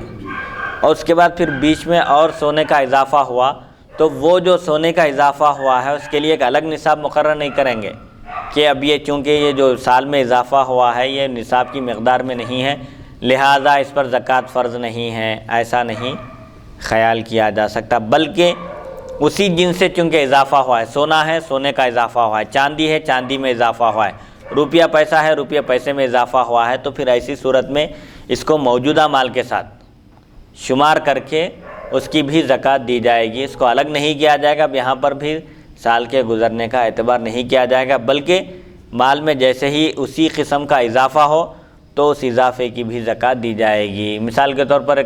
اور اس کے بعد پھر بیچ میں اور سونے کا اضافہ ہوا، تو وہ جو سونے کا اضافہ ہوا ہے اس کے لیے ایک الگ نصاب مقرر نہیں کریں گے کہ اب یہ چونکہ یہ جو سال میں اضافہ ہوا ہے یہ نصاب کی مقدار میں نہیں ہے لہٰذا اس پر زکوٰۃ فرض نہیں ہے، ایسا نہیں خیال کیا جا سکتا، بلکہ اسی جنس سے چونکہ اضافہ ہوا ہے، سونا ہے سونے کا اضافہ ہوا ہے، چاندی ہے چاندی میں اضافہ ہوا ہے، روپیہ پیسہ ہے روپیہ پیسے میں اضافہ ہوا ہے، تو پھر ایسی صورت میں اس کو موجودہ مال کے ساتھ شمار کر کے اس کی بھی زکوٰۃ دی جائے گی، اس کو الگ نہیں کیا جائے گا۔ اب یہاں پر بھی سال کے گزرنے کا اعتبار نہیں کیا جائے گا، بلکہ مال میں جیسے ہی اسی قسم کا اضافہ ہو تو اس اضافے کی بھی زکوٰۃ دی جائے گی۔ مثال کے طور پر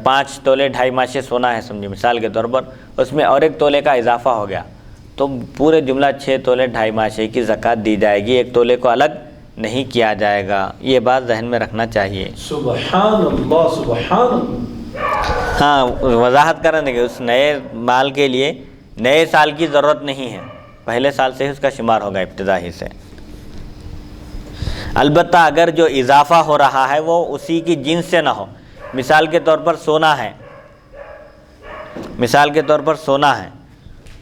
5 تولے 2.5 ماشے سونا ہے سمجھے، مثال کے طور پر اس میں اور 1 تولے کا اضافہ ہو گیا تو پورے جملہ 6 تولے 2.5 ماشے کی زکوٰۃ دی جائے گی، 1 تولے کو الگ نہیں کیا جائے گا، یہ بات ذہن میں رکھنا چاہیے۔ سبحان اللہ سبحان اللہ۔ ہاں، وضاحت کرنے کہ اس نئے مال کے لیے نئے سال کی ضرورت نہیں ہے، پہلے سال سے ہی اس کا شمار ہوگا ابتدا ہی سے۔ البتہ اگر جو اضافہ ہو رہا ہے وہ اسی کی جنس سے نہ ہو، مثال کے طور پر سونا ہے،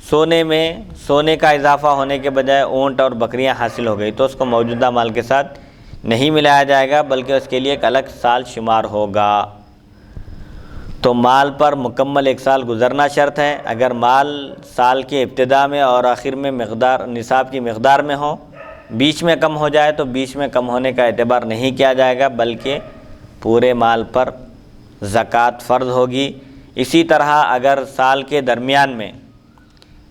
سونے میں سونے کا اضافہ ہونے کے بجائے اونٹ اور بکریاں حاصل ہو گئی تو اس کو موجودہ مال کے ساتھ نہیں ملایا جائے گا بلکہ اس کے لیے ایک الگ سال شمار ہوگا۔ تو مال پر مکمل 1 سال گزرنا شرط ہے، اگر مال سال کے ابتدا میں اور آخر میں نصاب کی مقدار میں ہو، بیچ میں کم ہو جائے تو بیچ میں کم ہونے کا اعتبار نہیں کیا جائے گا بلکہ پورے مال پر زکوٰۃ فرض ہوگی۔ اسی طرح اگر سال کے درمیان میں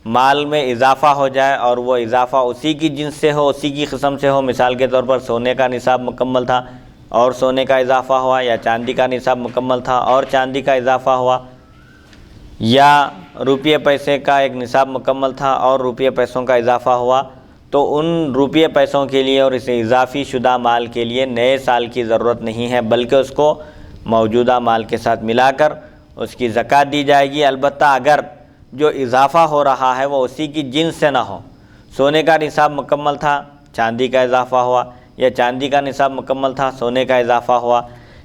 مال میں اضافہ ہو جائے اور وہ اضافہ اسی کی جنس سے ہو، اسی کی قسم سے ہو، مثال کے طور پر سونے کا نصاب مکمل تھا اور سونے کا اضافہ ہوا، یا چاندی کا نصاب مکمل تھا اور چاندی کا اضافہ ہوا، یا روپیے پیسے کا ایک نصاب مکمل تھا اور روپیے پیسوں کا اضافہ ہوا، تو ان روپیے پیسوں کے لیے اور اسے اضافی شدہ مال کے لیے نئے سال کی ضرورت نہیں ہے بلکہ اس کو موجودہ مال کے ساتھ ملا کر اس کی زکوٰۃ دی جائے گی۔ البتہ اگر جو اضافہ ہو رہا ہے وہ اسی کی جنس سے نہ ہو، سونے کا نصاب مکمل تھا چاندی کا اضافہ ہوا، یا چاندی کا نصاب مکمل تھا سونے کا اضافہ ہوا،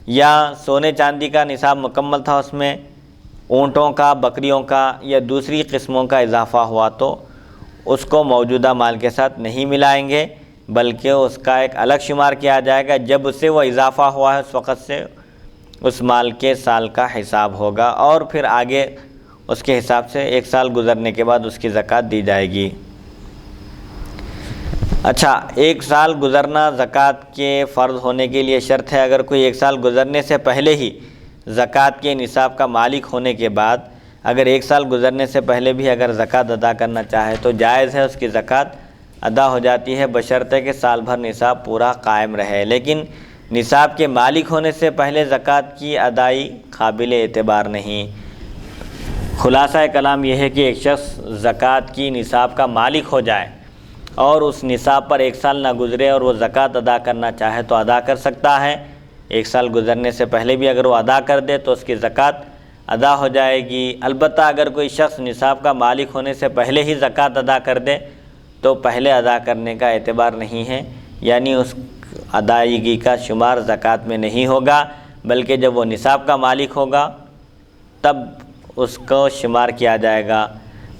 یا سونے چاندی کا نصاب مکمل تھا اس میں اونٹوں کا بکریوں کا یا دوسری قسموں کا اضافہ ہوا، تو اس کو موجودہ مال کے ساتھ نہیں ملائیں گے بلکہ اس کا ایک الگ شمار کیا جائے گا، جب اس سے وہ اضافہ ہوا ہے اس وقت سے اس مال کے سال کا حساب ہوگا اور پھر آگے اس کے حساب سے 1 سال گزرنے کے بعد اس کی زکوٰۃ دی جائے گی۔ اچھا، 1 سال گزرنا زکوٰۃ کے فرض ہونے کے لیے شرط ہے۔ اگر کوئی 1 سال گزرنے سے پہلے ہی زکوٰۃ کے نصاب کا مالک ہونے کے بعد اگر 1 سال گزرنے سے پہلے بھی اگر زکوٰۃ ادا کرنا چاہے تو جائز ہے، اس کی زکوٰۃ ادا ہو جاتی ہے بشرطے کہ سال بھر نصاب پورا قائم رہے، لیکن نصاب کے مالک ہونے سے پہلے زکوٰۃ کی ادائی قابل اعتبار نہیں۔ خلاصہ کلام یہ ہے کہ ایک شخص زکوٰۃ کی نصاب کا مالک ہو جائے اور اس نصاب پر 1 سال نہ گزرے اور وہ زکوٰۃ ادا کرنا چاہے تو ادا کر سکتا ہے، 1 سال گزرنے سے پہلے بھی اگر وہ ادا کر دے تو اس کی زکوٰۃ ادا ہو جائے گی۔ البتہ اگر کوئی شخص نصاب کا مالک ہونے سے پہلے ہی زکوٰۃ ادا کر دے تو پہلے ادا کرنے کا اعتبار نہیں ہے، یعنی اس ادائیگی کا شمار زکوٰۃ میں نہیں ہوگا بلکہ جب وہ نصاب کا مالک ہوگا تب اس کو شمار کیا جائے گا۔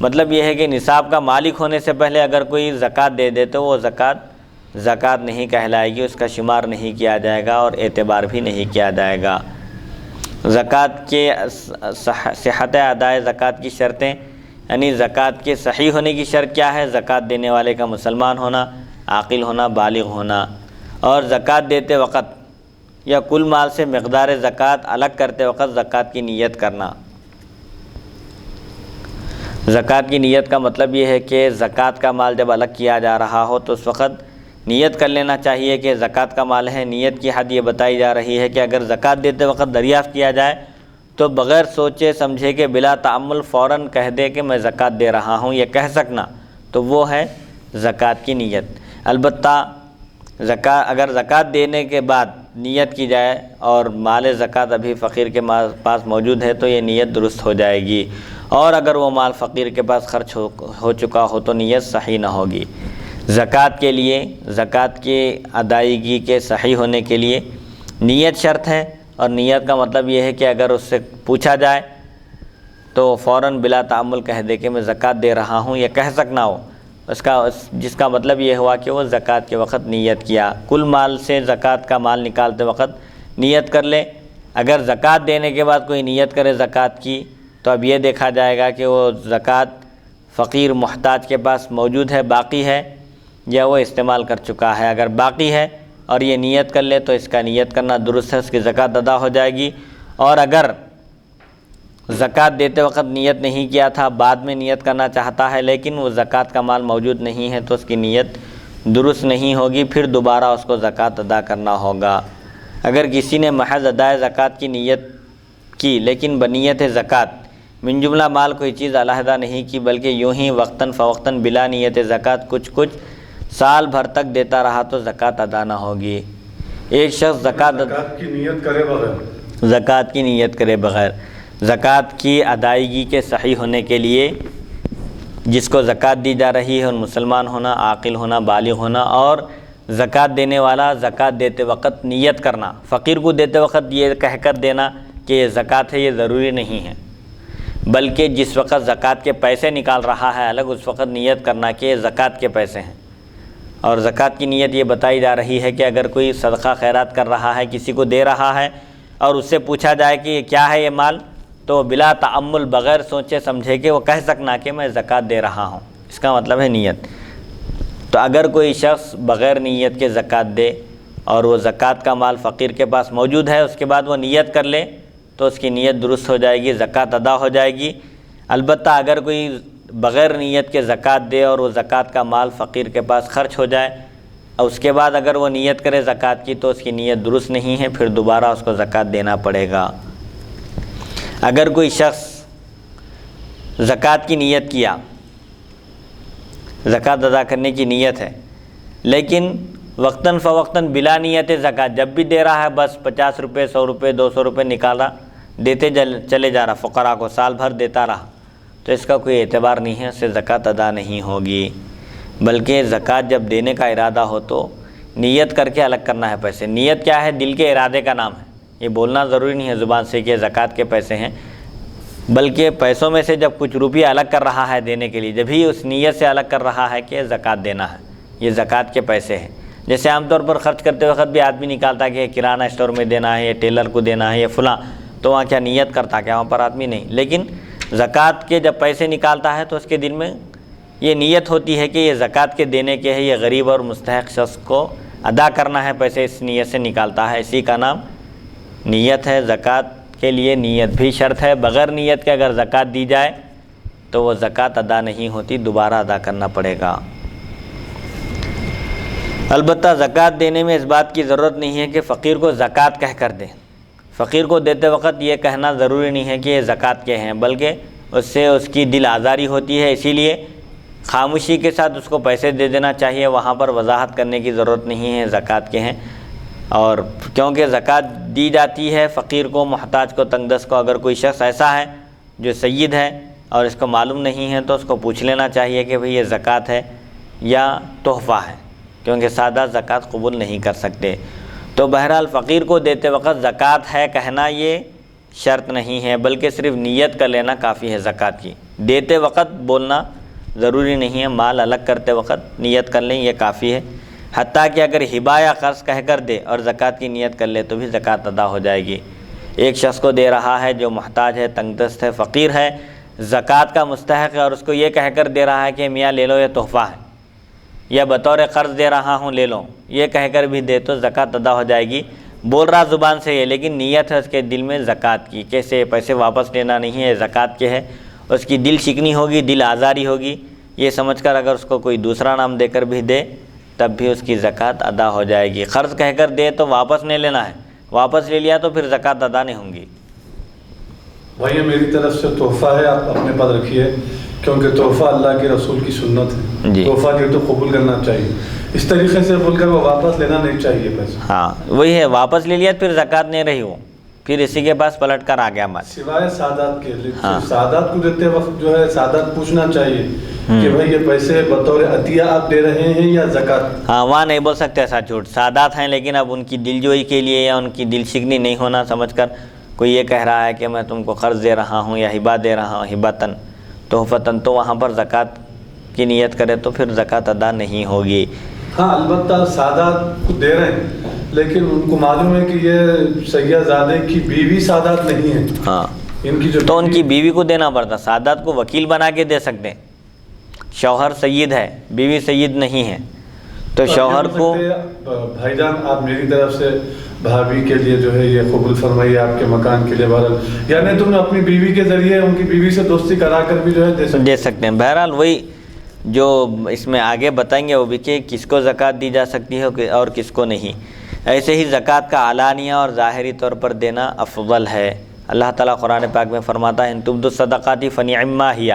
مطلب یہ ہے کہ نصاب کا مالک ہونے سے پہلے اگر کوئی زکوٰۃ دے دے تو وہ زکوٰۃ نہیں کہلائے گی، اس کا شمار نہیں کیا جائے گا اور اعتبار بھی نہیں کیا جائے گا۔ زکوٰۃ کے صحت ادائے زکوٰۃ کی شرطیں یعنی زکوٰۃ کے صحیح ہونے کی شرط کیا ہے؟ زکوٰۃ دینے والے کا مسلمان ہونا، عاقل ہونا، بالغ ہونا، اور زکوٰۃ دیتے وقت یا کل مال سے مقدار زکوٰۃ الگ کرتے وقت زکوٰۃ کی نیت کرنا۔ زکوٰۃ کی نیت کا مطلب یہ ہے کہ زکوٰۃ کا مال جب الگ کیا جا رہا ہو تو اس وقت نیت کر لینا چاہیے کہ زکوٰۃ کا مال ہے۔ نیت کی حد یہ بتائی جا رہی ہے کہ اگر زکوٰۃ دیتے وقت دریافت کیا جائے تو بغیر سوچے سمجھے کہ بلا تعمل فوراً کہہ دے کہ میں زکوٰۃ دے رہا ہوں، یہ کہہ سکنا، تو وہ ہے زکوٰۃ کی نیت۔ البتہ اگر زکوٰۃ دینے کے بعد نیت کی جائے اور مال زکوٰۃ ابھی فقیر کے پاس موجود ہے تو یہ نیت درست ہو جائے گی، اور اگر وہ مال فقیر کے پاس خرچ ہو چکا ہو تو نیت صحیح نہ ہوگی۔ زکوٰۃ کے لیے، زکوٰۃ کی ادائیگی کے صحیح ہونے کے لیے نیت شرط ہے، اور نیت کا مطلب یہ ہے کہ اگر اس سے پوچھا جائے تو فوراً بلا تعمل کہہ دے کہ میں زکوٰۃ دے رہا ہوں، یہ کہہ سکنا ہو، جس کا مطلب یہ ہوا کہ وہ زکوٰۃ کے وقت نیت کیا۔ کل مال سے زکوٰۃ کا مال نکالتے وقت نیت کر لے۔ اگر زکوٰۃ دینے کے بعد کوئی نیت کرے زکوٰۃ کی تو اب یہ دیکھا جائے گا کہ وہ زکوٰۃ فقیر محتاج کے پاس موجود ہے، باقی ہے، یا وہ استعمال کر چکا ہے۔ اگر باقی ہے اور یہ نیت کر لے تو اس کا نیت کرنا درست ہے، اس کی زکوٰۃ ادا ہو جائے گی۔ اور اگر زکوٰۃ دیتے وقت نیت نہیں کیا تھا، بعد میں نیت کرنا چاہتا ہے لیکن وہ زکوٰۃ کا مال موجود نہیں ہے تو اس کی نیت درست نہیں ہوگی، پھر دوبارہ اس کو زکوٰۃ ادا کرنا ہوگا۔ اگر کسی نے محض ادائے زکوٰۃ کی نیت کی لیکن بنیت زکوٰۃ من جملہ مال کوئی چیز علیحدہ نہیں کی بلکہ یوں ہی وقتاً فوقتاً بلا نیت زکوٰۃ کچھ سال بھر تک دیتا رہا تو زکوٰۃ ادا نہ ہوگی۔ ایک شخص زکوٰۃ کی نیت کرے بغیر، زکوٰۃ کی نیت کرے بغیر، زکوٰۃ کی ادائیگی کے صحیح ہونے کے لیے جس کو زکوٰۃ دی جا رہی ہے ان مسلمان ہونا، عاقل ہونا، بالغ ہونا، اور زکوٰۃ دینے والا زکوٰۃ دیتے وقت نیت کرنا۔ فقیر کو دیتے وقت یہ کہہ کر دینا کہ یہ زکوٰۃ ہے، یہ ضروری نہیں ہے، بلکہ جس وقت زکوٰۃ کے پیسے نکال رہا ہے الگ اس وقت نیت کرنا کہ یہ زکوٰۃ کے پیسے ہیں۔ اور زکوٰۃ کی نیت یہ بتائی جا رہی ہے کہ اگر کوئی صدقہ خیرات کر رہا ہے، کسی کو دے رہا ہے اور اس سے پوچھا جائے کہ یہ کیا ہے یہ مال، تو بلا تعمل بغیر سوچے سمجھے کہ وہ کہہ سکنا کہ میں زکوٰۃ دے رہا ہوں، اس کا مطلب ہے نیت۔ تو اگر کوئی شخص بغیر نیت کے زکوٰۃ دے اور وہ زکوٰۃ کا مال فقیر کے پاس موجود ہے، اس کے بعد وہ نیت کر لے تو اس کی نیت درست ہو جائے گی، زکوٰۃ ادا ہو جائے گی۔ البتہ اگر کوئی بغیر نیت کے زکوٰۃ دے اور وہ زکوٰۃ کا مال فقیر کے پاس خرچ ہو جائے اور اس کے بعد اگر وہ نیت کرے زکوٰۃ کی تو اس کی نیت درست نہیں ہے، پھر دوبارہ اس کو زکوٰۃ دینا پڑے گا۔ اگر کوئی شخص زکوٰۃ کی نیت کیا، زکوٰۃ ادا کرنے کی نیت ہے، لیکن وقتاً فوقتاً بلا نیت زکوٰۃ جب بھی دے رہا ہے بس 50 روپے، 100 روپے، 200 روپے نکالا دیتے چلے جا رہا، فقراء کو سال بھر دیتا رہا، تو اس کا کوئی اعتبار نہیں ہے، اس سے زکوٰۃ ادا نہیں ہوگی۔ بلکہ زکوٰۃ جب دینے کا ارادہ ہو تو نیت کر کے الگ کرنا ہے پیسے۔ نیت کیا ہے؟ دل کے ارادے کا نام ہے، یہ بولنا ضروری نہیں ہے زبان سے کہ زکوٰۃ کے پیسے ہیں، بلکہ پیسوں میں سے جب کچھ روپیہ الگ کر رہا ہے دینے کے لیے، جبھی اس نیت سے الگ کر رہا ہے کہ زکوٰۃ دینا ہے، یہ زکوٰۃ کے پیسے ہیں۔ جیسے عام طور پر خرچ کرتے وقت بھی آدمی نکالتا کہ کرانہ اسٹور میں دینا ہے، یا ٹیلر کو دینا ہے، یا فلاں، تو وہاں کیا نیت کرتا کیا؟ وہاں پر آدمی نہیں۔ لیکن زکوٰۃ کے جب پیسے نکالتا ہے تو اس کے دل میں یہ نیت ہوتی ہے کہ یہ زکوٰۃ کے دینے کے ہے، یہ غریب اور مستحق شخص کو ادا کرنا ہے، پیسے اس نیت سے نکالتا ہے، اسی کا نام نیت ہے۔ زکوٰۃ کے لیے نیت بھی شرط ہے، بغیر نیت کے اگر زکوٰۃ دی جائے تو وہ زکوٰۃ ادا نہیں ہوتی، دوبارہ ادا کرنا پڑے گا۔ البتہ زکوٰۃ دینے میں اس بات کی ضرورت نہیں ہے کہ فقیر کو زکوٰۃ کہہ کر دے۔ فقیر کو دیتے وقت یہ کہنا ضروری نہیں ہے کہ یہ زکوٰۃ کے ہیں، بلکہ اس سے اس کی دل آزاری ہوتی ہے، اسی لیے خاموشی کے ساتھ اس کو پیسے دے دینا چاہیے، وہاں پر وضاحت کرنے کی ضرورت نہیں ہے زکوٰۃ کے ہیں۔ اور کیونکہ زکوٰۃ دی جاتی ہے فقیر کو، محتاج کو، تنگ دست کو۔ اگر کوئی شخص ایسا ہے جو سید ہے اور اس کو معلوم نہیں ہے تو اس کو پوچھ لینا چاہیے کہ بھئی یہ زکوٰۃ ہے یا تحفہ ہے، کیونکہ سادہ زکوٰۃ قبول نہیں کر سکتے۔ تو بہرحال فقیر کو دیتے وقت زکوٰۃ ہے کہنا یہ شرط نہیں ہے، بلکہ صرف نیت کر لینا کافی ہے زکوٰۃ کی۔ دیتے وقت بولنا ضروری نہیں ہے، مال الگ کرتے وقت نیت کر لیں یہ کافی ہے۔ حتیٰ کہ اگر ہبہ یا قرض کہہ کر دے اور زکوٰۃ کی نیت کر لے تو بھی زکوٰۃ ادا ہو جائے گی۔ ایک شخص کو دے رہا ہے جو محتاج ہے، تنگ دست ہے، فقیر ہے، زکوٰۃ کا مستحق ہے اور اس کو یہ کہہ کر دے رہا ہے کہ میاں لے لو یہ تحفہ ہے، یا بطور قرض دے رہا ہوں لے لو، یہ کہہ کر بھی دے تو زکوٰۃ ادا ہو جائے گی۔ بول رہا زبان سے یہ، لیکن نیت ہے اس کے دل میں زکوٰۃ کی، کیسے پیسے واپس لینا نہیں ہے، زکوٰۃ کے ہے، اس کی دل شکنی ہوگی، دل آزاری ہوگی، یہ سمجھ کر اگر اس کو کوئی دوسرا نام دے کر بھی دے تب بھی اس کی زکوٰۃ ادا ہو جائے گی۔ قرض کہہ کر دے تو واپس نہیں لینا ہے، واپس لے لیا تو پھر زکوٰۃ ادا نہیں ہوں گی۔ بھائی یہ میری طرف سے تحفہ ہے، آپ اپنے پاس رکھیے، کیونکہ تحفہ اللہ کے رسول کی سنت ہے، جی تحفہ کے تو قبول کرنا چاہیے، اس طریقے سے بول کر وہ واپس لینا نہیں چاہیے پیسہ۔ ہاں وہی ہے، واپس لے لیا پھر زکوٰۃ نہیں رہی، وہ پھر اسی کے پاس پلٹ کر آ گیا مال۔ سوائے سادات کے، ہاں۔ سادات کو دیتے وقت جو ہے سادات پوچھنا چاہیے کہ بھائی یہ پیسے بطور عطیہ آپ دے رہے ہیں یا زکوٰۃ؟ ہاں وہاں نہیں بول سکتے ایسا جھوٹ، سادات ہیں لیکن اب ان کی دل جوئی کے لیے یا ان کی دل شکنی نہیں ہونا سمجھ کر کوئی یہ کہہ رہا ہے کہ میں تم کو قرض دے رہا ہوں یا ہبہ دے رہا ہوں، ہبتاً تحفتاً، تو وہاں پر زکوٰۃ کی نیت کرے تو پھر زکوٰۃ ادا نہیں ہوگی۔ ہاں البتہ سادات کو دے رہے ہیں لیکن ان کو معلوم ہے کہ یہ سیاح زادے کی بیوی سادات نہیں ہے، ہاں ان کی جو تو ان کی بیوی کو دینا پڑتا، سادات کو وکیل بنا کے دے سکتے ہیں، شوہر سید ہے بیوی سید نہیں ہے، تو شوہر کو بھائی جان آپ میری طرف سے بھابھی کے لیے جو ہے یہ قبول فرمائیے، آپ کے مکان کے لیے بہرحال، یعنی تم اپنی بیوی کے ذریعے ان کی بیوی سے دوستی کرا کر بھی جو ہے دے سکتے ہیں۔ بہرحال وہی جو اس میں آگے بتائیں گے وہ بھی کہ کس کو زکوٰۃ دی جا سکتی ہے اور کس کو نہیں۔ ایسے ہی زکوٰۃ کا علانیہ اور ظاہری طور پر دینا افضل ہے۔ اللہ تعالیٰ قرآن پاک میں فرماتا ہے ان تبدوا الصدقات فنعما ہی،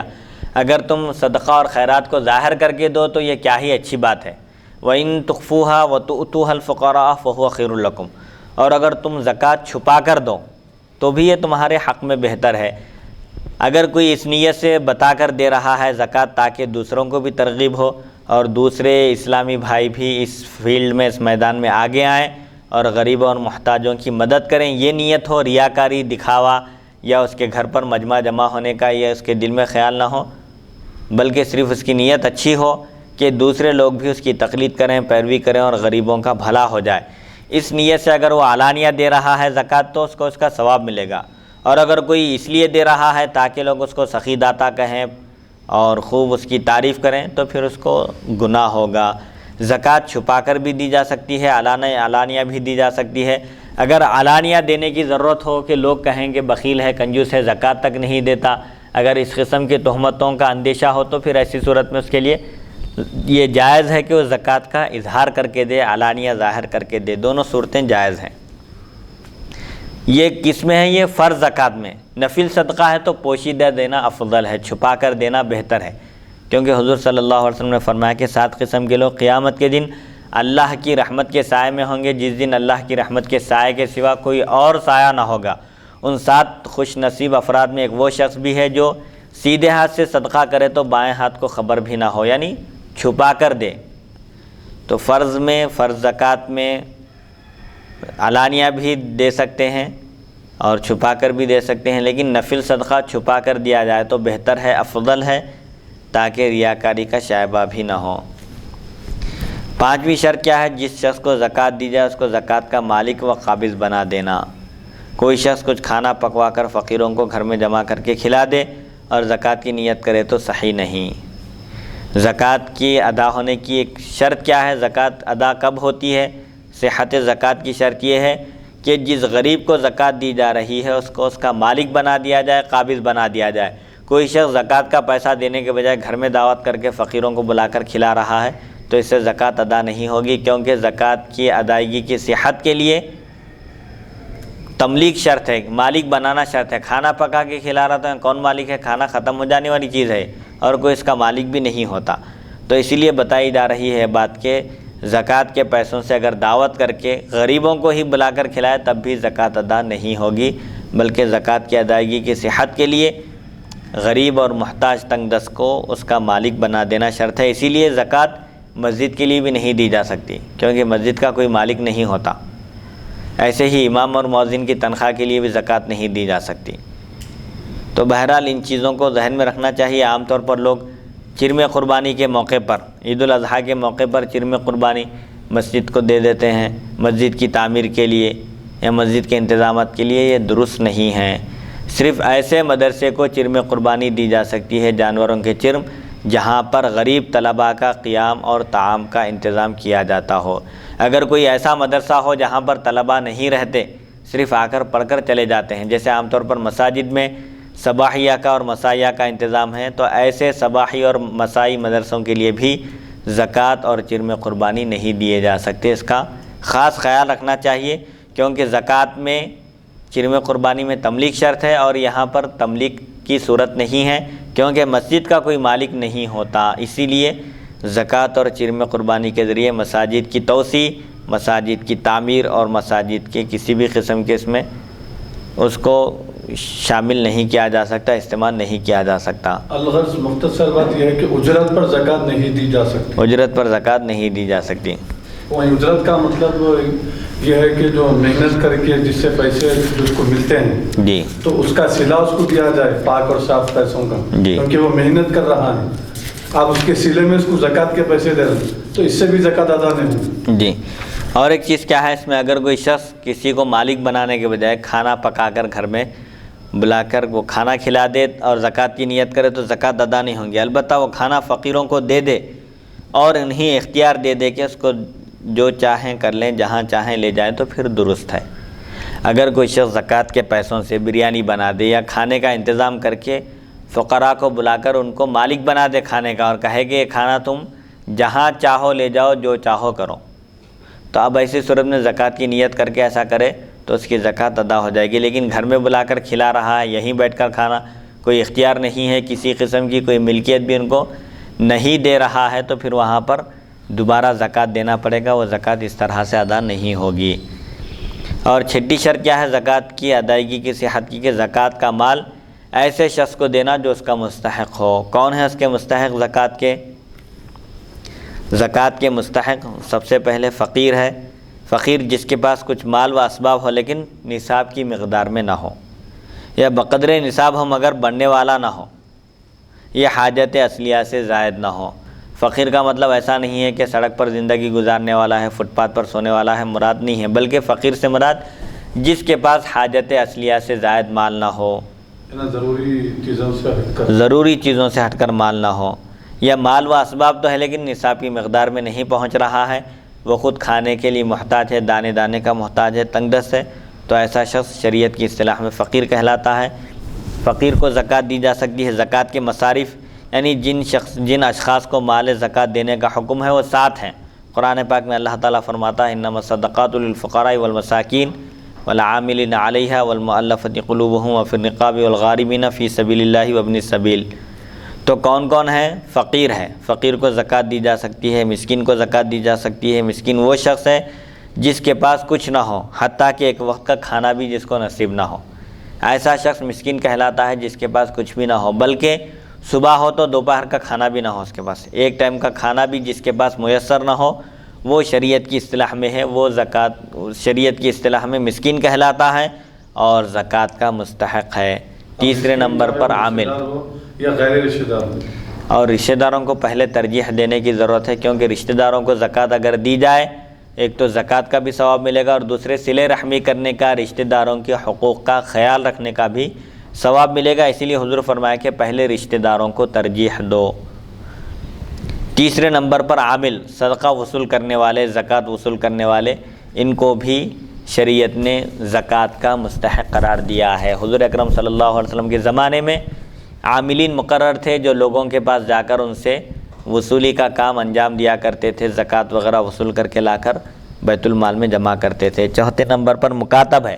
اگر تم صدقہ اور خیرات کو ظاہر کر کے دو تو یہ کیا ہی اچھی بات ہے۔ وَإِن تُخْفُوهَا وَتُؤْتُوهَا الْفُقَرَاءَ فَهُوَ خَيْرٌ لَكُمْ، اور اگر تم زکوٰۃ چھپا کر دو تو بھی یہ تمہارے حق میں بہتر ہے۔ اگر کوئی اس نیت سے بتا کر دے رہا ہے زکوٰۃ تاکہ دوسروں کو بھی ترغیب ہو اور دوسرے اسلامی بھائی بھی اس فیلڈ میں اس میدان میں آگے آئیں اور غریبوں اور محتاجوں کی مدد کریں، یہ نیت ہو، ریاکاری، دکھاوا یا اس کے گھر پر مجمع جمع ہونے کا یا اس کے دل میں خیال نہ ہو، بلکہ صرف اس کی نیت اچھی ہو کہ دوسرے لوگ بھی اس کی تقلید کریں، پیروی کریں اور غریبوں کا بھلا ہو جائے، اس نیت سے اگر وہ علانیہ دے رہا ہے زکوٰۃ تو اس کو اس کا ثواب ملے گا۔ اور اگر کوئی اس لیے دے رہا ہے تاکہ لوگ اس کو سخی داتا کہیں اور خوب اس کی تعریف کریں تو پھر اس کو گناہ ہوگا۔ زکوٰۃ چھپا کر بھی دی جا سکتی ہے، علانیہ بھی دی جا سکتی ہے۔ اگر علانیہ دینے کی ضرورت ہو کہ لوگ کہیں کہ بخیل ہے، کنجوس ہے، زکوٰۃ تک نہیں دیتا، اگر اس قسم کی تہمتوں کا اندیشہ ہو تو پھر ایسی صورت میں اس کے لیے یہ جائز ہے کہ وہ زکوٰۃ کا اظہار کر کے دے، علانیہ ظاہر کر کے دے، دونوں صورتیں جائز ہیں۔ یہ کس میں ہے؟ یہ فرض زکوٰۃ میں۔ نفل صدقہ ہے تو پوشیدہ دینا افضل ہے، چھپا کر دینا بہتر ہے، کیونکہ حضور صلی اللہ علیہ وسلم نے فرمایا کہ 7 قسم کے لوگ قیامت کے دن اللہ کی رحمت کے سائے میں ہوں گے، جس دن اللہ کی رحمت کے سائے کے سوا کوئی اور سایہ نہ ہوگا۔ ان 7 خوش نصیب افراد میں ایک وہ شخص بھی ہے جو سیدھے ہاتھ سے صدقہ کرے تو بائیں ہاتھ کو خبر بھی نہ ہو، یعنی چھپا کر دے۔ تو فرض میں، فرض زکوٰۃ میں علانیہ بھی دے سکتے ہیں اور چھپا کر بھی دے سکتے ہیں، لیکن نفل صدقہ چھپا کر دیا جائے تو بہتر ہے، افضل ہے، تاکہ ریاکاری کا شائبہ بھی نہ ہو۔ 5ویں شرط کیا ہے؟ جس شخص کو زکوٰۃ دی جائے اس کو زکوٰۃ کا مالک و قابض بنا دینا۔ کوئی شخص کچھ کھانا پکوا کر فقیروں کو گھر میں جمع کر کے کھلا دے اور زکوٰۃ کی نیت کرے تو صحیح نہیں۔ زکوٰۃ کی ادا ہونے کی ایک شرط کیا ہے؟ زکوٰۃ ادا کب ہوتی ہے؟ صحت زکوٰۃ کی شرط یہ ہے کہ جس غریب کو زکوٰۃ دی جا رہی ہے اس کو اس کا مالک بنا دیا جائے، قابض بنا دیا جائے۔ کوئی شخص زکوٰۃ کا پیسہ دینے کے بجائے گھر میں دعوت کر کے فقیروں کو بلا کر کھلا رہا ہے تو اس سے زکوٰۃ ادا نہیں ہوگی، کیونکہ زکوٰۃ کی ادائیگی کی صحت کے لیے تملیک شرط ہے، مالک بنانا شرط ہے۔ کھانا پکا کے کھلا رہا تو کون مالک ہے؟ کھانا ختم ہو جانے والی چیز ہے اور کوئی اس کا مالک بھی نہیں ہوتا، تو اسی لیے بتائی جا رہی ہے بات کہ زکوٰۃ کے پیسوں سے اگر دعوت کر کے غریبوں کو ہی بلا کر کھلائے تب بھی زکوٰۃ ادا نہیں ہوگی، بلکہ زکوٰۃ کی ادائیگی کی صحت کے لیے غریب اور محتاج تنگ دست کو اس کا مالک بنا دینا شرط ہے۔ اسی لیے زکوٰۃ مسجد کے لیے بھی نہیں دی جا سکتی، کیونکہ مسجد کا کوئی مالک نہیں ہوتا۔ ایسے ہی امام اور مؤذن کی تنخواہ کے لیے بھی زکوٰۃ نہیں دی جا سکتی۔ تو بہرحال ان چیزوں کو ذہن میں رکھنا چاہیے۔ عام طور پر لوگ چرم قربانی کے موقع پر، عید الاضحیٰ کے موقع پر چرم قربانی مسجد کو دے دیتے ہیں، مسجد کی تعمیر کے لیے یا مسجد کے انتظامات کے لیے، یہ درست نہیں ہے۔ صرف ایسے مدرسے کو چرم قربانی دی جا سکتی ہے، جانوروں کے چرم، جہاں پر غریب طلباء کا قیام اور طعام کا انتظام کیا جاتا ہو۔ اگر کوئی ایسا مدرسہ ہو جہاں پر طلباء نہیں رہتے، صرف آ کر پڑھ کر چلے جاتے ہیں، جیسے عام طور پر مساجد میں صباحیہ کا اور مسائیہ کا انتظام ہے، تو ایسے صباحی اور مسائی مدرسوں کے لیے بھی زکوٰۃ اور چرم قربانی نہیں دیے جا سکتے۔ اس کا خاص خیال رکھنا چاہیے، کیونکہ زکوٰۃ میں، چرم قربانی میں تملیک شرط ہے، اور یہاں پر تملیک کی صورت نہیں ہے، کیونکہ مسجد کا کوئی مالک نہیں ہوتا۔ اسی لیے زکوٰۃ اور چرم قربانی کے ذریعے مساجد کی توسیع، مساجد کی تعمیر اور مساجد کے کسی بھی قسم کے اس میں اس کو شامل نہیں کیا جا سکتا، استعمال نہیں کیا جا سکتا۔ الغرض مختصر بات یہ ہے کہ اجرت پر زکوٰۃ نہیں دی جا سکتی۔ اجرت پر زکوٰۃ نہیں دی جا سکتی۔ وہیں اجرت کا مطلب یہ ہے کہ جو محنت کر کے جس سے پیسے جس کو ملتے ہیں جی، تو اس کا صلہ اس کو دیا جائے، پاک اور صاف پیسوں کا، جی، کیونکہ وہ محنت کر رہا ہے، آپ اس کے صلے میں اس کو زکوٰۃ کے پیسے دے رہے ہیں تو اس سے بھی زکوٰۃ ادا نہیں ہوگی۔ جی، اور ایک چیز کیا ہے اس میں، اگر کوئی شخص کسی کو مالک بنانے کے بجائے کھانا پکا کر گھر میں بلا کر وہ کھانا کھلا دے اور زکوٰۃ کی نیت کرے تو زکوٰۃ ادا نہیں ہوگی۔ البتہ وہ کھانا فقیروں کو دے دے اور انہیں اختیار دے دے کہ اس کو جو چاہیں کر لیں، جہاں چاہیں لے جائیں، تو پھر درست ہے۔ اگر کوئی شخص زکوٰۃ کے پیسوں سے بریانی بنا دے یا کھانے کا انتظام کر کے فقراء کو بلا کر ان کو مالک بنا دے کھانے کا، اور کہے کہ یہ کھانا تم جہاں چاہو لے جاؤ، جو چاہو کرو، تو اب ایسی صورت میں زکوٰۃ کی نیت کر کے ایسا کرے تو اس کی زکوٰۃ ادا ہو جائے گی۔ لیکن گھر میں بلا کر کھلا رہا ہے، یہیں بیٹھ کر کھانا، کوئی اختیار نہیں ہے، کسی قسم کی کوئی ملکیت بھی ان کو نہیں دے رہا ہے، تو پھر وہاں پر دوبارہ زکوٰۃ دینا پڑے گا، وہ زکوٰۃ اس طرح سے ادا نہیں ہوگی۔ اور چھٹی شرط کیا ہے زکوٰۃ کی ادائیگی کی صحت کی، کہ زکوٰۃ کا مال ایسے شخص کو دینا جو اس کا مستحق ہو۔ کون ہے اس کے مستحق زکوٰۃ کے؟ زکوٰۃ کے مستحق سب سے پہلے فقیر ہے۔ فقیر جس کے پاس کچھ مال و اسباب ہو لیکن نصاب کی مقدار میں نہ ہو، یا بقدر نصاب ہو مگر بڑھنے والا نہ ہو، یہ حاجت اصلیہ سے زائد نہ ہو۔ فقیر کا مطلب ایسا نہیں ہے کہ سڑک پر زندگی گزارنے والا ہے، فٹ پاتھ پر سونے والا ہے، مراد نہیں ہے، بلکہ فقیر سے مراد جس کے پاس حاجت اصلیہ سے زائد مال نہ ہو، ضروری چیزوں سے ہٹ کر، ضروری چیزوں سے ہٹ کر مال نہ ہو، یا مال و اسباب تو ہے لیکن نصاب کی مقدار میں نہیں پہنچ رہا ہے، وہ خود کھانے کے لیے محتاج ہے، دانے دانے کا محتاج ہے، تنگ دست ہے، تو ایسا شخص شریعت کی اصطلاح میں فقیر کہلاتا ہے۔ فقیر کو زکوٰۃ دی جا سکتی ہے۔ زکوٰۃ کے مصارف یعنی جن اشخاص کو مال زکوٰۃ دینے کا حکم ہے وہ 7 ہیں۔ قرآن پاک میں اللہ تعالیٰ فرماتا ہے انما الصدقات للفقراء والمساکین والعاملین علیہا والمؤلفۃ قلوبہم وفی الرقاب والغارمین فی سبیل اللہ وابن السبیل۔ تو کون کون ہے؟ فقیر ہے، فقیر کو زکوٰۃ دی جا سکتی ہے۔ مسکین کو زکوٰۃ دی جا سکتی ہے۔ مسکین وہ شخص ہے جس کے پاس کچھ نہ ہو، حتیٰ کہ ایک وقت کا کھانا بھی جس کو نصیب نہ ہو، ایسا شخص مسکین کہلاتا ہے جس کے پاس کچھ بھی نہ ہو، بلکہ صبح ہو تو دوپہر کا کھانا بھی نہ ہو اس کے پاس، ایک ٹائم کا کھانا بھی جس کے پاس میسر نہ ہو، وہ شریعت کی اصطلاح میں ہے، وہ شریعت کی اصطلاح میں مسکین کہلاتا ہے اور زکوٰۃ کا مستحق ہے۔ تیسرے نمبر پر عامل یا غیر رشتہ دار، اور رشتہ داروں کو پہلے ترجیح دینے کی ضرورت ہے، کیونکہ رشتہ داروں کو زکوٰۃ اگر دی جائے، ایک تو زکوٰۃ کا بھی ثواب ملے گا اور دوسرے صلہ رحمی کرنے کا، رشتہ داروں کے حقوق کا خیال رکھنے کا بھی ثواب ملے گا۔ اسی لیے حضور فرمایا کہ پہلے رشتہ داروں کو ترجیح دو۔ تیسرے نمبر پر عامل، صدقہ وصول کرنے والے، زکوٰۃ وصول کرنے والے، ان کو بھی شریعت نے زکوٰۃ کا مستحق قرار دیا ہے۔ حضور اکرم صلی اللہ علیہ وسلم کے زمانے میں عاملین مقرر تھے جو لوگوں کے پاس جا کر ان سے وصولی کا کام انجام دیا کرتے تھے، زکوٰۃ وغیرہ وصول کر کے لا کر بیت المال میں جمع کرتے تھے۔ چوتھے نمبر پر مکاتب ہے،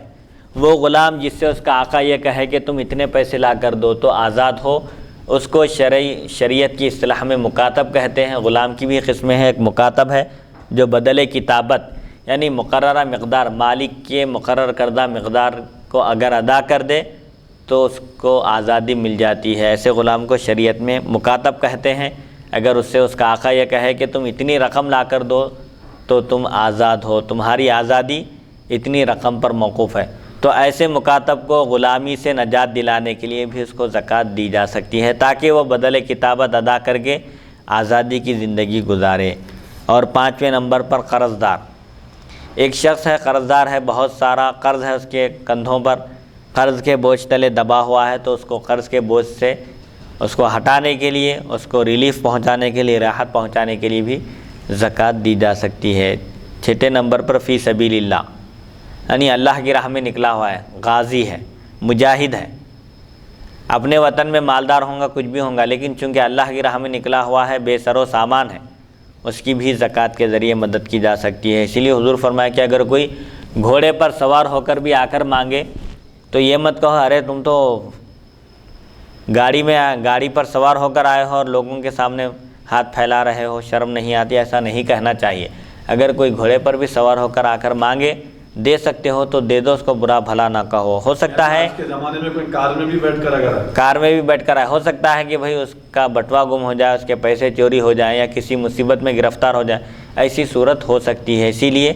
وہ غلام جس سے اس کا آقا یہ کہے کہ تم اتنے پیسے لا کر دو تو آزاد ہو، اس کو شریعت کی اصطلاح میں مکاتب کہتے ہیں۔ غلام کی بھی قسمیں ہیں، ایک مکاتب ہے جو بدلے کتابت یعنی مقررہ مقدار، مالک کے مقرر کردہ مقدار کو اگر ادا کر دے تو اس کو آزادی مل جاتی ہے، ایسے غلام کو شریعت میں مکاتب کہتے ہیں۔ اگر اس سے اس کا آقا یہ کہے کہ تم اتنی رقم لا کر دو تو تم آزاد ہو، تمہاری آزادی اتنی رقم پر موقوف ہے، تو ایسے مکاتب کو غلامی سے نجات دلانے کے لیے بھی اس کو زکوٰۃ دی جا سکتی ہے تاکہ وہ بدل کتابت ادا کر کے آزادی کی زندگی گزارے۔ اور پانچویں نمبر پر قرض دار، ایک شخص ہے قرض دار ہے، بہت سارا قرض ہے اس کے کندھوں پر، قرض کے بوجھ تلے دبا ہوا ہے تو اس کو قرض کے بوجھ سے اس کو ہٹانے کے لیے، اس کو ریلیف پہنچانے کے لیے، راحت پہنچانے کے لیے بھی زکوٰۃ دی جا سکتی ہے۔ چھٹے نمبر پر فی سبیل اللہ، یعنی اللہ کی راہ میں نکلا ہوا ہے، غازی ہے، مجاہد ہے، اپنے وطن میں مالدار ہوں گا، کچھ بھی ہوں گا، لیکن چونکہ اللہ کی راہ میں نکلا ہوا ہے، بے سر و سامان ہے، اس کی بھی زکوٰۃ کے ذریعے مدد کی جا سکتی ہے۔ اسی لیے حضور فرمایا کہ اگر کوئی گھوڑے پر سوار ہو کر بھی آ کر مانگے تو یہ مت کہو ارے تم تو گاڑی پر سوار ہو کر آئے ہو اور لوگوں کے سامنے ہاتھ پھیلا رہے ہو، شرم نہیں آتی، ایسا نہیں کہنا چاہیے۔ اگر کوئی گھوڑے پر بھی سوار ہو کر آ کر مانگے، دے سکتے ہو تو دے دو، اس کو برا بھلا نہ کہو۔ ہو سکتا ہے آج کے زمانے میں کوئی کار میں بھی بیٹھ کر اگر آئے، کار میں بھی بیٹھ کر آئے، ہو سکتا ہے کہ بھائی اس کا بٹوا گم ہو جائے، اس کے پیسے چوری ہو جائیں یا کسی مصیبت میں گرفتار ہو جائے، ایسی صورت ہو سکتی ہے۔ اسی لیے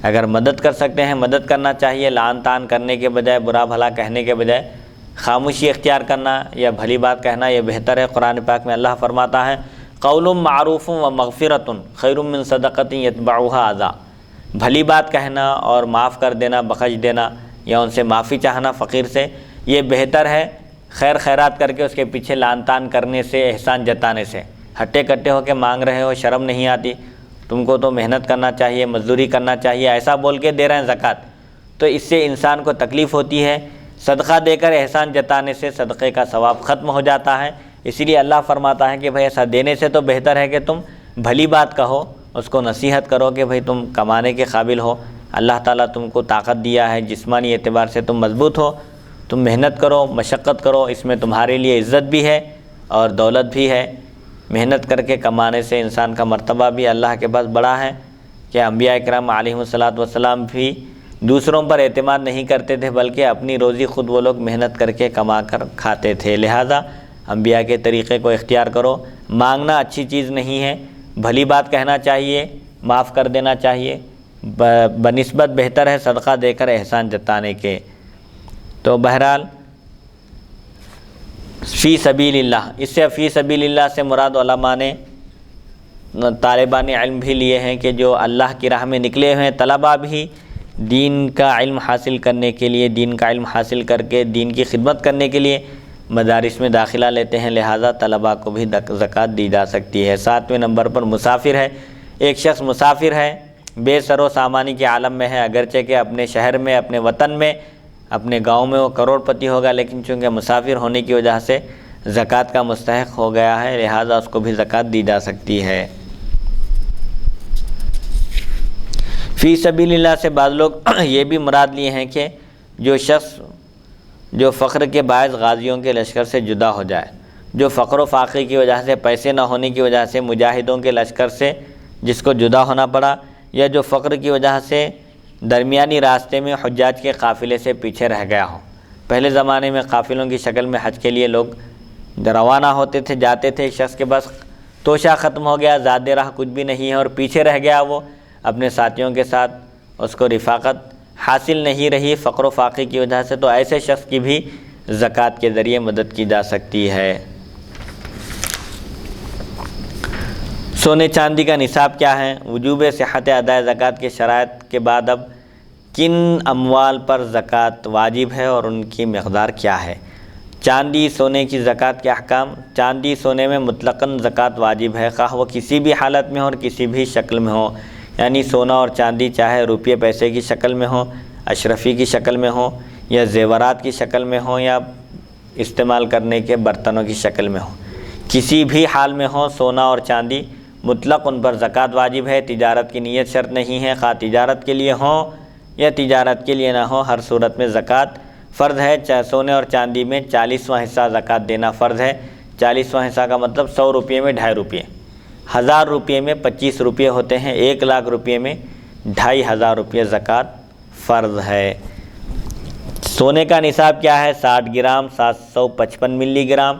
اگر مدد کر سکتے ہیں مدد کرنا چاہیے، لعن طعن کرنے کے بجائے، برا بھلا کہنے کے بجائے خاموشی اختیار کرنا یا بھلی بات کہنا یہ بہتر ہے۔ قرآن پاک میں اللہ فرماتا ہے قول معروف و مغفرۃ خیر من صدقۃ یتبعها اذی، بھلی بات کہنا اور معاف کر دینا، بخش دینا یا ان سے معافی چاہنا فقیر سے، یہ بہتر ہے خیر خیرات کر کے اس کے پیچھے لعن طعن کرنے سے، احسان جتانے سے۔ ہٹے کٹے ہو کے مانگ رہے ہو، شرم نہیں آتی، تم کو تو محنت کرنا چاہیے، مزدوری کرنا چاہیے، ایسا بول کے دے رہے ہیں زکوٰۃ، تو اس سے انسان کو تکلیف ہوتی ہے۔ صدقہ دے کر احسان جتانے سے صدقے کا ثواب ختم ہو جاتا ہے۔ اسی لیے اللہ فرماتا ہے کہ بھائی ایسا دینے سے تو بہتر ہے کہ تم بھلی بات کہو، اس کو نصیحت کرو کہ بھائی تم کمانے کے قابل ہو، اللہ تعالیٰ تم کو طاقت دیا ہے، جسمانی اعتبار سے تم مضبوط ہو، تم محنت کرو، مشقت کرو، اس میں تمہارے لیے عزت بھی ہے اور دولت بھی ہے۔ محنت کر کے کمانے سے انسان کا مرتبہ بھی اللہ کے پاس بڑا ہے کہ انبیاء اکرام علیہم الصلاۃ والسلام بھی دوسروں پر اعتماد نہیں کرتے تھے، بلکہ اپنی روزی خود وہ لوگ محنت کر کے کما کر کھاتے تھے۔ لہٰذا انبیاء کے طریقے کو اختیار کرو۔ مانگنا اچھی چیز نہیں ہے، بھلی بات کہنا چاہیے، معاف کر دینا چاہیے، بنسبت بہتر ہے صدقہ دے کر احسان جتانے کے۔ تو بہرحال فی سبیل اللہ، اس سے فی سبیل اللہ سے مراد علماء نے طالبان علم بھی لیے ہیں کہ جو اللہ کی راہ میں نکلے ہوئے ہیں، طلباء بھی دین کا علم حاصل کرنے کے لیے، دین کا علم حاصل کر کے دین کی خدمت کرنے کے لیے مدارس میں داخلہ لیتے ہیں، لہٰذا طلباء کو بھی زکوٰۃ دی جا سکتی ہے۔ 7ویں نمبر پر مسافر ہے۔ ایک شخص مسافر ہے، بے سر و سامانی کے عالم میں ہے، اگرچہ کہ اپنے شہر میں، اپنے وطن میں، اپنے گاؤں میں وہ کروڑ پتی ہوگا، لیکن چونکہ مسافر ہونے کی وجہ سے زکوٰۃ کا مستحق ہو گیا ہے، لہٰذا اس کو بھی زکوٰۃ دی جا سکتی ہے۔ فی سبیل اللہ سے بعض لوگ یہ بھی مراد لیے ہیں کہ جو شخص جو فقر کے باعث غازیوں کے لشکر سے جدا ہو جائے، جو فقر و فاقے کی وجہ سے، پیسے نہ ہونے کی وجہ سے مجاہدوں کے لشکر سے جس کو جدا ہونا پڑا، یا جو فقر کی وجہ سے درمیانی راستے میں حجاج کے قافلے سے پیچھے رہ گیا ہو۔ پہلے زمانے میں قافلوں کی شکل میں حج کے لیے لوگ روانہ ہوتے تھے، جاتے تھے، شخص کے بس توشہ ختم ہو گیا، زیادہ راہ کچھ بھی نہیں ہے اور پیچھے رہ گیا وہ اپنے ساتھیوں کے ساتھ، اس کو رفاقت حاصل نہیں رہی فقر و فاقے کی وجہ سے، تو ایسے شخص کی بھی زکوٰۃ کے ذریعے مدد کی جا سکتی ہے۔ سونے چاندی کا نصاب کیا ہے؟ وجوب صحت ادائے زکوٰۃ کے شرائط کے بعد اب کن اموال پر زکوٰۃ واجب ہے اور ان کی مقدار کیا ہے؟ چاندی سونے کی زکوٰۃ کے احکام۔ چاندی سونے میں مطلقاً زکوٰۃ واجب ہے، خواہ وہ کسی بھی حالت میں ہو اور کسی بھی شکل میں ہو، یعنی سونا اور چاندی چاہے روپیے پیسے کی شکل میں ہو، اشرفی کی شکل میں ہو، یا زیورات کی شکل میں ہو، یا استعمال کرنے کے برتنوں کی شکل میں ہو، کسی بھی حال میں ہو، سونا اور چاندی مطلق ان پر زکوٰۃ واجب ہے۔ تجارت کی نیت شرط نہیں ہے، خواہ تجارت کے لیے ہوں یا تجارت کے لیے نہ ہو، ہر صورت میں زکوٰۃ فرض ہے۔ سونے اور چاندی میں 40واں حصہ زکوٰۃ دینا فرض ہے۔ 40واں حصہ کا مطلب 100 روپے میں 2.5 روپے، 1000 روپے میں 25 روپے ہوتے ہیں، 1 لاکھ روپے میں 2500 روپے زکوٰۃ فرض ہے۔ سونے کا نصاب کیا ہے؟ 60 گرام 755 ملی گرام،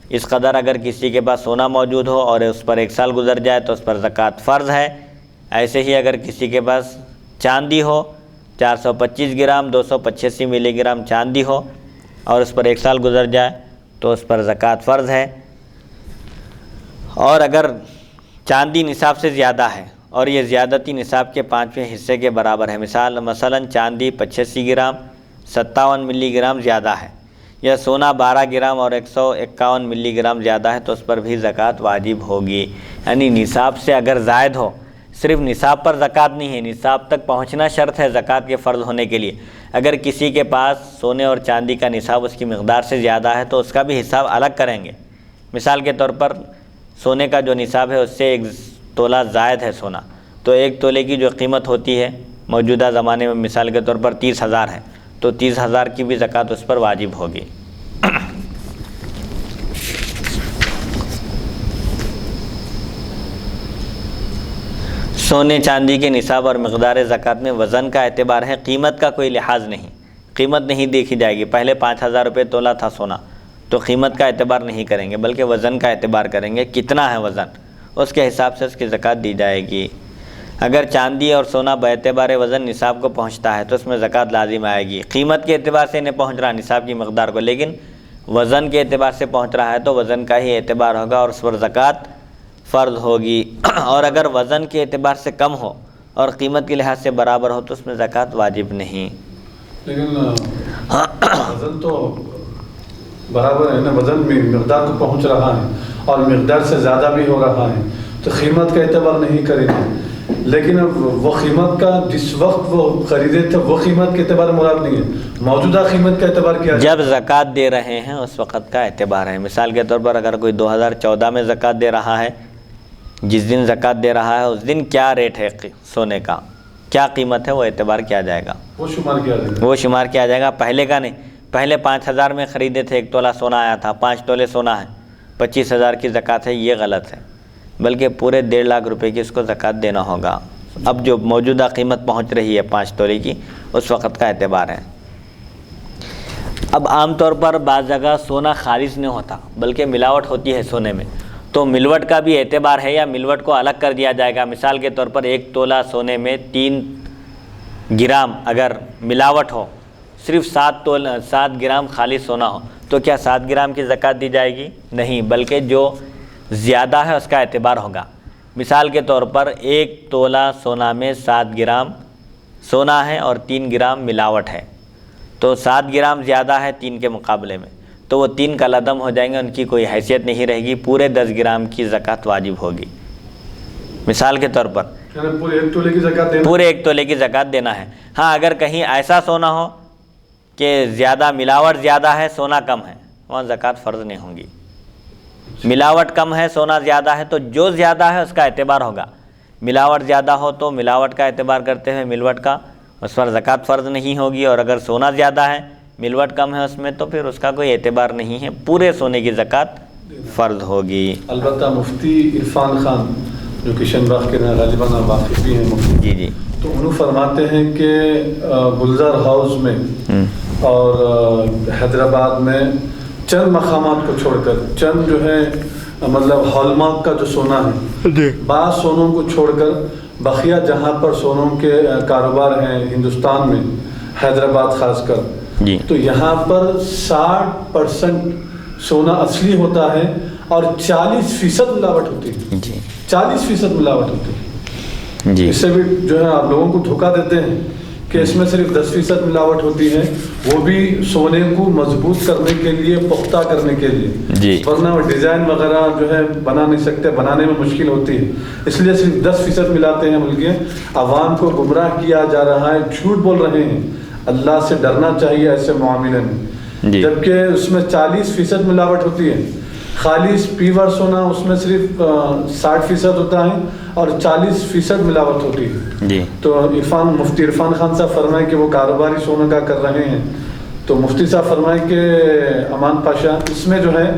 اس قدر اگر کسی کے پاس سونا موجود ہو اور اس پر 1 سال گزر جائے تو اس پر زکوٰۃ فرض ہے۔ ایسے ہی اگر کسی کے پاس چاندی ہو، 425 گرام 285 ملی گرام چاندی ہو اور اس پر 1 سال گزر جائے تو اس پر زکوٰۃ فرض ہے۔ اور اگر چاندی نصاب سے زیادہ ہے اور یہ زیادتی نصاب کے 5ویں حصے کے برابر ہے، مثلا چاندی 85 گرام 57 ملی گرام زیادہ ہے، یا سونا 12 گرام اور 151 ملی گرام زیادہ ہے تو اس پر بھی زکوٰۃ واجب ہوگی۔ یعنی نصاب سے اگر زائد ہو، صرف نصاب پر زکوٰۃ نہیں ہے، نصاب تک پہنچنا شرط ہے زکوٰۃ کے فرض ہونے کے لیے۔ اگر کسی کے پاس سونے اور چاندی کا نصاب اس کی مقدار سے زیادہ ہے تو اس کا بھی حساب الگ کریں گے۔ مثال کے طور پر سونے کا جو نصاب ہے اس سے 1 تولہ زائد ہے سونا، تو 1 تولے کی جو قیمت ہوتی ہے موجودہ زمانے میں مثال کے طور پر 30,000 ہے، تو 30,000 کی بھی زکوٰۃ اس پر واجب ہوگی۔ سونے چاندی کے نصاب اور مقدار زکوٰۃ میں وزن کا اعتبار ہے، قیمت کا کوئی لحاظ نہیں، قیمت نہیں دیکھی جائے گی۔ پہلے 5,000 روپے تولہ تھا سونا تو قیمت کا اعتبار نہیں کریں گے بلکہ وزن کا اعتبار کریں گے، کتنا ہے وزن، اس کے حساب سے اس کی زکوٰۃ دی جائے گی۔ اگر چاندی اور سونا باعتبار وزن نصاب کو پہنچتا ہے تو اس میں زکوٰۃ لازم آئے گی۔ قیمت کے اعتبار سے نہیں پہنچ رہا نصاب کی مقدار کو، لیکن وزن کے اعتبار سے پہنچ رہا ہے تو وزن کا ہی اعتبار ہوگا اور اس پر زکوٰۃ فرض ہوگی۔ اور اگر وزن کے اعتبار سے کم ہو اور قیمت کے لحاظ سے برابر ہو تو اس میں زکوٰۃ واجب نہیں۔ لیکن وزن تو برابر ہے نا، وزن میں مقدار کو پہنچ رہا ہے اور مقدار سے زیادہ بھی ہو رہا ہے تو قیمت کا اعتبار نہیں کریں گے، لیکن وہ قیمت کا جس وقت وہ خریدے تھے وہ قیمت کے اعتبار مراد نہیں ہے، موجودہ قیمت کا اعتبار کیا جائے؟ جب زکوٰۃ دے رہے ہیں اس وقت کا اعتبار ہے۔ مثال کے طور پر اگر کوئی 2014 میں زکوٰۃ دے رہا ہے، جس دن زکوٰۃ دے رہا ہے اس دن کیا ریٹ ہے سونے کا، کیا قیمت ہے، وہ اعتبار کیا جائے گا، وہ شمار کیا جائے گا، وہ شمار کیا جائے گا، پہلے کا نہیں۔ پہلے 5,000 میں خریدے تھے، 1 تولہ سونا آیا تھا، 5 تولے سونا ہے، 25,000 کی زکوٰۃ ہے، یہ غلط ہے، بلکہ پورے 1.5 لاکھ روپے کی اس کو زکوٰۃ دینا ہوگا۔ اب جو موجودہ قیمت پہنچ رہی ہے 5 تولے کی، اس وقت کا اعتبار ہے۔ اب عام طور پر بعض جگہ سونا خالص نہیں ہوتا بلکہ ملاوٹ ہوتی ہے سونے میں، تو ملوٹ کا بھی اعتبار ہے یا ملوٹ کو الگ کر دیا جائے گا؟ مثال کے طور پر 1 تولہ سونے میں 3 گرام اگر ملاوٹ ہو، صرف 7 گرام خالص سونا ہو تو کیا 7 گرام کی زکوٰۃ دی جائے گی؟ نہیں، بلکہ جو زیادہ ہے اس کا اعتبار ہوگا۔ مثال کے طور پر 1 تولہ سونا میں 7 گرام سونا ہے اور 3 گرام ملاوٹ ہے، تو 7 گرام زیادہ ہے 3 کے مقابلے میں، تو وہ 3 کا لدم ہو جائیں گے، ان کی کوئی حیثیت نہیں رہے گی، پورے 10 گرام کی زکوٰۃ واجب ہوگی۔ مثال کے طور پر پورے 1 تولے کی زکوٰۃ دینا، پورے 1 تولے کی زکوٰۃ دینا ہے۔ ہاں، اگر کہیں ایسا سونا ہو کہ زیادہ ملاوٹ زیادہ ہے سونا کم ہے، وہاں زکوٰۃ فرض نہیں ہوگی۔ ملاوٹ کم ہے سونا زیادہ ہے تو جو زیادہ ہے اس کا اعتبار ہوگا، ملاوٹ زیادہ ہو تو ملاوٹ کا اعتبار کرتے ہوئے ملوٹ کا اس پر زکوٰۃ فرض نہیں ہوگی، اور اگر سونا زیادہ ہے ملوٹ کم ہے اس میں تو پھر اس کا کوئی اعتبار نہیں ہے، پورے سونے کی زکوٰۃ فرض ہوگی۔ البتہ مفتی عرفان خان جو کشن باغ کے غالباً واقف بھی ہیں مفتی، جی تو انہوں فرماتے ہیں کہ گلزار ہاؤس میں اور حیدرآباد میں چند مقامات کو چھوڑ کر، چند جو ہے مطلب ہال مارک کا جو سونا ہے، بعض سونوں کو چھوڑ کر بقیہ جہاں پر سونوں کے کاروبار ہیں ہندوستان میں، حیدرآباد خاص کر، تو یہاں پر 60% سونا اصلی ہوتا ہے اور 40% ملاوٹ ہوتی ہے، 40% ملاوٹ ہوتی ہے۔ اس سے بھی جو ہے آپ لوگوں کو دھوکہ دیتے ہیں کہ اس میں صرف 10% ملاوٹ ہوتی ہے، وہ بھی سونے کو مضبوط کرنے کے لیے، پختہ کرنے کے لیے، ورنہ وہ ڈیزائن وغیرہ جو ہے بنا نہیں سکتے، بنانے میں مشکل ہوتی ہے، اس لیے صرف 10% ملاتے ہیں، بلکہ عوام کو گمراہ کیا جا رہا ہے، جھوٹ بول رہے ہیں۔ اللہ سے ڈرنا چاہیے ایسے معاملے میں، جبکہ اس میں 40% ملاوٹ ہوتی ہے۔ خالص پیور سونا اس میں صرف 60% ہوتا ہے اور 40% ملاوٹ ہوتی ہے۔ تو مفتی عرفان خان صاحب فرمائے کہ وہ کاروباری سونا کا کر رہے ہیں، تو مفتی صاحب فرمائے کہ امان پاشا اس میں جو ہے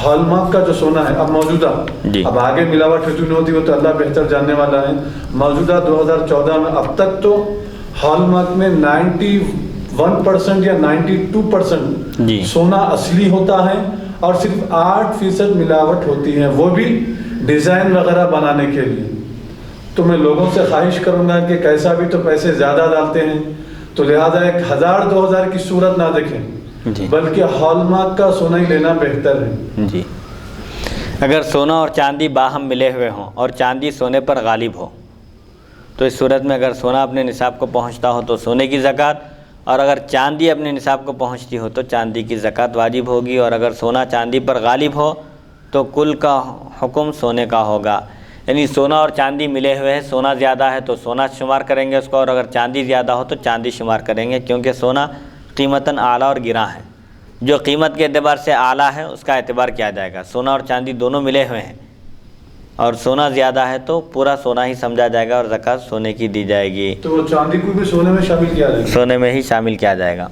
ہال مارک کا جو سونا ہے اب موجودہ، اب آگے ملاوٹ ہوتی نہیں ہوتی وہ تو اللہ بہتر جاننے والا ہے، موجودہ 2014 میں اب تک تو ہال مارک میں 91% یا 92% سونا اصلی ہوتا ہے اور صرف 8% ملاوٹ ہوتی ہے، وہ بھی ڈیزائن وغیرہ بنانے کے لیے۔ تو میں لوگوں سے خواہش کروں گا کہ کیسا بھی تو پیسے زیادہ ڈالتے ہیں، تو لہذا 1000-2000 کی صورت نہ دیکھیں، بلکہ ہال مارک کا سونا ہی لینا بہتر ہے۔ اگر سونا اور چاندی باہم ملے ہوئے ہوں اور چاندی سونے پر غالب ہو تو اس صورت میں اگر سونا اپنے نصاب کو پہنچتا ہو تو سونے کی زکوٰۃ، اور اگر چاندی اپنے نصاب کو پہنچتی ہو تو چاندی کی زکوٰۃ واجب ہوگی، اور اگر سونا چاندی پر غالب ہو تو کل کا حکم سونے کا ہوگا۔ یعنی سونا اور چاندی ملے ہوئے ہیں، سونا زیادہ ہے تو سونا شمار کریں گے اس کو، اور اگر چاندی زیادہ ہو تو چاندی شمار کریں گے، کیونکہ سونا قیمتاً اعلیٰ اور گراں ہے۔ جو قیمت کے اعتبار سے اعلیٰ ہے اس کا اعتبار کیا جائے گا۔ سونا اور چاندی دونوں ملے ہوئے ہیں اور سونا زیادہ ہے تو پورا سونا ہی سمجھا جائے گا اور زکوٰۃ سونے کی دی جائے گی۔ تو وہ چاندی کو بھی سونے میں شامل کیا جائے گا؟ سونے میں ہی شامل کیا جائے گا،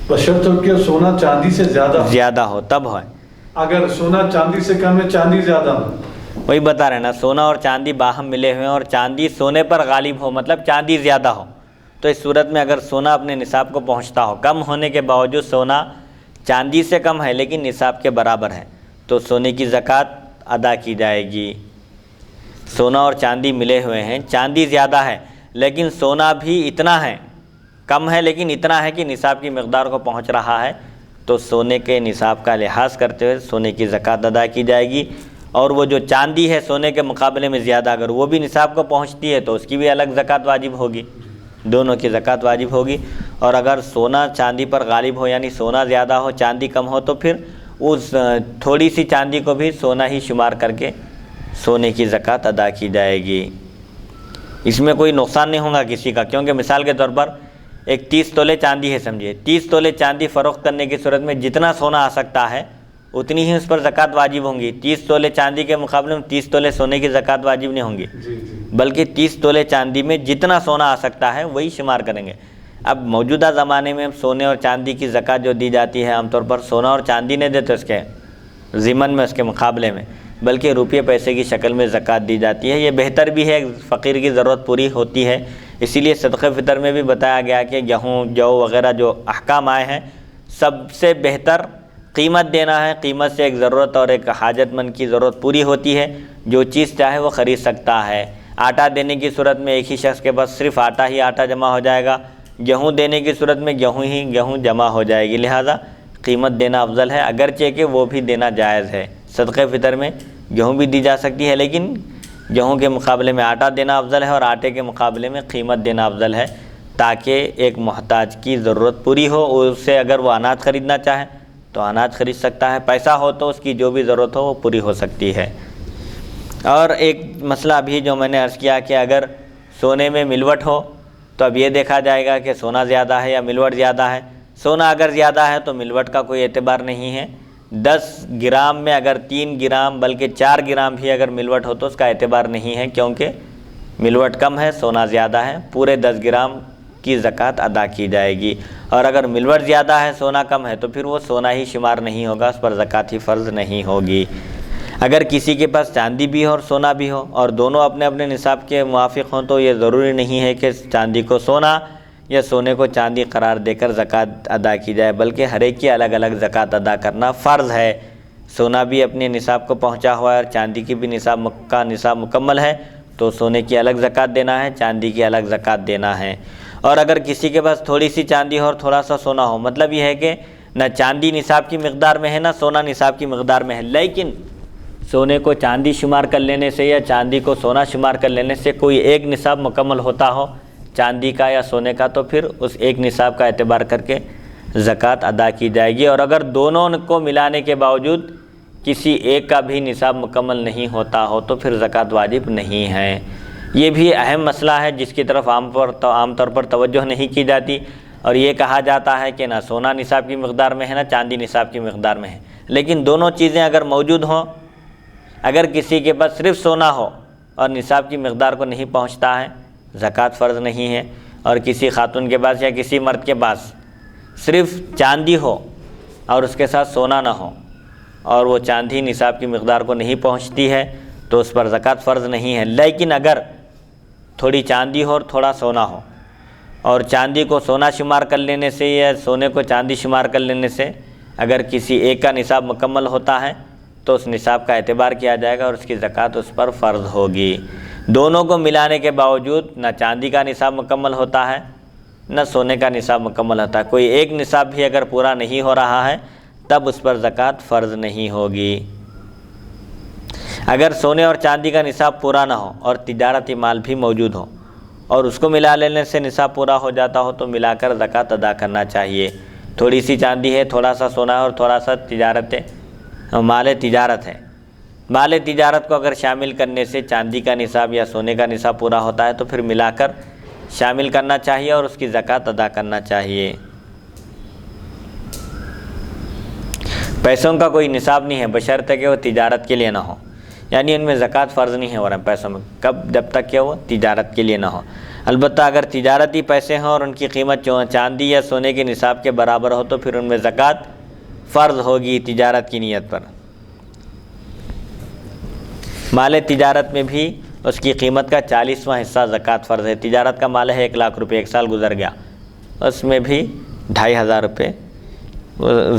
بشرط ہو کہ سونا چاندی سے زیادہ ہو تب ہے۔ اگر سونا چاندی سے کم ہے، چاندی زیادہ ہو، وہی بتا رہے نا، سونا اور چاندی باہم ملے ہوئے ہیں اور چاندی سونے پر غالب ہو، مطلب چاندی زیادہ ہو، تو اس صورت میں اگر سونا اپنے نصاب کو پہنچتا ہو، کم ہونے کے باوجود سونا چاندی سے کم ہے لیکن نصاب کے برابر ہے، تو سونے کی زکوٰۃ ادا کی جائے گی۔ سونا اور چاندی ملے ہوئے ہیں، چاندی زیادہ ہے لیکن سونا بھی اتنا ہے، کم ہے لیکن اتنا ہے کہ نصاب کی مقدار کو پہنچ رہا ہے، تو سونے کے نصاب کا لحاظ کرتے ہوئے سونے کی زکوٰۃ ادا کی جائے گی۔ اور وہ جو چاندی ہے سونے کے مقابلے میں زیادہ، اگر وہ بھی نصاب کو پہنچتی ہے تو اس کی بھی الگ زکوٰۃ واجب ہوگی، دونوں کی زکوٰۃ واجب ہوگی۔ اور اگر سونا چاندی پر غالب ہو، یعنی سونا زیادہ ہو چاندی کم ہو، تو پھر اس تھوڑی سی چاندی کو بھی سونا ہی شمار کر کے سونے کی زکوٰۃ ادا کی جائے گی۔ اس میں کوئی نقصان نہیں ہوگا کسی کا، کیونکہ مثال کے طور پر ایک 30 تولے چاندی ہے، سمجھیے 30 تولے چاندی فروخت کرنے کی صورت میں جتنا سونا آ سکتا ہے اتنی ہی اس پر زکوٰۃ واجب ہوں گی۔ 30 تولے چاندی کے مقابلے میں 30 تولے سونے کی زکوٰۃ واجب نہیں ہوں گی، بلکہ 30 تولے چاندی میں جتنا سونا آ سکتا ہے وہی شمار کریں گے۔ اب موجودہ زمانے میں سونے اور چاندی کی زکوٰۃ جو دی جاتی ہے عام طور پر سونا اور چاندی نہیں دیتے اس کے ضمن میں، اس کے مقابلے میں، بلکہ روپیے پیسے کی شکل میں زکوٰۃ دی جاتی ہے۔ یہ بہتر بھی ہے، فقیر کی ضرورت پوری ہوتی ہے، اسی لیے صدقہ فطر میں بھی بتایا گیا کہ گیہوں جو وغیرہ جو احکام آئے ہیں سب سے بہتر قیمت دینا ہے۔ قیمت سے ایک ضرورت اور ایک حاجت مند کی ضرورت پوری ہوتی ہے، جو چیز چاہے وہ خرید سکتا ہے۔ آٹا دینے کی صورت میں ایک ہی شخص کے پاس صرف آٹا ہی آٹا جمع ہو جائے گا، گیہوں دینے کی صورت میں گیہوں جمع ہو جائے گی، لہذا قیمت دینا افضل ہے، اگرچہ کہ وہ بھی دینا جائز ہے۔ صدقہ فطر میں گیہوں بھی دی جا سکتی ہے لیکن گیہوں کے مقابلے میں آٹا دینا افضل ہے اور آٹے کے مقابلے میں قیمت دینا افضل ہے، تاکہ ایک محتاج کی ضرورت پوری ہو۔ اس سے اگر وہ اناج خریدنا چاہے تو اناج خرید سکتا ہے، پیسہ ہو تو اس کی جو بھی ضرورت ہو وہ پوری ہو سکتی ہے۔ اور ایک مسئلہ ابھی جو میں نے عرض کیا کہ اگر سونے میں ملوٹ ہو تو اب یہ دیکھا جائے گا کہ سونا زیادہ ہے یا ملوٹ زیادہ ہے۔ سونا اگر زیادہ ہے تو ملوٹ کا کوئی اعتبار نہیں ہے، 10 گرام میں اگر 3 گرام بلکہ 4 گرام بھی اگر ملوٹ ہو تو اس کا اعتبار نہیں ہے، کیونکہ ملوٹ کم ہے سونا زیادہ ہے، پورے 10 گرام کی زکوٰۃ ادا کی جائے گی۔ اور اگر ملوٹ زیادہ ہے سونا کم ہے تو پھر وہ سونا ہی شمار نہیں ہوگا، اس پر زکوٰۃ ہی فرض نہیں ہوگی۔ اگر کسی کے پاس چاندی بھی ہو اور سونا بھی ہو اور دونوں اپنے اپنے نصاب کے موافق ہوں تو یہ ضروری نہیں ہے کہ چاندی کو سونا یا سونے کو چاندی قرار دے کر زکوٰۃ ادا کی جائے، بلکہ ہر ایک کی الگ الگ زکوٰۃ ادا کرنا فرض ہے۔ سونا بھی اپنے نصاب کو پہنچا ہوا ہے اور چاندی کی بھی نصاب مکمل ہے تو سونے کی الگ زکوٰۃ دینا ہے، چاندی کی الگ زکوٰۃ دینا ہے۔ اور اگر کسی کے پاس تھوڑی سی چاندی ہو اور تھوڑا سا سونا ہو، مطلب یہ ہے کہ نہ چاندی نصاب کی مقدار میں ہے نہ سونا نصاب کی مقدار میں ہے، لیکن سونے کو چاندی شمار کر لینے سے یا چاندی کو سونا شمار کر لینے سے کوئی ایک نصاب مکمل ہوتا ہو چاندی کا یا سونے کا، تو پھر اس ایک نصاب کا اعتبار کر کے زکوٰۃ ادا کی جائے گی۔ اور اگر دونوں کو ملانے کے باوجود کسی ایک کا بھی نصاب مکمل نہیں ہوتا ہو تو پھر زکوٰۃ واجب نہیں ہے۔ یہ بھی اہم مسئلہ ہے جس کی طرف عام طور پر توجہ نہیں کی جاتی، اور یہ کہا جاتا ہے کہ نہ سونا نصاب کی مقدار میں ہے نہ چاندی نصاب کی مقدار میں ہے، لیکن دونوں چیزیں اگر موجود ہوں، اگر کسی کے پاس صرف سونا ہو اور نصاب کی مقدار کو نہیں پہنچتا ہے زکوٰۃ فرض نہیں ہے، اور کسی خاتون کے پاس یا کسی مرد کے پاس صرف چاندی ہو اور اس کے ساتھ سونا نہ ہو اور وہ چاندی نصاب کی مقدار کو نہیں پہنچتی ہے تو اس پر زکوٰۃ فرض نہیں ہے۔ لیکن اگر تھوڑی چاندی ہو اور تھوڑا سونا ہو اور چاندی کو سونا شمار کر لینے سے یا سونے کو چاندی شمار کر لینے سے اگر کسی ایک کا نصاب مکمل ہوتا ہے تو اس نصاب کا اعتبار کیا جائے گا اور اس کی زکوٰۃ اس پر فرض ہوگی۔ دونوں کو ملانے کے باوجود نہ چاندی کا نصاب مکمل ہوتا ہے نہ سونے کا نصاب مکمل ہوتا ہے، کوئی ایک نصاب بھی اگر پورا نہیں ہو رہا ہے تب اس پر زکوٰۃ فرض نہیں ہوگی۔ اگر سونے اور چاندی کا نصاب پورا نہ ہو اور تجارتی مال بھی موجود ہو اور اس کو ملا لینے سے نصاب پورا ہو جاتا ہو تو ملا کر زکوٰۃ ادا کرنا چاہیے۔ تھوڑی سی چاندی ہے، تھوڑا سا سونا ہے اور تھوڑا سا مال تجارت ہے، مال تجارت کو اگر شامل کرنے سے چاندی کا نصاب یا سونے کا نصاب پورا ہوتا ہے تو پھر ملا کر شامل کرنا چاہیے اور اس کی زکوٰۃ ادا کرنا چاہیے۔ پیسوں کا کوئی نصاب نہیں ہے بشرطے کہ وہ تجارت کے لیے نہ ہو، یعنی ان میں زکوٰۃ فرض نہیں ہے ورنہ پیسوں میں، کب؟ جب تک کہ وہ تجارت کے لیے نہ ہو۔ البتہ اگر تجارتی پیسے ہوں اور ان کی قیمت چاندی یا سونے کے نصاب کے برابر ہو تو پھر ان میں زکوٰۃ فرض ہوگی تجارت کی نیت پر۔ مال تجارت میں بھی اس کی قیمت کا 40واں حصہ زکوٰۃ فرض ہے۔ تجارت کا مال ہے 1 لاکھ روپے، 1 سال گزر گیا، اس میں بھی 2500 روپے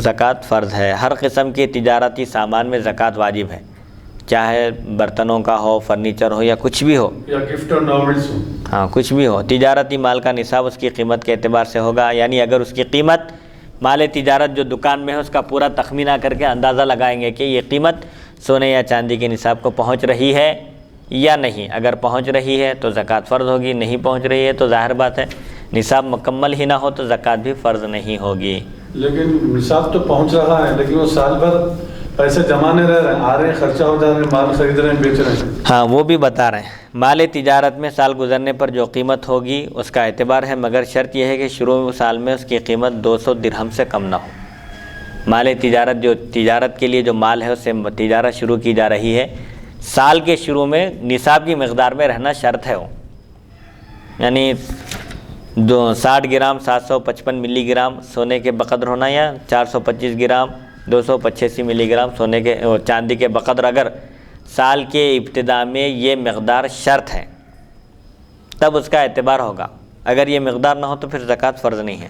زکوٰۃ فرض ہے۔ ہر قسم کے تجارتی سامان میں زکوٰۃ واجب ہے، چاہے برتنوں کا ہو، فرنیچر ہو یا کچھ بھی ہو، یا گفٹ اور ناولز ہو، ہاں کچھ بھی ہو۔ تجارتی مال کا نصاب اس کی قیمت کے اعتبار سے ہوگا، یعنی اگر اس کی قیمت مال تجارت جو دکان میں ہے اس کا پورا تخمینہ کر کے اندازہ لگائیں گے کہ یہ قیمت سونے یا چاندی کے نصاب کو پہنچ رہی ہے یا نہیں۔ اگر پہنچ رہی ہے تو زکوٰۃ فرض ہوگی، نہیں پہنچ رہی ہے تو ظاہر بات ہے نصاب مکمل ہی نہ ہو تو زکوٰۃ بھی فرض نہیں ہوگی۔ لیکن نصاب تو پہنچ رہا ہے لیکن وہ سال بھر پیسے جمع نہیں رہ رہے ہیں، آ رہے ہیں، خرچہ ہو جا رہے ہیں، مال خرید رہے ہیں، بیچ رہے ہیں۔ ہاں وہ بھی بتا رہے ہیں، مال تجارت میں سال گزرنے پر جو قیمت ہوگی اس کا اعتبار ہے، مگر شرط یہ ہے کہ شروع سال میں اس کی قیمت 200 درہم سے کم نہ ہو۔ مال تجارت جو تجارت کے لیے جو مال ہے اس سے تجارت شروع کی جا رہی ہے، سال کے شروع میں نصاب کی مقدار میں رہنا شرط ہے وہ، یعنی 60 گرام 755 ملی گرام سونے کے بقدر ہونا یا 425 گرام 285 ملی گرام سونے کے چاندی کے بقدر، اگر سال کے ابتدا میں یہ مقدار شرط ہے تب اس کا اعتبار ہوگا، اگر یہ مقدار نہ ہو تو پھر زکوٰۃ فرض نہیں ہے۔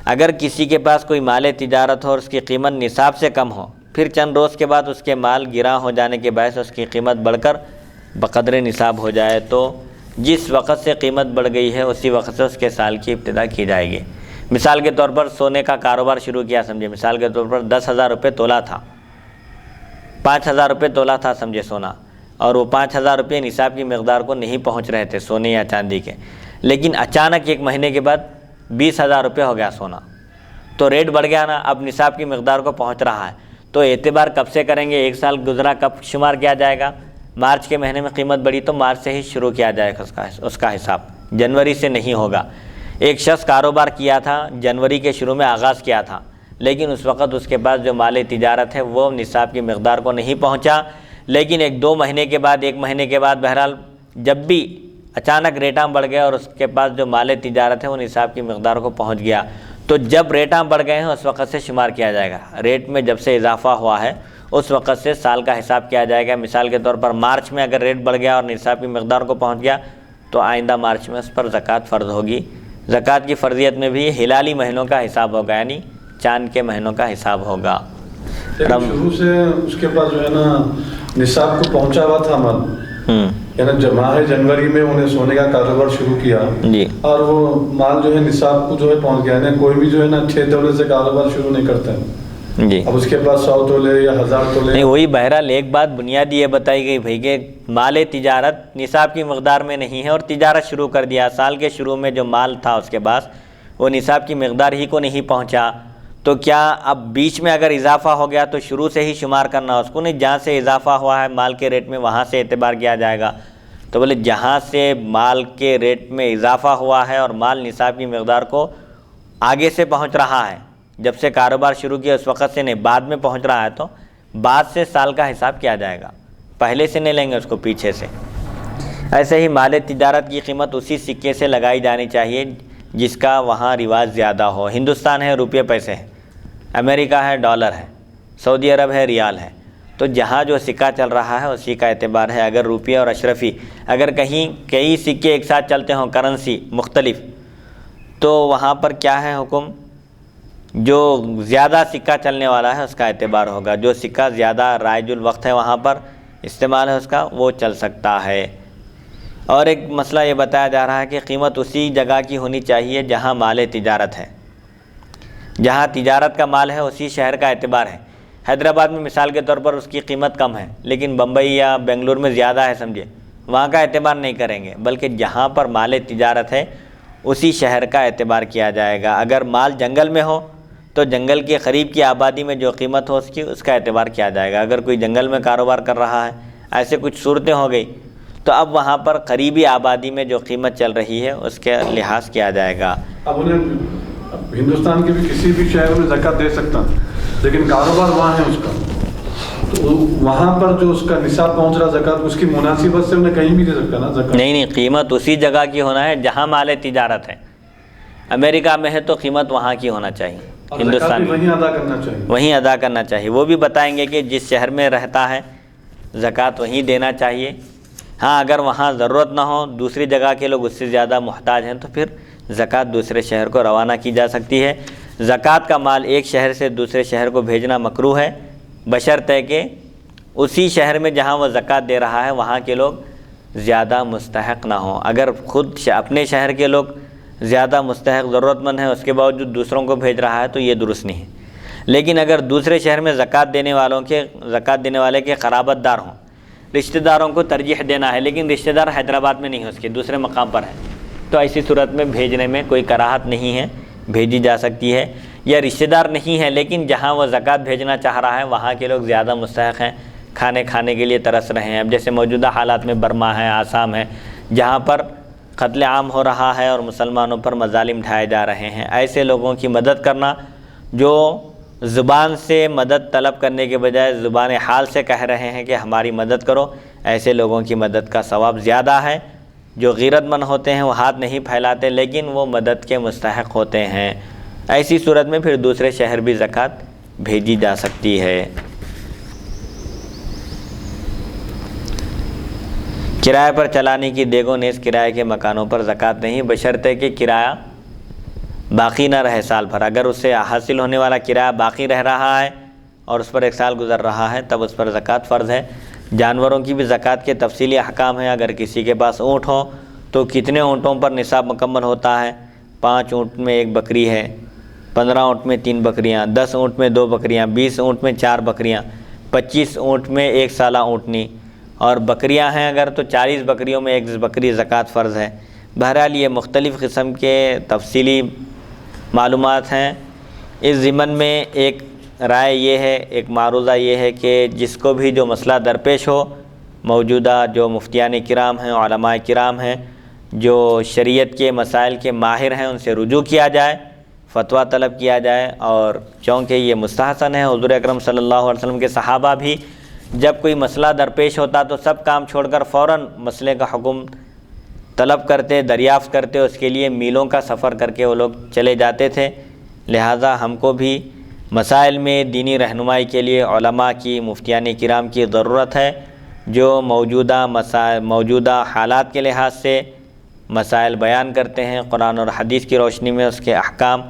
اگر کسی کے پاس کوئی مال تجارت ہو اور اس کی قیمت نصاب سے کم ہو، پھر چند روز کے بعد اس کے مال گراں ہو جانے کے باعث اس کی قیمت بڑھ کر بقدر نصاب ہو جائے تو جس وقت سے قیمت بڑھ گئی ہے اسی وقت سے اس کے سال کی ابتدا کی جائے گی۔ مثال کے طور پر سونے کا کاروبار شروع کیا سمجھے، مثال کے طور پر 10,000 روپے تولہ تھا، 5,000 روپے تولہ تھا سمجھے سونا، اور وہ 5,000 روپے نصاب کی مقدار کو نہیں پہنچ رہے تھے سونے یا چاندی کے، لیکن اچانک 1 مہینے کے بعد 20,000 روپے ہو گیا سونا، تو ریٹ بڑھ گیا نا، اب نصاب کی مقدار کو پہنچ رہا ہے، تو اعتبار کب سے کریں گے؟ 1 سال گزرا کب شمار کیا جائے گا؟ مارچ کے مہینے میں قیمت بڑھی تو مارچ سے ہی شروع کیا جائے گا اس کا حساب، جنوری سے نہیں ہوگا۔ ایک شخص کاروبار کیا تھا، جنوری کے شروع میں آغاز کیا تھا، لیکن اس وقت اس کے پاس جو مال تجارت ہے وہ نصاب کی مقدار کو نہیں پہنچا، لیکن 1-2 مہینے کے بعد 1 مہینے کے بعد بہرحال جب بھی اچانک ریٹاں بڑھ گئے اور اس کے پاس جو مال تجارت ہے وہ نصاب کی مقدار کو پہنچ گیا، تو جب ریٹاں بڑھ گئے ہیں اس وقت سے شمار کیا جائے گا، ریٹ میں جب سے اضافہ ہوا ہے اس وقت سے سال کا حساب کیا جائے گا۔ مثال کے طور پر مارچ میں اگر ریٹ بڑھ گیا اور نصاب کی مقدار کو پہنچ گیا تو آئندہ مارچ میں اس پر زکوٰۃ فرض ہوگی۔ زکوٰۃ کی فرضیت میں بھی ہلالی مہینوں کا حساب ہوگا، یعنی چاند کے مہینوں کا حساب ہوگا۔ شروع سے اس کے پاس جو ہے نا نصاب کو پہنچا ہوا تھا مال، یعنی ماہ جنوری میں انہیں سونے کا کاروبار شروع کیا جی، اور وہ مال جو ہے نصاب کو جو ہے پہنچ گیا، یعنی کوئی بھی جو ہے نا 6 تولے سے کاروبار شروع نہیں کرتا ہے جی، اب اس کے پاس 100 تولے یا 1000 تولے نہیں، وہی بہرحال ایک بات بنیادی یہ بتائی گئی بھائی کہ مال تجارت نصاب کی مقدار میں نہیں ہے اور تجارت شروع کر دیا، سال کے شروع میں جو مال تھا اس کے پاس وہ نصاب کی مقدار ہی کو نہیں پہنچا، تو کیا اب بیچ میں اگر اضافہ ہو گیا تو شروع سے ہی شمار کرنا اس کو نہیں، جہاں سے اضافہ ہوا ہے مال کے ریٹ میں وہاں سے اعتبار کیا جائے گا؟ تو بولے جہاں سے مال کے ریٹ میں اضافہ ہوا ہے اور مال نصاب کی مقدار کو آگے سے پہنچ رہا ہے، جب سے کاروبار شروع کیا اس وقت سے نہیں، بعد میں پہنچ رہا ہے تو بعد سے سال کا حساب کیا جائے گا، پہلے سے نہیں لیں گے اس کو، پیچھے سے۔ ایسے ہی مال تجارت کی قیمت اسی سکے سے لگائی جانی چاہیے جس کا وہاں رواج زیادہ ہو۔ ہندوستان ہے روپے پیسے ہیں، امریکہ ہے ڈالر ہے، سعودی عرب ہے ریال ہے، تو جہاں جو سکہ چل رہا ہے اسی کا اعتبار ہے۔ اگر روپیہ اور اشرفی اگر کہیں کئی سکے ایک ساتھ چلتے ہوں، کرنسی مختلف، تو وہاں پر کیا ہے حکم؟ جو زیادہ سکہ چلنے والا ہے اس کا اعتبار ہوگا، جو سکہ زیادہ رائج الوقت ہے وہاں پر استعمال ہے اس کا، وہ چل سکتا ہے۔ اور ایک مسئلہ یہ بتایا جا رہا ہے کہ قیمت اسی جگہ کی ہونی چاہیے جہاں مال تجارت ہے، جہاں تجارت کا مال ہے اسی شہر کا اعتبار ہے۔ حیدرآباد میں مثال کے طور پر اس کی قیمت کم ہے لیکن بمبئی یا بنگلور میں زیادہ ہے سمجھے، وہاں کا اعتبار نہیں کریں گے، بلکہ جہاں پر مال تجارت ہے اسی شہر کا اعتبار کیا جائے گا۔ اگر مال جنگل میں ہو تو جنگل کے قریب کی آبادی میں جو قیمت ہو اس کا اعتبار کیا جائے گا۔ اگر کوئی جنگل میں کاروبار کر رہا ہے، ایسے کچھ صورتیں ہو گئی، تو اب وہاں پر قریبی آبادی میں جو قیمت چل رہی ہے اس کے لحاظ کیا جائے گا۔ اب انہیں ہندوستان کے بھی کسی بھی شہر میں زکوٰۃ دے سکتا، لیکن کاروبار وہاں ہے اس کا، تو وہاں پر جو اس کا نصاب پہنچ رہا زکوٰۃ، اس کی مناسبت سے انہیں کہیں بھی دے سکتا نا زکوٰۃ؟ نہیں، قیمت اسی جگہ کی ہونا ہے جہاں مال تجارت ہے۔ امریکہ میں ہے تو قیمت وہاں کی ہونا چاہیے، ہندوستان میں وہیں ادا کرنا چاہیے، وہیں ادا کرنا چاہیے۔ وہ بھی بتائیں گے کہ جس شہر میں رہتا ہے زکوٰۃ وہیں دینا چاہیے۔ ہاں، اگر وہاں ضرورت نہ ہو، دوسری جگہ کے لوگ اس سے زیادہ محتاج ہیں، تو پھر زکوٰۃ دوسرے شہر کو روانہ کی جا سکتی ہے۔ زکوٰۃ کا مال ایک شہر سے دوسرے شہر کو بھیجنا مکروہ ہے، بشرطے کہ اسی شہر میں جہاں وہ زکوٰۃ دے رہا ہے وہاں کے لوگ زیادہ مستحق نہ ہوں۔ اگر خود اپنے شہر کے لوگ زیادہ مستحق ضرورت مند ہیں، اس کے باوجود دوسروں کو بھیج رہا ہے، تو یہ درست نہیں ہے۔ لیکن اگر دوسرے شہر میں زکوٰۃ دینے والے کے قرابت دار ہوں، رشتہ داروں کو ترجیح دینا ہے، لیکن رشتہ دار حیدرآباد میں نہیں ہے، اس کے دوسرے مقام پر ہے، تو ایسی صورت میں بھیجنے میں کوئی کراہت نہیں ہے، بھیجی جا سکتی ہے۔ یا رشتہ دار نہیں ہے لیکن جہاں وہ زکوٰۃ بھیجنا چاہ رہا ہے وہاں کے لوگ زیادہ مستحق ہیں، کھانے کے لیے ترس رہے ہیں۔ اب جیسے موجودہ حالات میں برما ہے، آسام ہے، جہاں پر قتل عام ہو رہا ہے اور مسلمانوں پر مظالم ڈھائے جا رہے ہیں، ایسے لوگوں کی مدد کرنا جو زبان سے مدد طلب کرنے کے بجائے زبان حال سے کہہ رہے ہیں کہ ہماری مدد کرو، ایسے لوگوں کی مدد کا ثواب زیادہ ہے۔ جو غیرت مند ہوتے ہیں وہ ہاتھ نہیں پھیلاتے لیکن وہ مدد کے مستحق ہوتے ہیں، ایسی صورت میں پھر دوسرے شہر بھی زکوٰۃ بھیجی جا سکتی ہے۔ کرائے پر چلانے کی دیگوں نیز کرائے کے مکانوں پر زکوٰۃ نہیں، بشرطے کہ کرایہ باقی نہ رہے سال بھر۔ اگر اس سے حاصل ہونے والا کرایہ باقی رہ رہا ہے اور اس پر ایک سال گزر رہا ہے تب اس پر زکوٰۃ فرض ہے۔ جانوروں کی بھی زکوٰۃ کے تفصیلی احکام ہیں۔ اگر کسی کے پاس اونٹ ہو تو کتنے اونٹوں پر نصاب مکمل ہوتا ہے؟ 5 اونٹ میں 1 بکری ہے، 15 اونٹ میں 3 بکریاں، 10 اونٹ میں 2 بکریاں، 20 اونٹ میں 4 بکریاں، 25 اونٹ میں 1 سالہ اونٹنی، اور بکریاں ہیں اگر تو 40 بکریوں میں 1 بکری زکوٰۃ فرض ہے۔ بہرحال یہ مختلف قسم کے تفصیلی معلومات ہیں۔ اس ضمن میں ایک رائے یہ ہے، ایک معروضہ یہ ہے کہ جس کو بھی جو مسئلہ درپیش ہو، موجودہ جو مفتیان کرام ہیں، علماء کرام ہیں، جو شریعت کے مسائل کے ماہر ہیں، ان سے رجوع کیا جائے، فتویٰ طلب کیا جائے، اور چونکہ یہ مستحسن ہے، حضور اکرم صلی اللہ علیہ وسلم کے صحابہ بھی جب کوئی مسئلہ درپیش ہوتا تو سب کام چھوڑ کر فوراً مسئلے کا حکم طلب کرتے، دریافت کرتے، اس کے لیے میلوں کا سفر کر کے وہ لوگ چلے جاتے تھے۔ لہٰذا ہم کو بھی مسائل میں دینی رہنمائی کے لیے علماء کی، مفتیان کرام کی ضرورت ہے، جو موجودہ حالات کے لحاظ سے مسائل بیان کرتے ہیں، قرآن اور حدیث کی روشنی میں اس کے احکام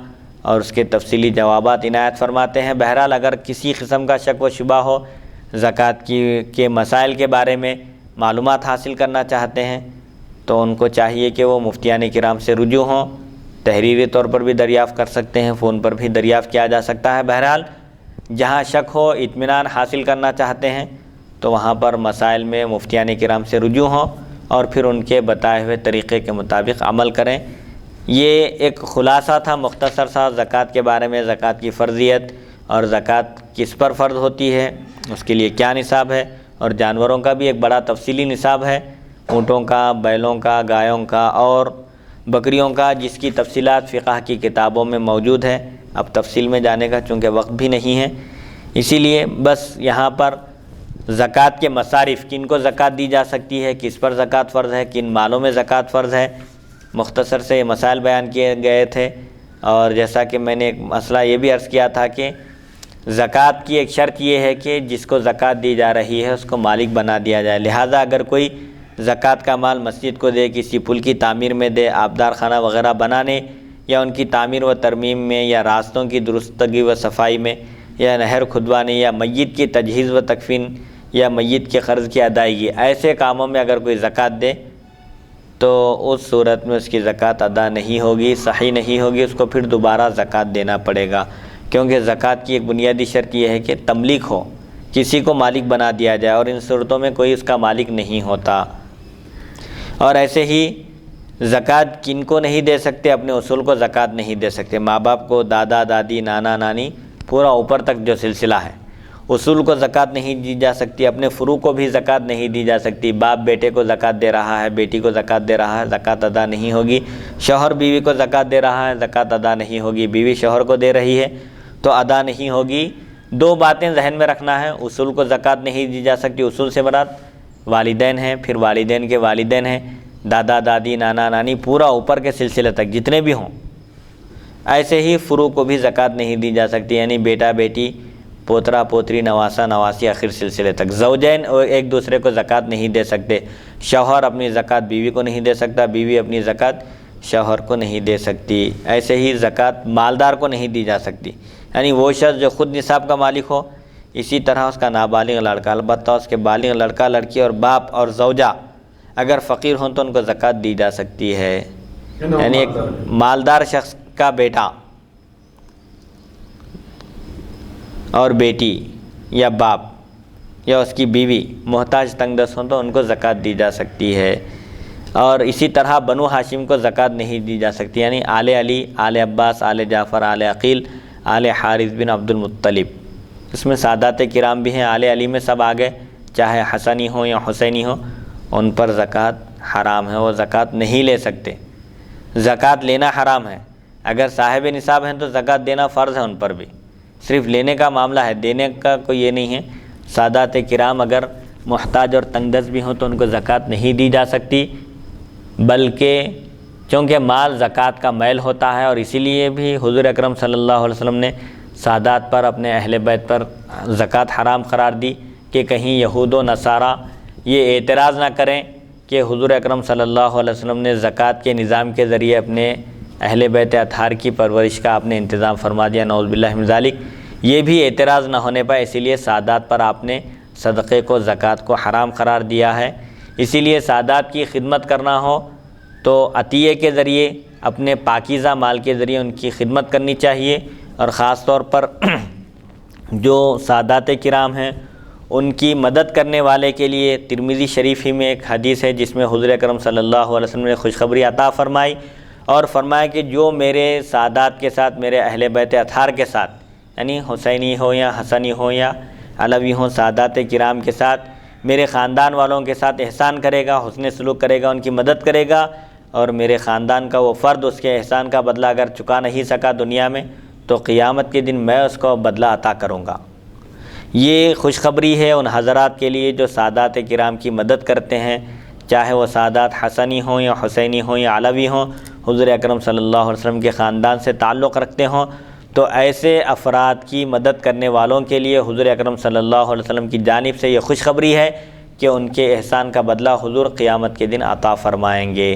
اور اس کے تفصیلی جوابات عنایت فرماتے ہیں۔ بہرحال اگر کسی قسم کا شک و شبہ ہو، زکوٰۃ کے مسائل کے بارے میں معلومات حاصل کرنا چاہتے ہیں، تو ان کو چاہیے کہ وہ مفتیان کرام سے رجوع ہوں۔ تحریری طور پر بھی دریافت کر سکتے ہیں، فون پر بھی دریافت کیا جا سکتا ہے۔ بہرحال جہاں شک ہو، اطمینان حاصل کرنا چاہتے ہیں، تو وہاں پر مسائل میں مفتیان کرام سے رجوع ہوں اور پھر ان کے بتائے ہوئے طریقے کے مطابق عمل کریں۔ یہ ایک خلاصہ تھا مختصر سا زکوٰۃ کے بارے میں، زکوٰۃ کی فرضیت اور زکوٰۃ کس پر فرض ہوتی ہے، اس کے لیے کیا نصاب ہے، اور جانوروں کا بھی ایک بڑا تفصیلی نصاب ہے، اونٹوں کا، بیلوں کا، گایوں کا اور بکریوں کا، جس کی تفصیلات فقہ کی کتابوں میں موجود ہے۔ اب تفصیل میں جانے کا چونکہ وقت بھی نہیں ہے، اسی لیے بس یہاں پر زکوٰۃ کے مصارف، کن کو زکوٰۃ دی جا سکتی ہے، کس پر زکوٰۃ فرض ہے، کن مالوں میں زکوٰۃ فرض ہے، مختصر سے مسائل بیان کیے گئے تھے۔ اور جیسا کہ میں نے ایک مسئلہ یہ بھی عرض کیا تھا کہ زکوٰۃ کی ایک شرط یہ ہے کہ جس کو زکوٰۃ دی جا رہی ہے اس کو مالک بنا دیا جائے۔ لہٰذا اگر کوئی زکوٰۃ کا مال مسجد کو دے، کسی پل کی تعمیر میں دے، آبدار خانہ وغیرہ بنانے یا ان کی تعمیر و ترمیم میں، یا راستوں کی درستگی و صفائی میں، یا نہر کھدوانے، یا میت کی تجہیز و تکفین، یا میت کے قرض کی ادائیگی، ایسے کاموں میں اگر کوئی زکوٰۃ دے تو اس صورت میں اس کی زکوٰۃ ادا نہیں ہوگی، صحیح نہیں ہوگی، اس کو پھر دوبارہ زکوٰۃ دینا پڑے گا، کیونکہ زکوٰۃ کی ایک بنیادی شرط یہ ہے کہ تملیک ہو، کسی کو مالک بنا دیا جائے، اور ان صورتوں میں کوئی اس کا مالک نہیں ہوتا۔ اور ایسے ہی زکوٰۃ کن کو نہیں دے سکتے؟ اپنے اصول کو زکوٰۃ نہیں دے سکتے، ماں باپ کو، دادا دادی، نانا نانی، پورا اوپر تک جو سلسلہ ہے اصول کو زکوٰۃ نہیں دی جا سکتی، اپنے فروع کو بھی زکوٰۃ نہیں دی جا سکتی۔ باپ بیٹے کو زکوٰۃ دے رہا ہے، بیٹی کو زکوٰۃ دے رہا ہے، زکوٰۃ ادا نہیں ہوگی۔ شوہر بیوی کو زکوٰۃ دے رہا ہے، زکوٰۃ ادا نہیں ہوگی۔ بیوی شوہر کو دے رہی ہے تو ادا نہیں ہوگی۔ دو باتیں ذہن میں رکھنا ہے، اصول کو زکوٰۃ نہیں دی جا سکتی، اصول سے مراد والدین ہیں، پھر والدین کے والدین ہیں، دادا دادی، نانا نانی، پورا اوپر کے سلسلے تک جتنے بھی ہوں۔ ایسے ہی فروع کو بھی زکوٰۃ نہیں دی جا سکتی، یعنی بیٹا بیٹی، پوترا پوتری، نواسا نواسی، آخر سلسلے تک۔ زوجین ایک دوسرے کو زکوٰۃ نہیں دے سکتے، شوہر اپنی زکوٰۃ بیوی کو نہیں دے سکتا، بیوی اپنی زکوٰۃ شوہر کو نہیں دے سکتی۔ ایسے ہی زکوٰۃ مالدار کو نہیں دی جا سکتی، یعنی وہ شخص جو خود نصاب کا مالک ہو، اسی طرح اس کا نابالغ لڑکا، البتہ اس کے بالغ لڑکا لڑکی اور باپ اور زوجہ اگر فقیر ہوں تو ان کو زکوٰۃ دی جا سکتی ہے۔ یعنی ایک مالدار شخص کا بیٹا اور بیٹی یا باپ یا اس کی بیوی محتاج تنگ دست ہوں تو ان کو زکوٰۃ دی جا سکتی ہے۔ اور اسی طرح بنو ہاشم کو زکوٰۃ نہیں دی جا سکتی، یعنی آل علی، آل عباس، آل جعفر، آل عقیل، آل حارث بن عبد المطلب، اس میں سادات کرام بھی ہیں۔ آل علی میں سب آگئے، چاہے حسنی ہو یا حسینی ہو، ان پر زکوٰۃ حرام ہے، وہ زکوٰۃ نہیں لے سکتے۔ زکوٰۃ لینا حرام ہے، اگر صاحب نصاب ہیں تو زکوٰۃ دینا فرض ہے ان پر بھی، صرف لینے کا معاملہ ہے، دینے کا کوئی یہ نہیں ہے۔ سادات کرام اگر محتاج اور تنگ دست بھی ہوں تو ان کو زکوٰۃ نہیں دی جا سکتی، بلکہ چونکہ مال زکوٰۃ کا میل ہوتا ہے، اور اسی لیے بھی حضور اکرم صلی اللہ علیہ وسلم نے سادات پر، اپنے اہل بیت پر زکوٰۃ حرام قرار دی کہ کہیں یہود و نصارہ یہ اعتراض نہ کریں کہ حضور اکرم صلی اللہ علیہ وسلم نے زکوٰۃ کے نظام کے ذریعے اپنے اہل بیت اطہار کی پرورش کا آپ نے انتظام فرما دیا، نعوذ باللہ من ذالک۔ یہ بھی اعتراض نہ ہونے پائے، اسی لیے سادات پر آپ نے صدقے کو، زکوٰۃ کو حرام قرار دیا ہے۔ اسی لیے سادات کی خدمت کرنا ہو تو عطیے کے ذریعے، اپنے پاکیزہ مال کے ذریعے ان کی خدمت کرنی چاہیے، اور خاص طور پر جو سادات کرام ہیں ان کی مدد کرنے والے کے لیے ترمذی شریف ہی میں ایک حدیث ہے جس میں حضور اکرم صلی اللہ علیہ وسلم نے خوشخبری عطا فرمائی اور فرمایا کہ جو میرے سادات کے ساتھ، میرے اہل بیت اطہار کے ساتھ، یعنی حسینی ہو یا حسنی ہو یا علوی ہوں، سادات کرام کے ساتھ، میرے خاندان والوں کے ساتھ احسان کرے گا، حسن سلوک کرے گا، ان کی مدد کرے گا، اور میرے خاندان کا وہ فرد اس کے احسان کا بدلہ اگر چکا نہیں سکا دنیا میں تو قیامت کے دن میں اس کو بدلہ عطا کروں گا۔ یہ خوشخبری ہے ان حضرات کے لیے جو سادات کرام کی مدد کرتے ہیں، چاہے وہ سادات حسنی ہوں یا حسینی ہوں یا علوی ہوں، حضور اکرم صلی اللہ علیہ وسلم کے خاندان سے تعلق رکھتے ہوں، تو ایسے افراد کی مدد کرنے والوں کے لیے حضور اکرم صلی اللہ علیہ وسلم کی جانب سے یہ خوشخبری ہے کہ ان کے احسان کا بدلہ حضور قیامت کے دن عطا فرمائیں گے۔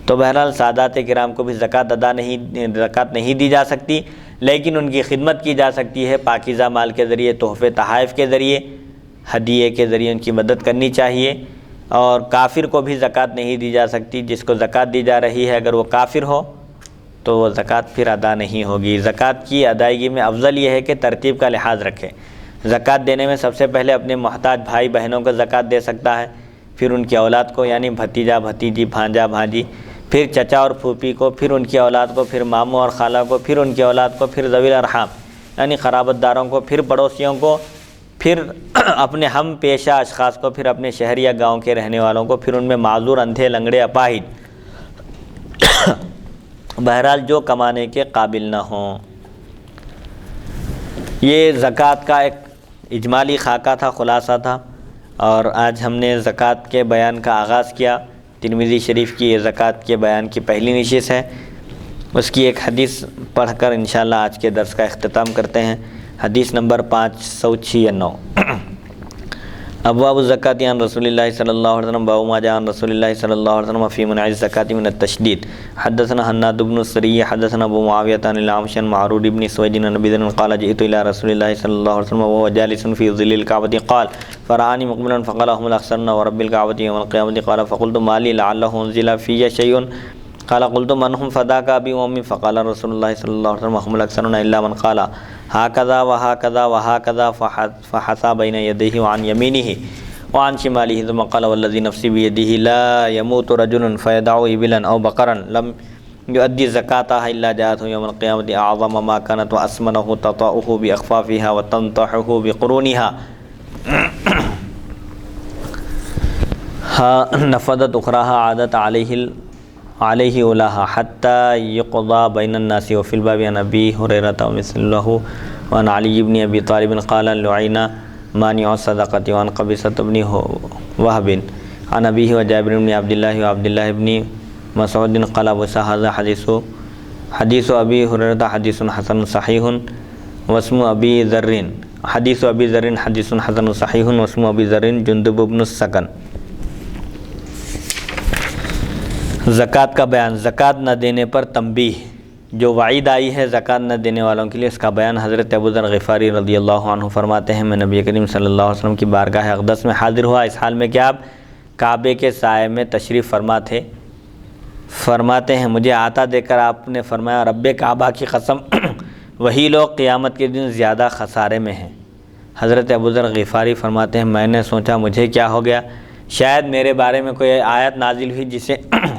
تو بہرحال سادات کرام کو بھی زکوٰۃ نہیں دی جا سکتی، لیکن ان کی خدمت کی جا سکتی ہے، پاکیزہ مال کے ذریعے، تحفے تحائف کے ذریعے، ہدیے کے ذریعے ان کی مدد کرنی چاہیے۔ اور کافر کو بھی زکوٰۃ نہیں دی جا سکتی، جس کو زکوٰۃ دی جا رہی ہے اگر وہ کافر ہو تو وہ زکوٰۃ پھر ادا نہیں ہوگی۔ زکوٰۃ کی ادائیگی میں افضل یہ ہے کہ ترتیب کا لحاظ رکھے۔ زکوٰۃ دینے میں سب سے پہلے اپنے محتاج بھائی بہنوں کو زکوٰۃ دے سکتا ہے، پھر ان کی اولاد کو، یعنی بھتیجا بھتیجی، بھانجا بھانجی، پھر چچا اور پھوپھی کو، پھر ان کی اولاد کو، پھر ماموں اور خالہ کو، پھر ان کی اولاد کو، پھر ذوی الارحام یعنی قرابت داروں کو، پھر پڑوسیوں کو، پھر اپنے ہم پیشہ اشخاص کو، پھر اپنے شہر یا گاؤں کے رہنے والوں کو، پھر ان میں معذور، اندھے، لنگڑے، اپاہج، بہرحال جو کمانے کے قابل نہ ہوں۔ یہ زکوٰۃ کا ایک اجمالی خاکہ تھا، خلاصہ تھا، اور آج ہم نے زکوٰۃ کے بیان کا آغاز کیا۔ ترمذی شریف کی یہ زکوٰۃ کے بیان کی پہلی نشست ہے، اس کی ایک حدیث پڑھ کر انشاءاللہ آج کے درس کا اختتام کرتے ہیں۔ حدیث نمبر 596۔ ابواب الزکاۃ عن رسول اللہ صلی اللہ علیہ وسلم، باب ما جاء عن رسول اللہ صلی اللہ علیہ وسلم فی منع الزکاۃ من التشدید۔ حدثنا حناد بن السری حدثنا ابو معاویہ عن الاعمش عن معرور بن سوید عن ابی ذر قال جئت الى رسول اللہ صلی اللہ علیہ وسلم وهو جالس في ظل الكعبۃ قال فرآني مقبلا فقال هم الاخسرون ورب الكعبۃ يوم القيامۃ قال فقلت ما لي لعله انزل في شيء قال قلت من هم فذاك ابي وامي فقال رسول الله صلى الله عليه وسلم هم الاكثرون الا من قال هكذا وهكذا وهكذا فحسى بين يديه وعن يمينه وعن شماله ثم قال والذي نفسي بيده لا يموت رجل فيدع إبلا أو بقرا لم يؤدي زكاتها إلا جاءته يوم القيامة أعظم ما كانت وأسمنه تطأه بأخفافها وتنطحه بقرونها نفذت أخراها عادت عليه أولاها حتى يقضى بين الناس. وفي الباب عن أبي هريرة ومثله وعن علي بن أبي طالب قال لعن مانع الصدقة. وعن قبيصة بن وهب عن أبيه وجابر بن عبد الله وعبد الله بن مسعود قال أبو إسحاق هذا حديث أبي هريرة حديث حسن صحيح واسم أبي ذر حديث أبي ذر حديث حسن صحيح واسم أبي ذر جندب بن السکن. زکوٰۃ کا بیان. زکوٰۃ نہ دینے پر تنبیہ. جو وعید آئی ہے زکوٰۃ نہ دینے والوں کے لیے، اس کا بیان حضرت ابو ذر غفاری رضی اللہ عنہ فرماتے ہیں میں نبی کریم صلی اللہ علیہ وسلم کی بارگاہ اقدس میں حاضر ہوا، اس حال میں کہ آپ کعبے کے سائے میں تشریف فرما تھے. فرماتے ہیں مجھے آتا دے کر آپ نے فرمایا رب کعبہ کی قسم وہی لوگ قیامت کے دن زیادہ خسارے میں ہیں. حضرت ابو ذر غفاری فرماتے ہیں میں نے سوچا مجھے کیا ہو گیا، شاید میرے بارے میں کوئی آیت نازل ہوئی جسے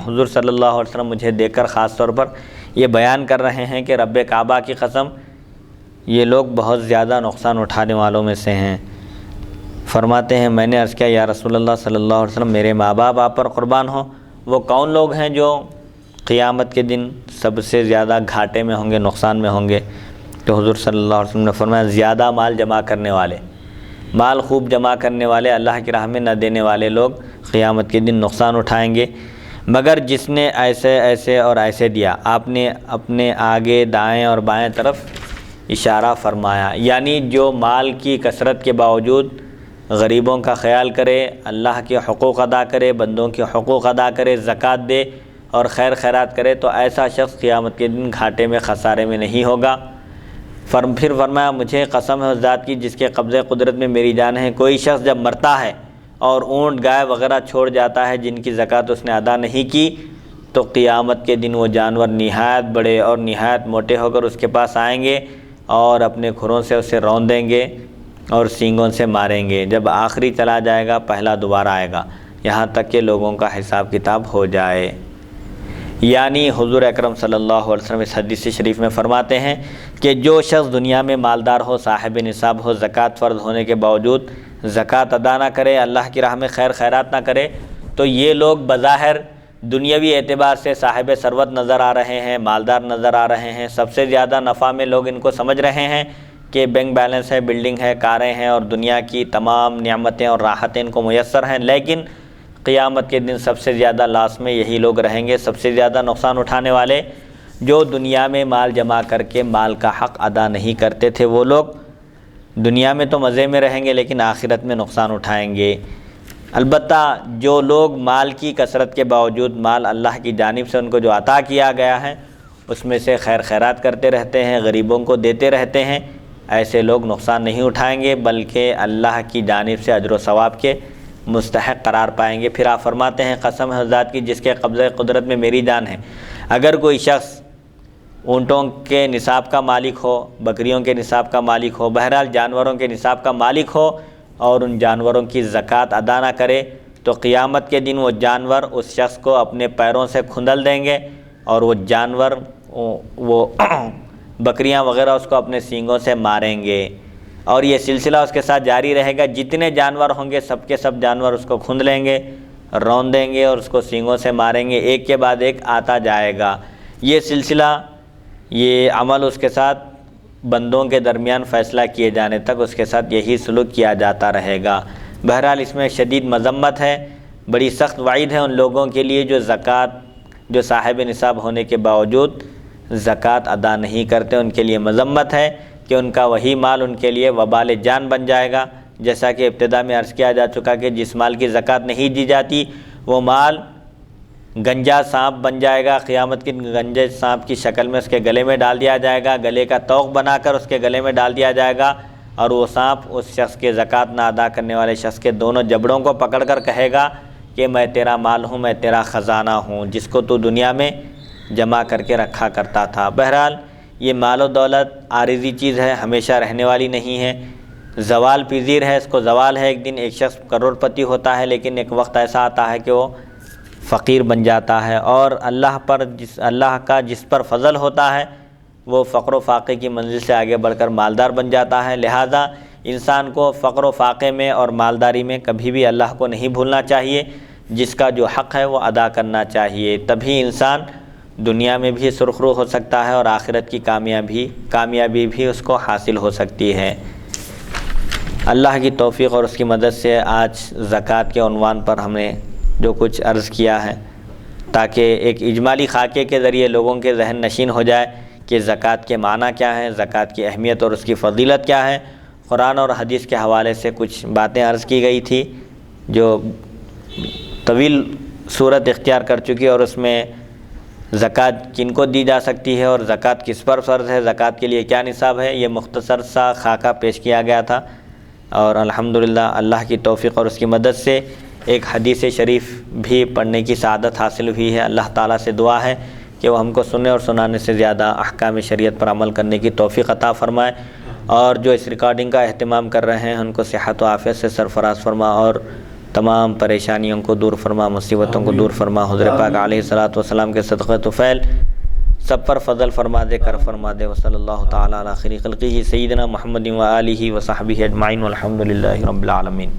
حضور صلی اللہ علیہ وسلم مجھے دیکھ کر خاص طور پر یہ بیان کر رہے ہیں کہ رب کعبہ کی قسم یہ لوگ بہت زیادہ نقصان اٹھانے والوں میں سے ہیں. فرماتے ہیں میں نے عرض کیا یا رسول اللہ صلی اللہ علیہ وسلم میرے ماں باپ آپ پر قربان ہوں، وہ کون لوگ ہیں جو قیامت کے دن سب سے زیادہ گھاٹے میں ہوں گے، نقصان میں ہوں گے؟ تو حضور صلی اللہ علیہ وسلم نے فرمایا زیادہ مال جمع کرنے والے، مال خوب جمع کرنے والے، اللہ کی راہ میں نہ دینے والے لوگ قیامت کے دن نقصان اٹھائیں گے. مگر جس نے ایسے ایسے اور ایسے دیا. آپ نے اپنے آگے دائیں اور بائیں طرف اشارہ فرمایا، یعنی جو مال کی کثرت کے باوجود غریبوں کا خیال کرے، اللہ کے حقوق ادا کرے، بندوں کے حقوق ادا کرے، زکوٰۃ دے اور خیر خیرات کرے، تو ایسا شخص قیامت کے دن گھاٹے میں خسارے میں نہیں ہوگا. پھر فرمایا مجھے قسم ہے اس ذات کی جس کے قبضے قدرت میں میری جان ہے، کوئی شخص جب مرتا ہے اور اونٹ گائے وغیرہ چھوڑ جاتا ہے جن کی زکوٰۃ اس نے ادا نہیں کی، تو قیامت کے دن وہ جانور نہایت بڑے اور نہایت موٹے ہو کر اس کے پاس آئیں گے اور اپنے کھروں سے اسے رون دیں گے اور سینگوں سے ماریں گے. جب آخری چلا جائے گا پہلا دوبارہ آئے گا، یہاں تک کہ لوگوں کا حساب کتاب ہو جائے. یعنی حضور اکرم صلی اللہ علیہ وسلم اس حدیث شریف میں فرماتے ہیں کہ جو شخص دنیا میں مالدار ہو، صاحب نصاب ہو، زکوٰۃ فرض ہونے کے باوجود زکوٰۃ ادا نہ کرے، اللہ کی راہ میں خیر خیرات نہ کرے، تو یہ لوگ بظاہر دنیاوی اعتبار سے صاحب ثروت نظر آ رہے ہیں، مالدار نظر آ رہے ہیں، سب سے زیادہ نفع میں لوگ ان کو سمجھ رہے ہیں کہ بینک بیلنس ہے، بلڈنگ ہے، کاریں ہیں اور دنیا کی تمام نعمتیں اور راحتیں ان کو میسر ہیں. لیکن قیامت کے دن سب سے زیادہ لاس میں یہی لوگ رہیں گے، سب سے زیادہ نقصان اٹھانے والے، جو دنیا میں مال جمع کر کے مال کا حق ادا نہیں کرتے تھے. وہ لوگ دنیا میں تو مزے میں رہیں گے لیکن آخرت میں نقصان اٹھائیں گے. البتہ جو لوگ مال کی کثرت کے باوجود مال اللہ کی جانب سے ان کو جو عطا کیا گیا ہے اس میں سے خیر خیرات کرتے رہتے ہیں، غریبوں کو دیتے رہتے ہیں، ایسے لوگ نقصان نہیں اٹھائیں گے بلکہ اللہ کی جانب سے اجر و ثواب کے مستحق قرار پائیں گے. پھر آپ فرماتے ہیں قسم ہے ذات کی جس کے قبضہ قدرت میں میری جان ہے، اگر کوئی شخص اونٹوں کے نصاب کا مالک ہو، بکریوں کے نصاب کا مالک ہو، بہرحال جانوروں کے نصاب کا مالک ہو اور ان جانوروں کی زکوٰۃ ادا نہ کرے، تو قیامت کے دن وہ جانور اس شخص کو اپنے پیروں سے کھندل دیں گے اور وہ جانور وہ بکریاں وغیرہ اس کو اپنے سینگوں سے ماریں گے، اور یہ سلسلہ اس کے ساتھ جاری رہے گا. جتنے جانور ہوں گے سب کے سب جانور اس کو کھند لیں گے، رون دیں گے اور اس کو سینگوں سے ماریں گے، ایک کے بعد ایک آتا جائے گا. یہ سلسلہ، یہ عمل اس کے ساتھ بندوں کے درمیان فیصلہ کیے جانے تک اس کے ساتھ یہی سلوک کیا جاتا رہے گا. بہرحال اس میں شدید مذمت ہے، بڑی سخت وعید ہے ان لوگوں کے لیے جو صاحب نصاب ہونے کے باوجود زکوٰۃ ادا نہیں کرتے. ان کے لیے مذمت ہے کہ ان کا وہی مال ان کے لیے وبال جان بن جائے گا. جیسا کہ ابتدا میں عرض کیا جا چکا کہ جس مال کی زکوٰۃ نہیں دی جاتی وہ مال گنجا سانپ بن جائے گا. قیامت کی گنجے سانپ کی شکل میں اس کے گلے میں ڈال دیا جائے گا، گلے کا توق بنا کر اس کے گلے میں ڈال دیا جائے گا، اور وہ سانپ اس شخص کے زکوٰۃ نہ ادا کرنے والے شخص کے دونوں جبڑوں کو پکڑ کر کہے گا کہ میں تیرا مال ہوں، میں تیرا خزانہ ہوں جس کو تو دنیا میں جمع کر کے رکھا کرتا تھا. بہرحال یہ مال و دولت عارضی چیز ہے، ہمیشہ رہنے والی نہیں ہے. زوال پذیر ہے، اس کو زوال ہے، ایک دن ایک شخص کروڑ پتی ہوتا ہے، لیکن ایک وقت ایسا آتا ہے کہ وہ فقیر بن جاتا ہے، اور اللہ کا جس پر فضل ہوتا ہے وہ فقر و فاقے کی منزل سے آگے بڑھ کر مالدار بن جاتا ہے۔ لہذا انسان کو فقر و فاقے میں اور مالداری میں کبھی بھی اللہ کو نہیں بھولنا چاہیے، جس کا جو حق ہے وہ ادا کرنا چاہیے، تبھی انسان دنیا میں بھی سرخرو ہو سکتا ہے اور آخرت کی کامیابی بھی اس کو حاصل ہو سکتی ہے۔ اللہ کی توفیق اور اس کی مدد سے آج زکوٰۃ کے عنوان پر ہم نے جو کچھ عرض کیا ہے، تاکہ ایک اجمالی خاکے کے ذریعے لوگوں کے ذہن نشین ہو جائے کہ زکوٰۃ کے معنی کیا ہیں، زکوٰۃ کی اہمیت اور اس کی فضیلت کیا ہے۔ قرآن اور حدیث کے حوالے سے کچھ باتیں عرض کی گئی تھی جو طویل صورت اختیار کر چکی، اور اس میں زکوٰۃ کن کو دی جا سکتی ہے اور زکوٰۃ کس پر فرض ہے، زکوٰۃ کے لیے کیا نصاب ہے، یہ مختصر سا خاکہ پیش کیا گیا تھا، اور الحمدللہ اللہ کی توفیق اور اس کی مدد سے ایک حدیث شریف بھی پڑھنے کی سعادت حاصل ہوئی ہے۔ اللہ تعالیٰ سے دعا ہے کہ وہ ہم کو سننے اور سنانے سے زیادہ احکام شریعت پر عمل کرنے کی توفیق عطا فرمائے، اور جو اس ریکارڈنگ کا اہتمام کر رہے ہیں ان کو صحت و عافیت سے سرفراز فرما، اور تمام پریشانیوں کو دور فرما، مصیبتوں کو دور فرما، حضور پاک علیہ الصلوۃ والسلام کے صدقہ طفیل سب پر فضل فرما دے، کرم فرما دے۔ وصلی اللہ تعالیٰ علی خیر خلقہ سیدنا محمد و آلہ و صحبہ اجمعین والحمد للہ رب العالمین۔